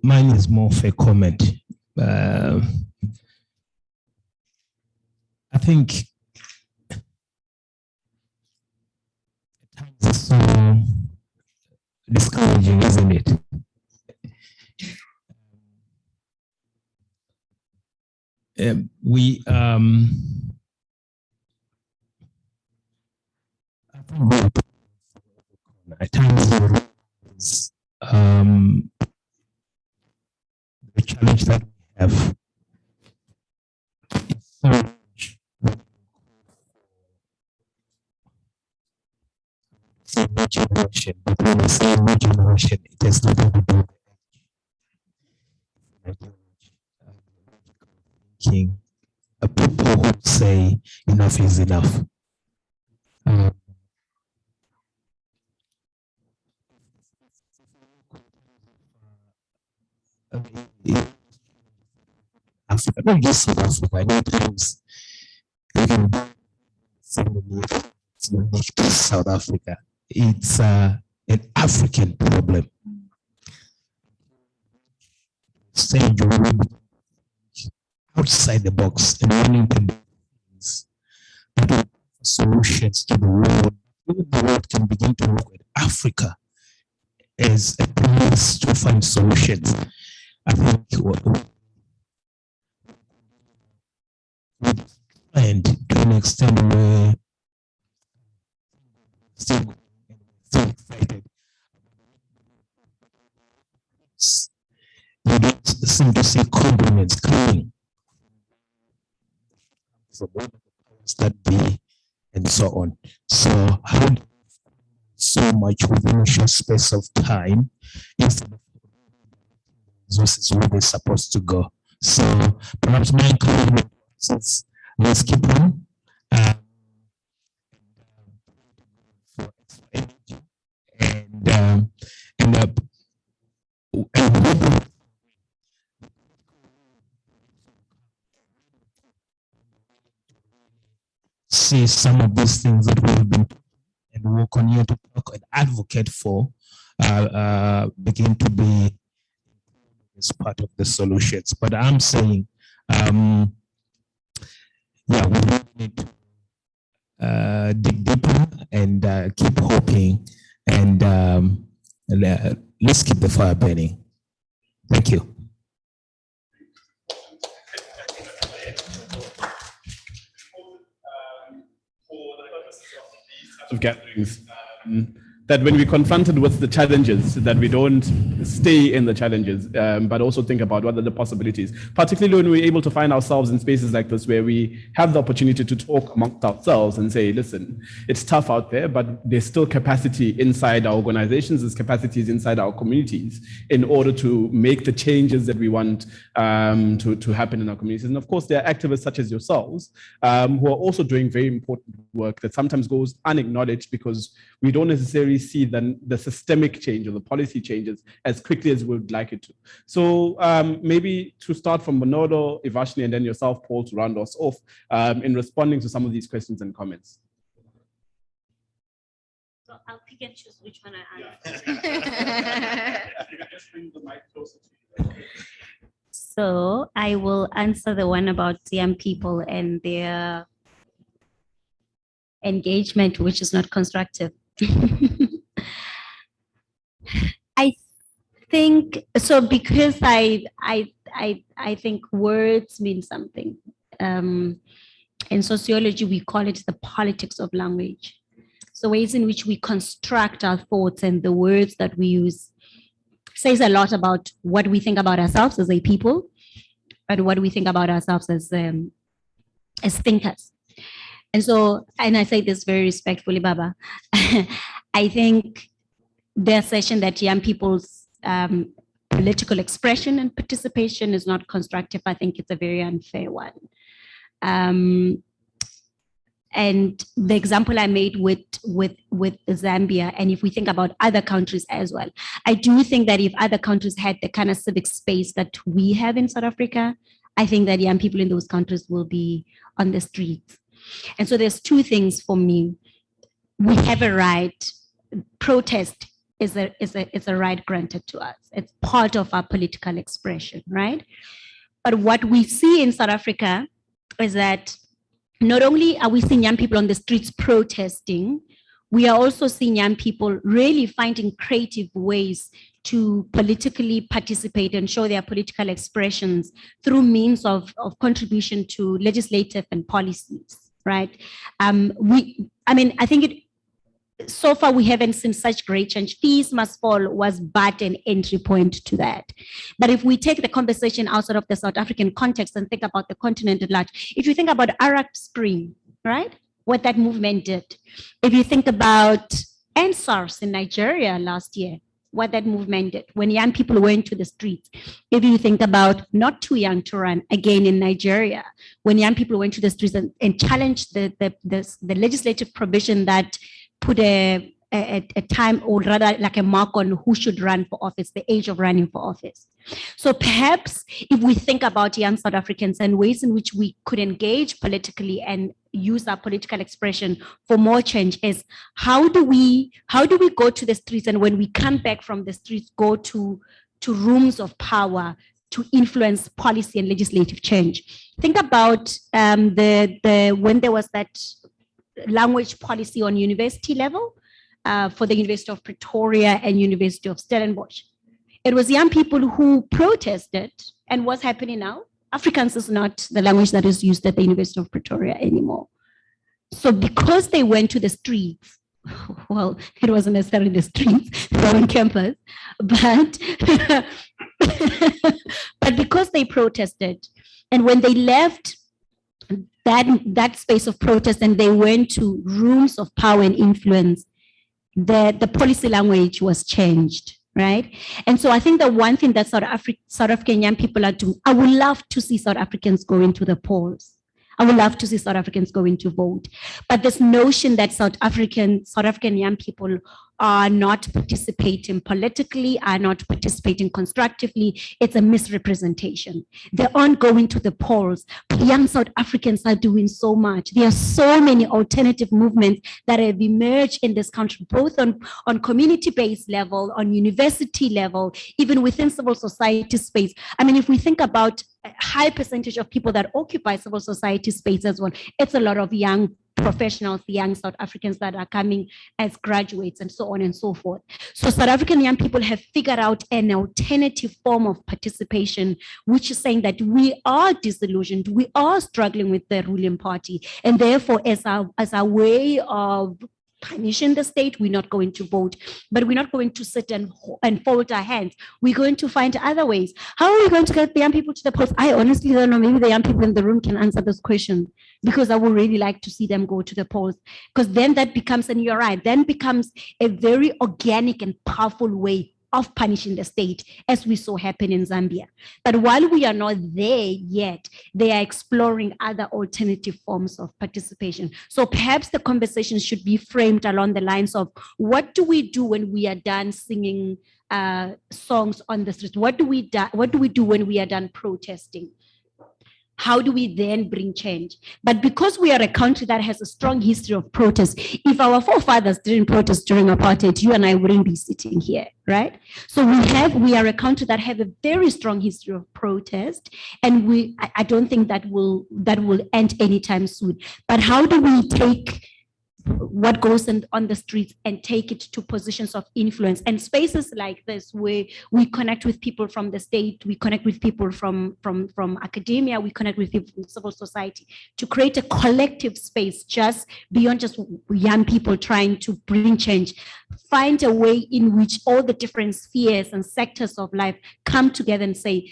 Mine is more of a comment. I think it's so discouraging, isn't it? we at times the challenge that we have is so much regeneration, but when I say regeneration, it has nothing to do with thinking. People who say enough is enough. Africa, not just South Africa, many times even it's unique to South Africa. It's an African problem. Stage outside the box and wanting to do things, solutions to the world. The world can begin to look at Africa as a place to find solutions. I think and to an extent where still excited. You don't seem to see compliments coming from all the powers that be and so on. So how so much within a short space of time instead of resources where they're supposed to go. So perhaps my encouragement is let's keep on for extra energy and see some of these things that we've been and we'll continue to talk and advocate for begin to be as part of the solutions. But I'm saying, yeah, we really need to dig deeper and keep hoping and let's keep the fire burning. Thank you. Of gatherings, that when we're confronted with the challenges, that we don't stay in the challenges, but also think about what are the possibilities, particularly when we're able to find ourselves in spaces like this where we have the opportunity to talk amongst ourselves and say, listen, it's tough out there, but there's still capacity inside our organizations, there's capacities inside our communities in order to make the changes that we want to happen in our communities. And of course, there are activists such as yourselves who are also doing very important work that sometimes goes unacknowledged because we don't necessarily see the systemic change or the policy changes as quickly as we would like it to. So maybe to start from Bonolo, Evashnee, and then yourself, Paul, to round us off in responding to some of these questions and comments. So I'll pick and choose which one I answer. You can just bring the mic closer to you. So I will answer the one about young people and their engagement, which is not constructive. I think so because I think words mean something. In sociology, we call it the politics of language. So ways in which we construct our thoughts and the words that we use says a lot about what we think about ourselves as a people, and what we think about ourselves as thinkers. And so, and I say this very respectfully, Baba, I think the assertion that young people's political expression and participation is not constructive, I think it's a very unfair one. And the example I made with Zambia, and if we think about other countries as well, I do think that if other countries had the kind of civic space that we have in South Africa, I think that young people in those countries will be on the streets. And so there's two things for me. We have a right. Protest is a right granted to us. It's part of our political expression, right? But what we see in South Africa is that not only are we seeing young people on the streets protesting, we are also seeing young people really finding creative ways to politically participate and show their political expressions through means of contribution to legislative and policies, right? I think so far we haven't seen such great change. Fees Must Fall was but an entry point to that. But if we take the conversation outside of the South African context and think about the continent at large, if you think about Arab Spring, right? What that movement did. If you think about NSARS in Nigeria last year, what that movement did when young people went to the streets. If you think about Not Too Young to Run, again in Nigeria, when young people went to the streets and challenged the legislative provision that put a time, or rather like a mark on who should run for office, the age of running for office. So perhaps if we think about young South Africans and ways in which we could engage politically and use our political expression for more change, is how do we go to the streets, and when we come back from the streets, go to rooms of power to influence policy and legislative change. Think about when there was that language policy on university level for the University of Pretoria and University of Stellenbosch. It was young people who protested, and what's happening now? Afrikaans is not the language that is used at the University of Pretoria anymore. So because they went to the streets, well, it wasn't necessarily the streets, they were on campus, but, but because they protested, and when they left that space of protest and they went to rooms of power and influence, the policy language was changed, right? And so I think the one thing that South African young people are doing, I would love to see South Africans go into the polls. I would love to see South Africans going to vote. But this notion that South African young people are not participating politically, are not participating constructively, it's a misrepresentation. They aren't going to the polls. But young South Africans are doing so much. There are so many alternative movements that have emerged in this country, both on community-based level, on university level, even within civil society space. I mean, if we think about a high percentage of people that occupy civil society space as well, it's a lot of young professionals, young South Africans that are coming as graduates and so on and so forth. So South African young people have figured out an alternative form of participation, which is saying that we are disillusioned, we are struggling with the ruling party, and therefore as our way of punishing the state, we're not going to vote, but we're not going to sit and fold our hands. We're going to find other ways. How are we going to get the young people to the polls? I honestly don't know. Maybe the young people in the room can answer this question, because I would really like to see them go to the polls, because then that becomes, and you're right, then becomes a very organic and powerful way of punishing the state, as we saw happen in Zambia. But while we are not there yet, they are exploring other alternative forms of participation. So perhaps the conversation should be framed along the lines of, what do we do when we are done singing songs on the streets? What do we do when we are done protesting? How do we then bring change? But because we are a country that has a strong history of protest, if our forefathers didn't protest during apartheid, you and I wouldn't be sitting here, right? So we are a country that have a very strong history of protest, and I don't think that will end anytime soon. But how do we take what goes on the streets and take it to positions of influence, and spaces like this where we connect with people from the state, we connect with people from academia, we connect with people from civil society, to create a collective space just beyond just young people trying to bring change. Find a way in which all the different spheres and sectors of life come together and say,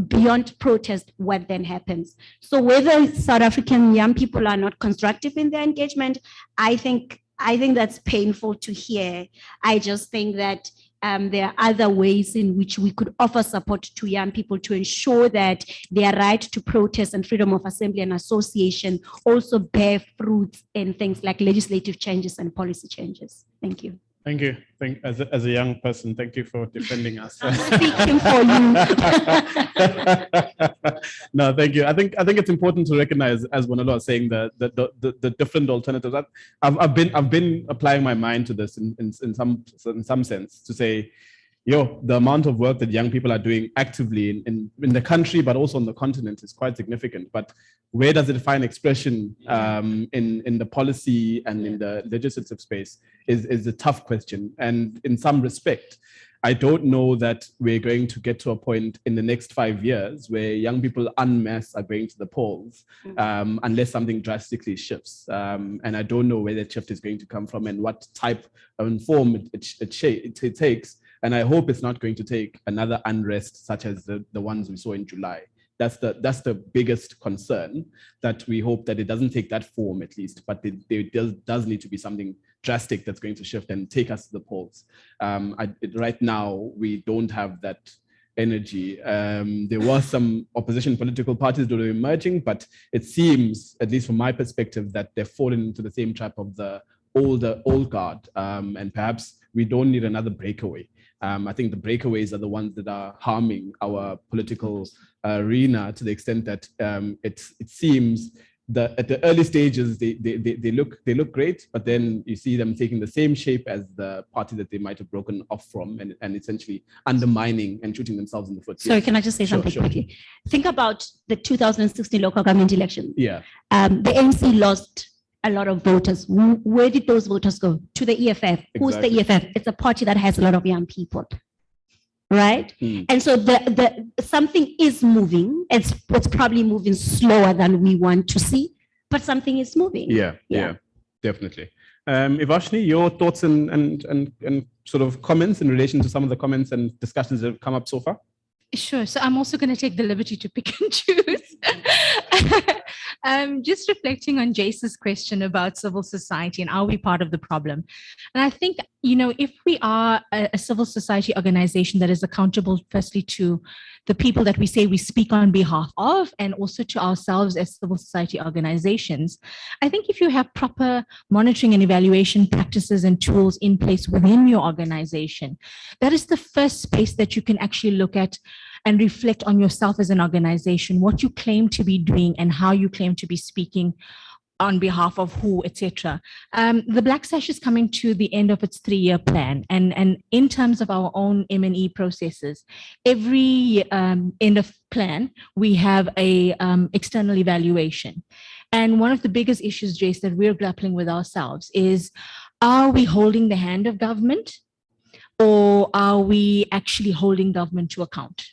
beyond protest, what then happens? So whether South African young people are not constructive in their engagement, I think that's painful to hear. I just think that there are other ways in which we could offer support to young people to ensure that their right to protest and freedom of assembly and association also bear fruits in things like legislative changes and policy changes. Thank you. Thank you. As a young person, thank you for defending us. I'm speaking for you. No, thank you. I think it's important to recognize, as Bonolo was saying, the different alternatives. I've been applying my mind to this in some sense, to say, the amount of work that young people are doing actively in the country, but also on the continent, is quite significant. But where does it find expression in the policy and in the legislative space is a tough question. And in some respect, I don't know that we're going to get to a point in the next 5 years where young people en masse are going to the polls, unless something drastically shifts. And I don't know where that shift is going to come from and what type of form it takes. And I hope it's not going to take another unrest such as the ones we saw in July. That's the biggest concern, that we hope that it doesn't take that form at least, but there does need to be something drastic that's going to shift and take us to the polls. Right now, we don't have that energy. There was some opposition political parties that were emerging, but it seems, at least from my perspective, that they're falling into the same trap of the old guard. And perhaps we don't need another breakaway. I think the breakaways are the ones that are harming our political arena, to the extent that it seems that at the early stages they look great, but then you see them taking the same shape as the party that they might have broken off from, and essentially undermining and shooting themselves in the foot. Sorry, can I just say something quickly? Think about the 2016 local government election. Yeah. The ANC lost a lot of voters. Where did those voters go? To the EFF. Who's the EFF? It's a party that has a lot of young people, right? And so the something is moving. It's probably moving slower than we want to see, but something is moving. Yeah, definitely. Evashnee, your thoughts and sort of comments in relation to some of the comments and discussions that have come up so far? Sure. So I'm also going to take the liberty to pick and choose. Just reflecting on Jace's question about civil society and are we part of the problem? And I think, if we are a civil society organization that is accountable firstly to the people that we say we speak on behalf of, and also to ourselves as civil society organizations, I think if you have proper monitoring and evaluation practices and tools in place within your organization, that is the first space that you can actually look at and reflect on yourself as an organization, what you claim to be doing and how you claim to be speaking on behalf of who, etc. The Black Sash is coming to the end of its 3-year plan. And in terms of our own M&E processes, every end of plan, we have a external evaluation. And one of the biggest issues, Jace, that we're grappling with ourselves is, are we holding the hand of government, or are we actually holding government to account?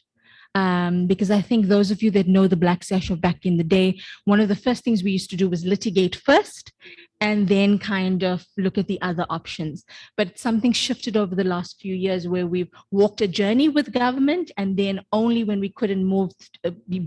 Because I think those of you that know the Black Sash of back in the day, one of the first things we used to do was litigate first and then kind of look at the other options. But something shifted over the last few years where we've walked a journey with government, and then only when we couldn't move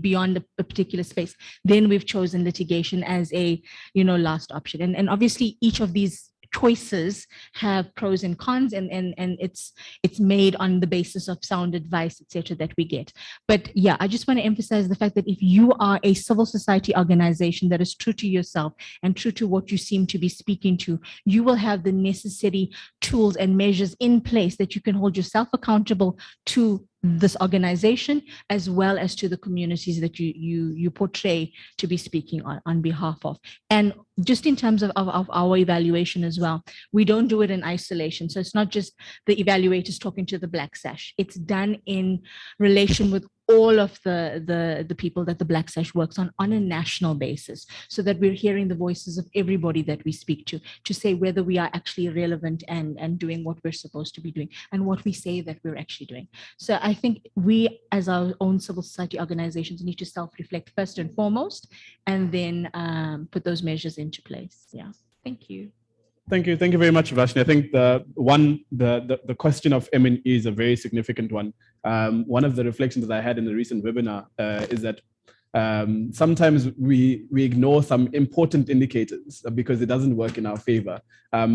beyond a particular space, then we've chosen litigation as a last option. And obviously each of these choices have pros and cons, and it's made on the basis of sound advice, etc., that we get. But yeah, I just want to emphasize the fact that if you are a civil society organization that is true to yourself and true to what you seem to be speaking to, you will have the necessary tools and measures in place that you can hold yourself accountable to this organization, as well as to the communities that you portray to be speaking on behalf of. And just in terms of our evaluation as well, we don't do it in isolation. So it's not just the evaluators talking to the Black Sash. It's done in relation with all of the people that the Black Sash works on a national basis, so that we're hearing the voices of everybody that we speak to say whether we are actually relevant and doing what we're supposed to be doing and what we say that we're actually doing. So I think we, as our own civil society organizations, need to self-reflect first and foremost, and then put those measures into place. Yeah, thank you. Thank you very much, Evashnee. I think the question of M&E is a very significant one. One of the reflections that I had in the recent webinar is that sometimes we ignore some important indicators because it doesn't work in our favor,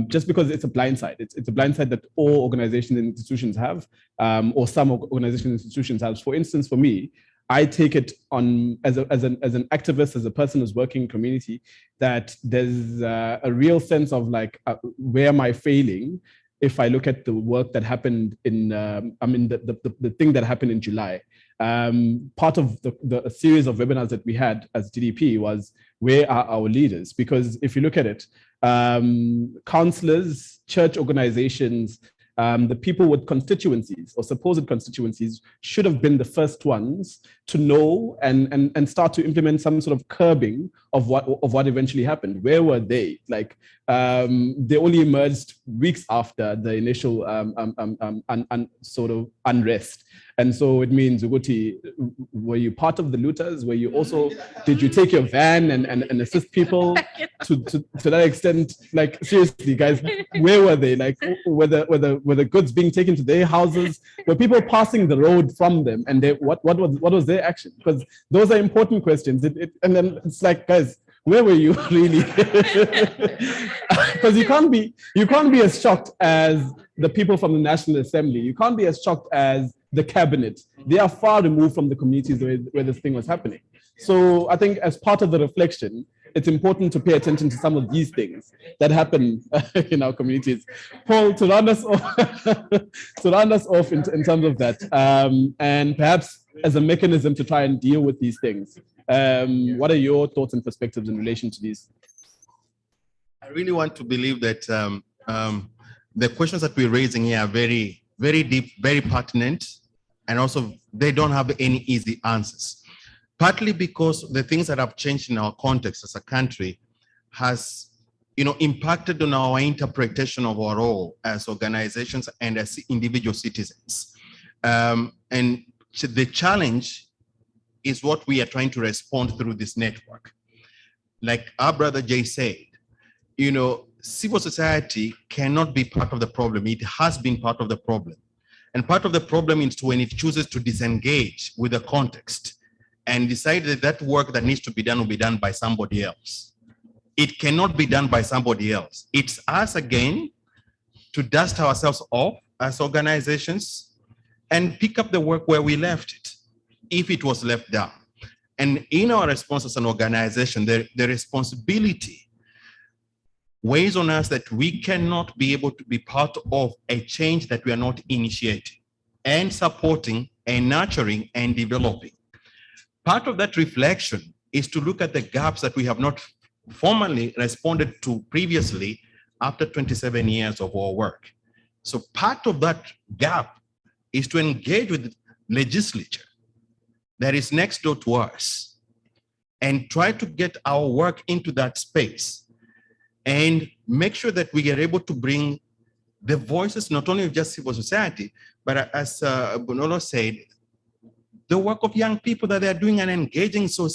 just because it's a blind side. It's a blind side that all organizations and institutions have, or some organizations and institutions have. For instance, for me, I take it on as an activist, as a person who's working in community, that there's a real sense of like, where am I failing? If I look at the work that happened in, the thing that happened in July. Part of the series of webinars that we had as DDP was, where are our leaders? Because if you look at it, councillors, church organizations, the people with constituencies or supposed constituencies should have been the first ones to know and start to implement some sort of curbing of what eventually happened. Where were they? Like, they only emerged weeks after the initial sort of unrest. And so it means, Uguti, were you part of the looters? Were you also, did you take your van and assist people to that extent? Like, seriously, guys, where were they? Like, were the goods being taken to their houses? Were people passing the road from them? And what was their action? Because those are important questions. And then it's like, guys, where were you really? Because you can't be as shocked as the people from the National Assembly. You can't be as shocked as the cabinet. They are far removed from the communities where this thing was happening. So I think as part of the reflection, it's important to pay attention to some of these things that happen in our communities. Paul, to round us off, in terms of that, and perhaps as a mechanism to try and deal with these things, what are your thoughts and perspectives in relation to these? I really want to believe that the questions that we're raising here are very, very deep, very pertinent, and also they don't have any easy answers. Partly because the things that have changed in our context as a country has, impacted on our interpretation of our role as organizations and as individual citizens. And the challenge is what we are trying to respond through this network. Like our brother Jay said, civil society cannot be part of the problem. It has been part of the problem. And part of the problem is when it chooses to disengage with the context and decide that that work that needs to be done will be done by somebody else. It cannot be done by somebody else. It's us again to dust ourselves off as organizations and pick up the work where we left it, if it was left down. And in our response as an organization, the responsibility weighs on us that we cannot be able to be part of a change that we are not initiating and supporting and nurturing and developing. Part of that reflection is to look at the gaps that we have not formally responded to previously after 27 years of our work. So part of that gap is to engage with the legislature that is next door to us and try to get our work into that space and make sure that we are able to bring the voices, not only of just civil society, but as Bonolo said, the work of young people that they are doing and engaging so,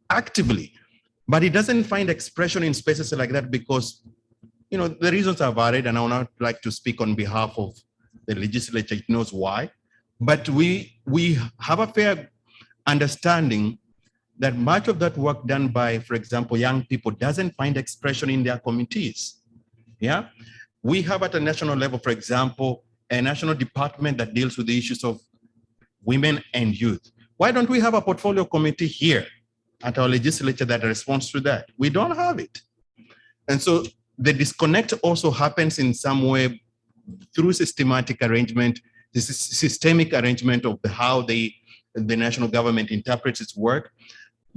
actively. But it doesn't find expression in spaces like that because, the reasons are varied, and I would not like to speak on behalf of the legislature, it knows why. But we have a fair understanding that much of that work done by, for example, young people doesn't find expression in their communities. Yeah, we have at a national level, for example, a national department that deals with the issues of women and youth. Why don't we have a portfolio committee here at our legislature that responds to that? We don't have it. And so the disconnect also happens in some way through systematic arrangement, this is systemic arrangement of how the national government interprets its work.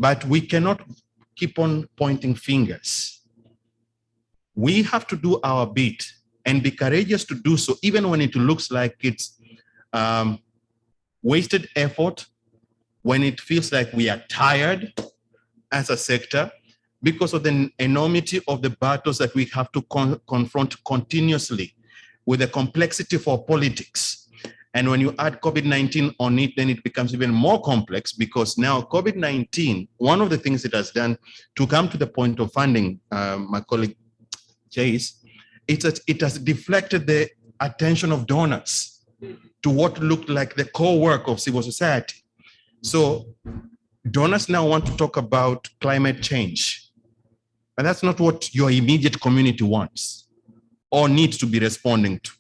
But we cannot keep on pointing fingers. We have to do our bit and be courageous to do so, even when it looks like it's wasted effort, when it feels like we are tired as a sector, because of the enormity of the battles that we have to confront continuously with the complexity for politics. And when you add COVID-19 on it, then it becomes even more complex because now COVID-19, one of the things it has done to come to the point of funding, my colleague Chase, it has deflected the attention of donors to what looked like the core work of civil society. So donors now want to talk about climate change, but that's not what your immediate community wants or needs to be responding to.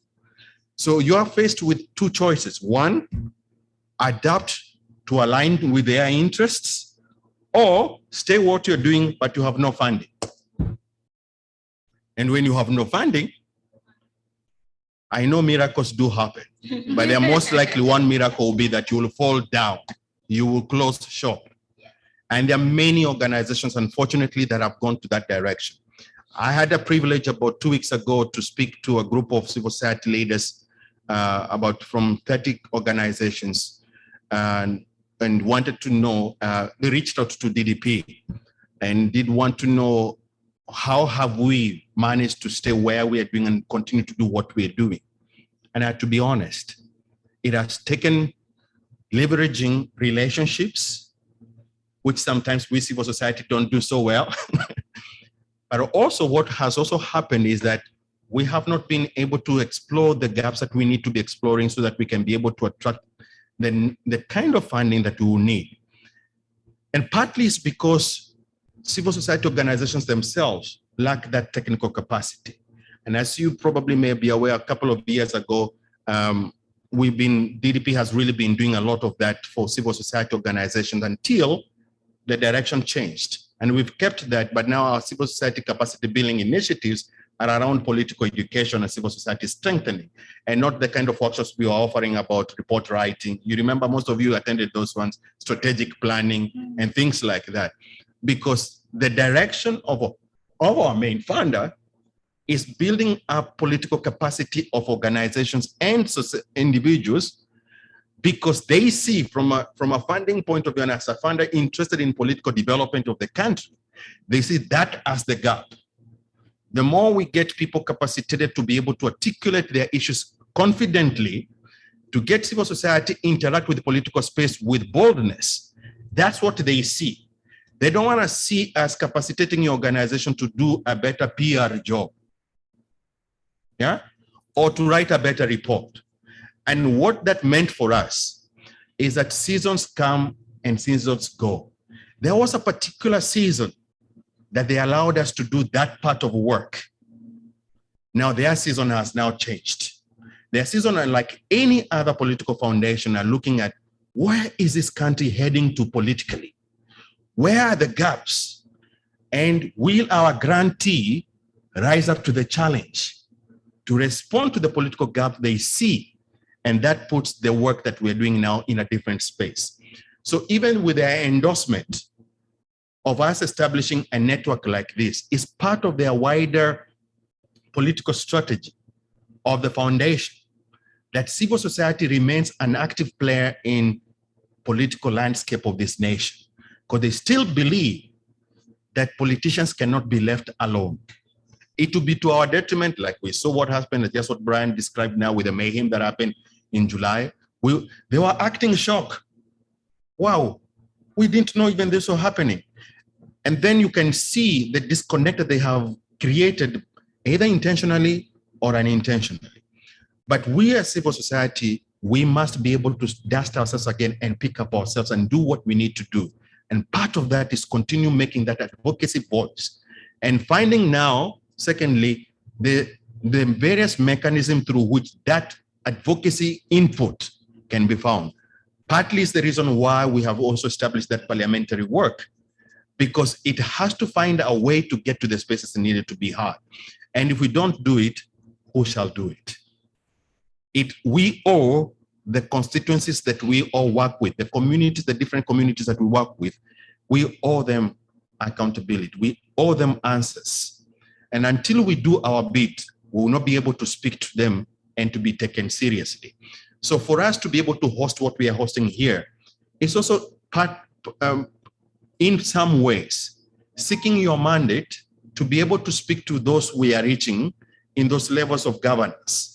So you are faced with two choices. One, adapt to align with their interests, or stay what you're doing, but you have no funding. And when you have no funding, I know miracles do happen, but there most likely one miracle will be that you will fall down, you will close shop. And there are many organizations, unfortunately, that have gone to that direction. I had a privilege about 2 weeks ago to speak to a group of civil society leaders about from 30 organizations and wanted to know, they reached out to DDP and did want to know how have we managed to stay where we are doing and continue to do what we are doing. And I have to be honest, it has taken leveraging relationships, which sometimes we civil society don't do so well. But also what has also happened is that we have not been able to explore the gaps that we need to be exploring so that we can be able to attract the kind of funding that we will need. And partly it's because civil society organizations themselves lack that technical capacity. And as you probably may be aware, a couple of years ago, DDP has really been doing a lot of that for civil society organizations until the direction changed. And we've kept that, but now our civil society capacity building initiatives are around political education and civil society strengthening, and not the kind of workshops we are offering about report writing. You remember most of you attended those ones, strategic planning and things like that, because the direction of our main funder is building up political capacity of organizations and individuals, because they see from a funding point of view, and as a funder interested in political development of the country, they see that as the gap. The more we get people capacitated to be able to articulate their issues confidently, to get civil society interact with the political space with boldness, that's what they see. They don't want to see us capacitating your organization to do a better PR job, yeah, or to write a better report. And what that meant for us is that seasons come and seasons go. There was a particular season that they allowed us to do that part of work. Now their season has now changed. Their season, like any other political foundation, are looking at where is this country heading to politically? Where are the gaps? And will our grantee rise up to the challenge to respond to the political gap they see? And that puts the work that we're doing now in a different space. So even with their endorsement of us establishing a network like this is part of their wider political strategy of the foundation, that civil society remains an active player in political landscape of this nation, because they still believe that politicians cannot be left alone. It will be to our detriment, like we saw what happened, just what Brian described now with the mayhem that happened in July. They were acting shock. Wow, we didn't know even this was happening. And then you can see the disconnect that they have created, either intentionally or unintentionally. But we as civil society, we must be able to dust ourselves again and pick up ourselves and do what we need to do. And part of that is continue making that advocacy voice. And finding now, secondly, the various mechanisms through which that advocacy input can be found. Partly is the reason why we have also established that parliamentary work, because it has to find a way to get to the spaces needed to be heard. And if we don't do it, who shall do it? We owe the constituencies that we all work with, the communities, the different communities that we work with, we owe them accountability. We owe them answers. And until we do our bit, we will not be able to speak to them and to be taken seriously. So for us to be able to host what we are hosting here, it's also part, in some ways, seeking your mandate to be able to speak to those we are reaching in those levels of governance.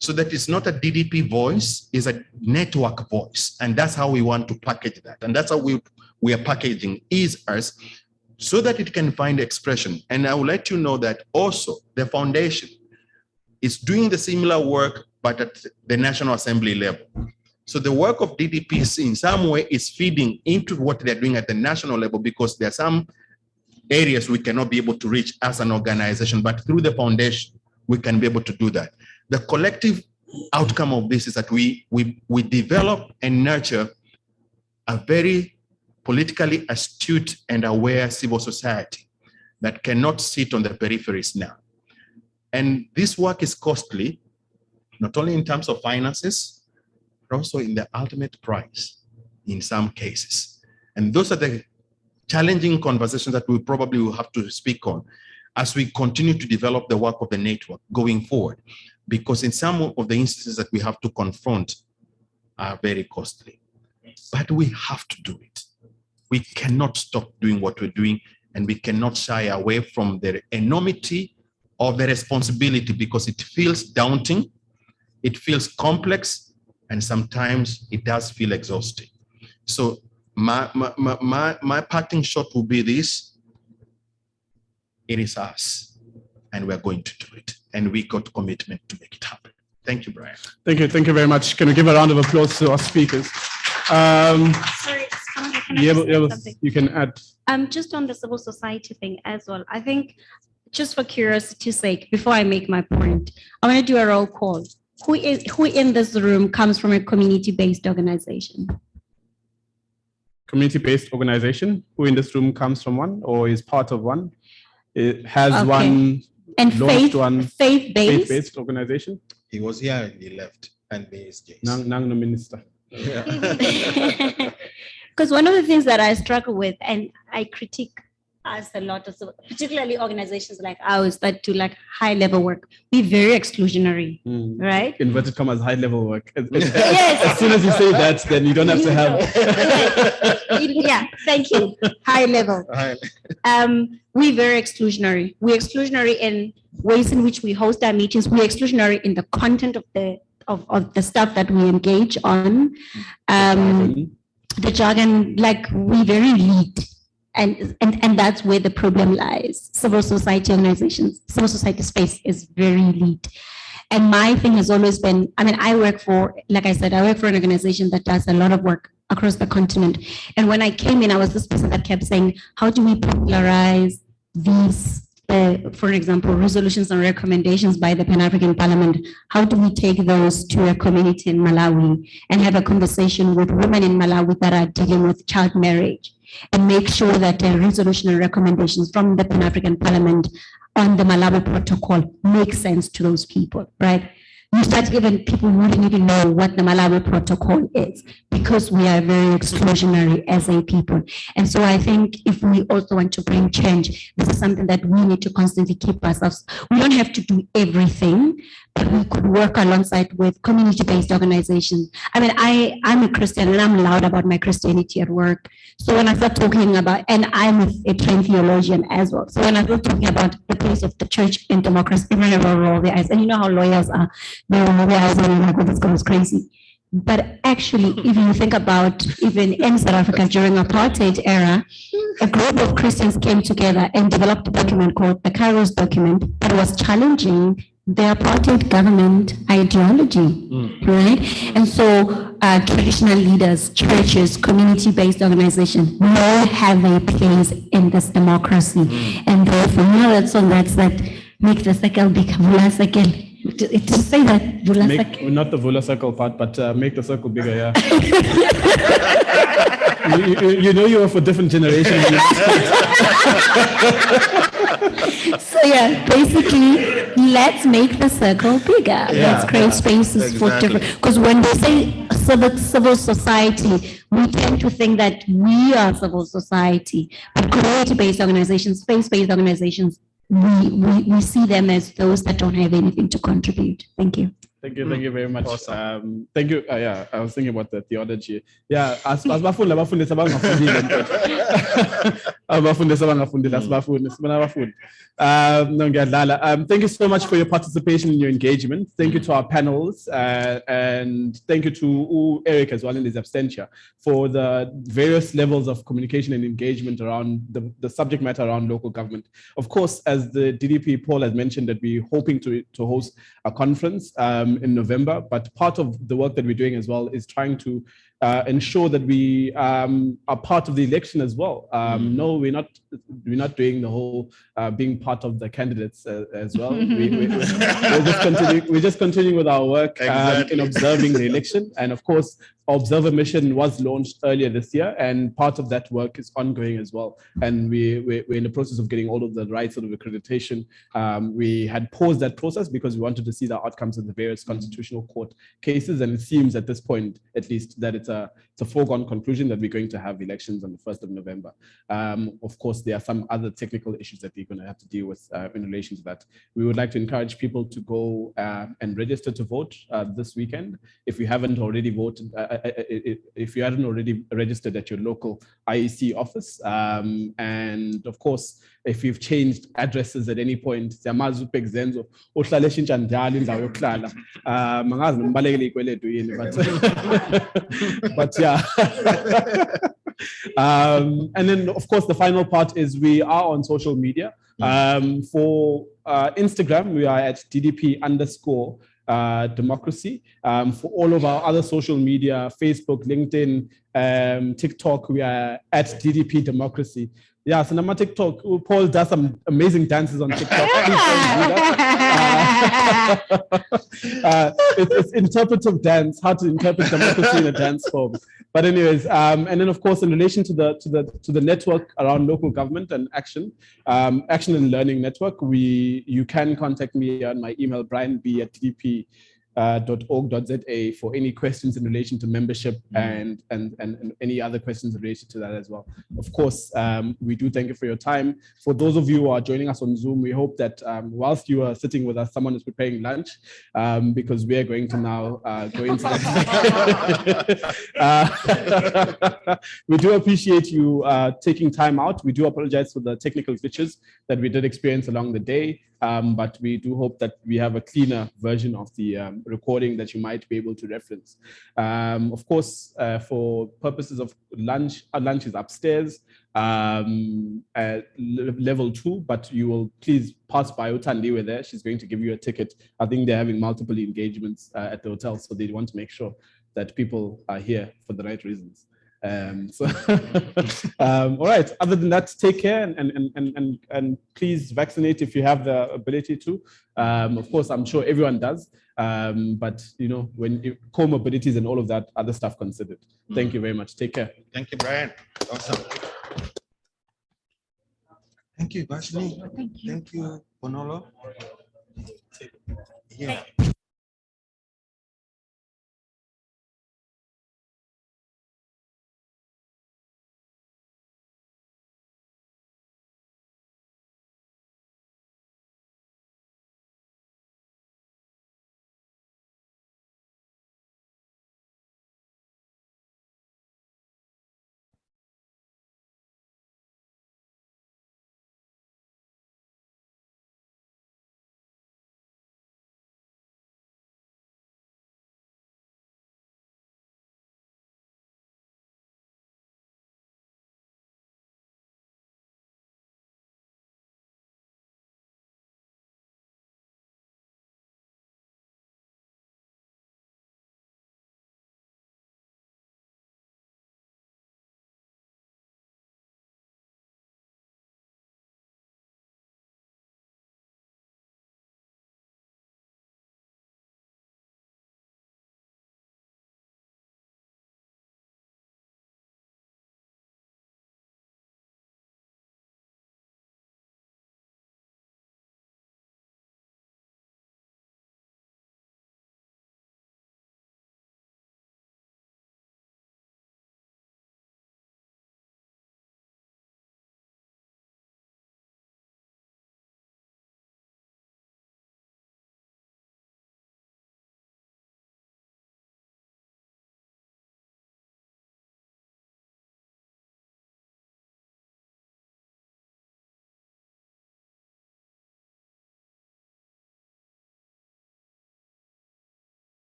So that it's not a DDP voice, it's a network voice. And that's how we want to package that. And that's how we are packaging is us, so that it can find expression. And I will let you know that also the foundation is doing the similar work, but at the National Assembly level. So the work of DDP in some way is feeding into what they're doing at the national level, because there are some areas we cannot be able to reach as an organization, but through the foundation, we can be able to do that. The collective outcome of this is that we develop and nurture a very politically astute and aware civil society that cannot sit on the peripheries now. And this work is costly, not only in terms of finances, but also in the ultimate price in some cases. And those are the challenging conversations that we probably will have to speak on. as we continue to develop the work of the network going forward, because in some of the instances that we have to confront are very costly. But we have to do it. We cannot stop doing what we're doing, and we cannot shy away from the enormity of the responsibility, because it feels daunting, it feels complex, and sometimes it does feel exhausting. So my parting shot will be this: it is us, and we're going to do it, and we got commitment to make it happen. Thank you, Brian. Thank you very much. Can we give a round of applause to our speakers? Sorry, can I just say something? You can add. Just on the civil society thing as well. I think, just for curiosity's sake, before I make my point, I want to do a roll call. Who in this room comes from a community-based organization? Community-based organization. Who in this room comes from one or is part of one? It has one and faith-based faith-based organization. He was here and he left, and there is James. Nang no minister. Because one of the things that I struggle with, and I critique us a lot, particularly organizations like ours that do like high level work, be very exclusionary, right? Inverted commas, high level work. Yes. As soon as you say that, then you don't have to have. Yeah, thank you. High level. We're very exclusionary. We're exclusionary in ways in which we host our meetings. We're exclusionary in the content of the stuff that we engage on. The jargon, like we very lead. And that's where the problem lies. Civil society organizations, civil society space is very lead. And my thing has always been, I work for, like I said, I work for an organization that does a lot of work across the continent. And when I came in, I was this person that kept saying, how do we popularize these, for example, resolutions and recommendations by the Pan-African Parliament? How do we take those to a community in Malawi and have a conversation with women in Malawi that are dealing with child marriage, and make sure that the resolution and recommendations from the Pan-African Parliament on the Malawi protocol make sense to those people, right? You start even people who didn't even know what the Malawi protocol is, because we are very exclusionary as a people. And so I think if we also want to bring change, this is something that we need to constantly keep ourselves. We don't have to do everything, but we could work alongside with community-based organizations. I'm a Christian and I'm loud about my Christianity at work. So when I start talking about, and I'm a trained theologian as well. So when I start talking about the place of the church in democracy, everyone will roll their eyes. And you know how lawyers are, they will roll their eyes and like, oh, this girl is crazy. But actually, if you think about even in South Africa during apartheid era, a group of Christians came together and developed a document called the Kairos document that was challenging the apartheid government ideology, right? And so traditional leaders, churches, community-based organizations all have a place in this democracy. And therefore, that song that's that make the circle become Vula circle. To say that Vula circle. Not the Vula circle part, but make the circle bigger, yeah. you know you are for different generations. So yeah, basically, let's make the circle bigger. Let's create spaces for different. Because when we say civil society, we tend to think that we are civil society, but community-based organizations, faith-based organizations, we see them as those that don't have anything to contribute. Thank you. Thank you very much. Awesome. Thank you. Yeah, I was thinking about the theology. Yeah, as bafundi thank you so much for your participation and your engagement. Thank you to our panels, and thank you to Eric as well in his absentia for the various levels of communication and engagement around the subject matter around local government. Of course, as the DDP Paul has mentioned, that we're hoping to host a conference in November, but part of the work that we're doing as well is trying to ensure that we are part of the election as well. No, we're not doing the whole being part of the candidates as well. We're just continuing with our work in observing the election. And of course, our Observer mission was launched earlier this year, and part of that work is ongoing as well. And we're in the process of getting all of the right sort of accreditation. We had paused that process because we wanted to see the outcomes of the various constitutional court cases, and it seems at this point, at least, that it's a foregone conclusion that we're going to have elections on the 1st of November. Of course, there are some other technical issues that we're going to have to deal with in relation to that. We would like to encourage people to go and register to vote this weekend. If you haven't already voted, if you hadn't already registered at your local IEC office, and of course, if you've changed addresses at any point, but yeah. And then, of course, the final part is we are on social media. For Instagram, we are at DDP_democracy. For all of our other social media, Facebook, LinkedIn, TikTok, we are at DDP Democracy. Yeah, so now TikTok, Paul does some amazing dances on TikTok. It's interpretive dance, how to interpret democracy in a dance form. But anyways, and then of course, in relation to the network around local government and action and learning network, you can contact me on my email, brianb@ddp.org.za for any questions in relation to membership and any other questions related to that as well. Of course, we do thank you for your time. For those of you who are joining us on Zoom, we hope that whilst you are sitting with us, someone is preparing lunch, because we are going to now go into that. We do appreciate you taking time out. We do apologize for the technical glitches that we did experience along the day. But we do hope that we have a cleaner version of the recording that you might be able to reference. Of course, for purposes of lunch, our lunch is upstairs at level 2, but you will please pass by Utandiwe there. She's going to give you a ticket. I think they're having multiple engagements at the hotel, so they want to make sure that people are here for the right reasons. All right. Other than that, take care and please vaccinate if you have the ability to. Of course, I'm sure everyone does. But you know, when comorbidities and all of that other stuff considered. Thank you very much. Take care. Thank you, Brian. Awesome. Thank you, Evashnee. Thank you, Bonolo. Yeah.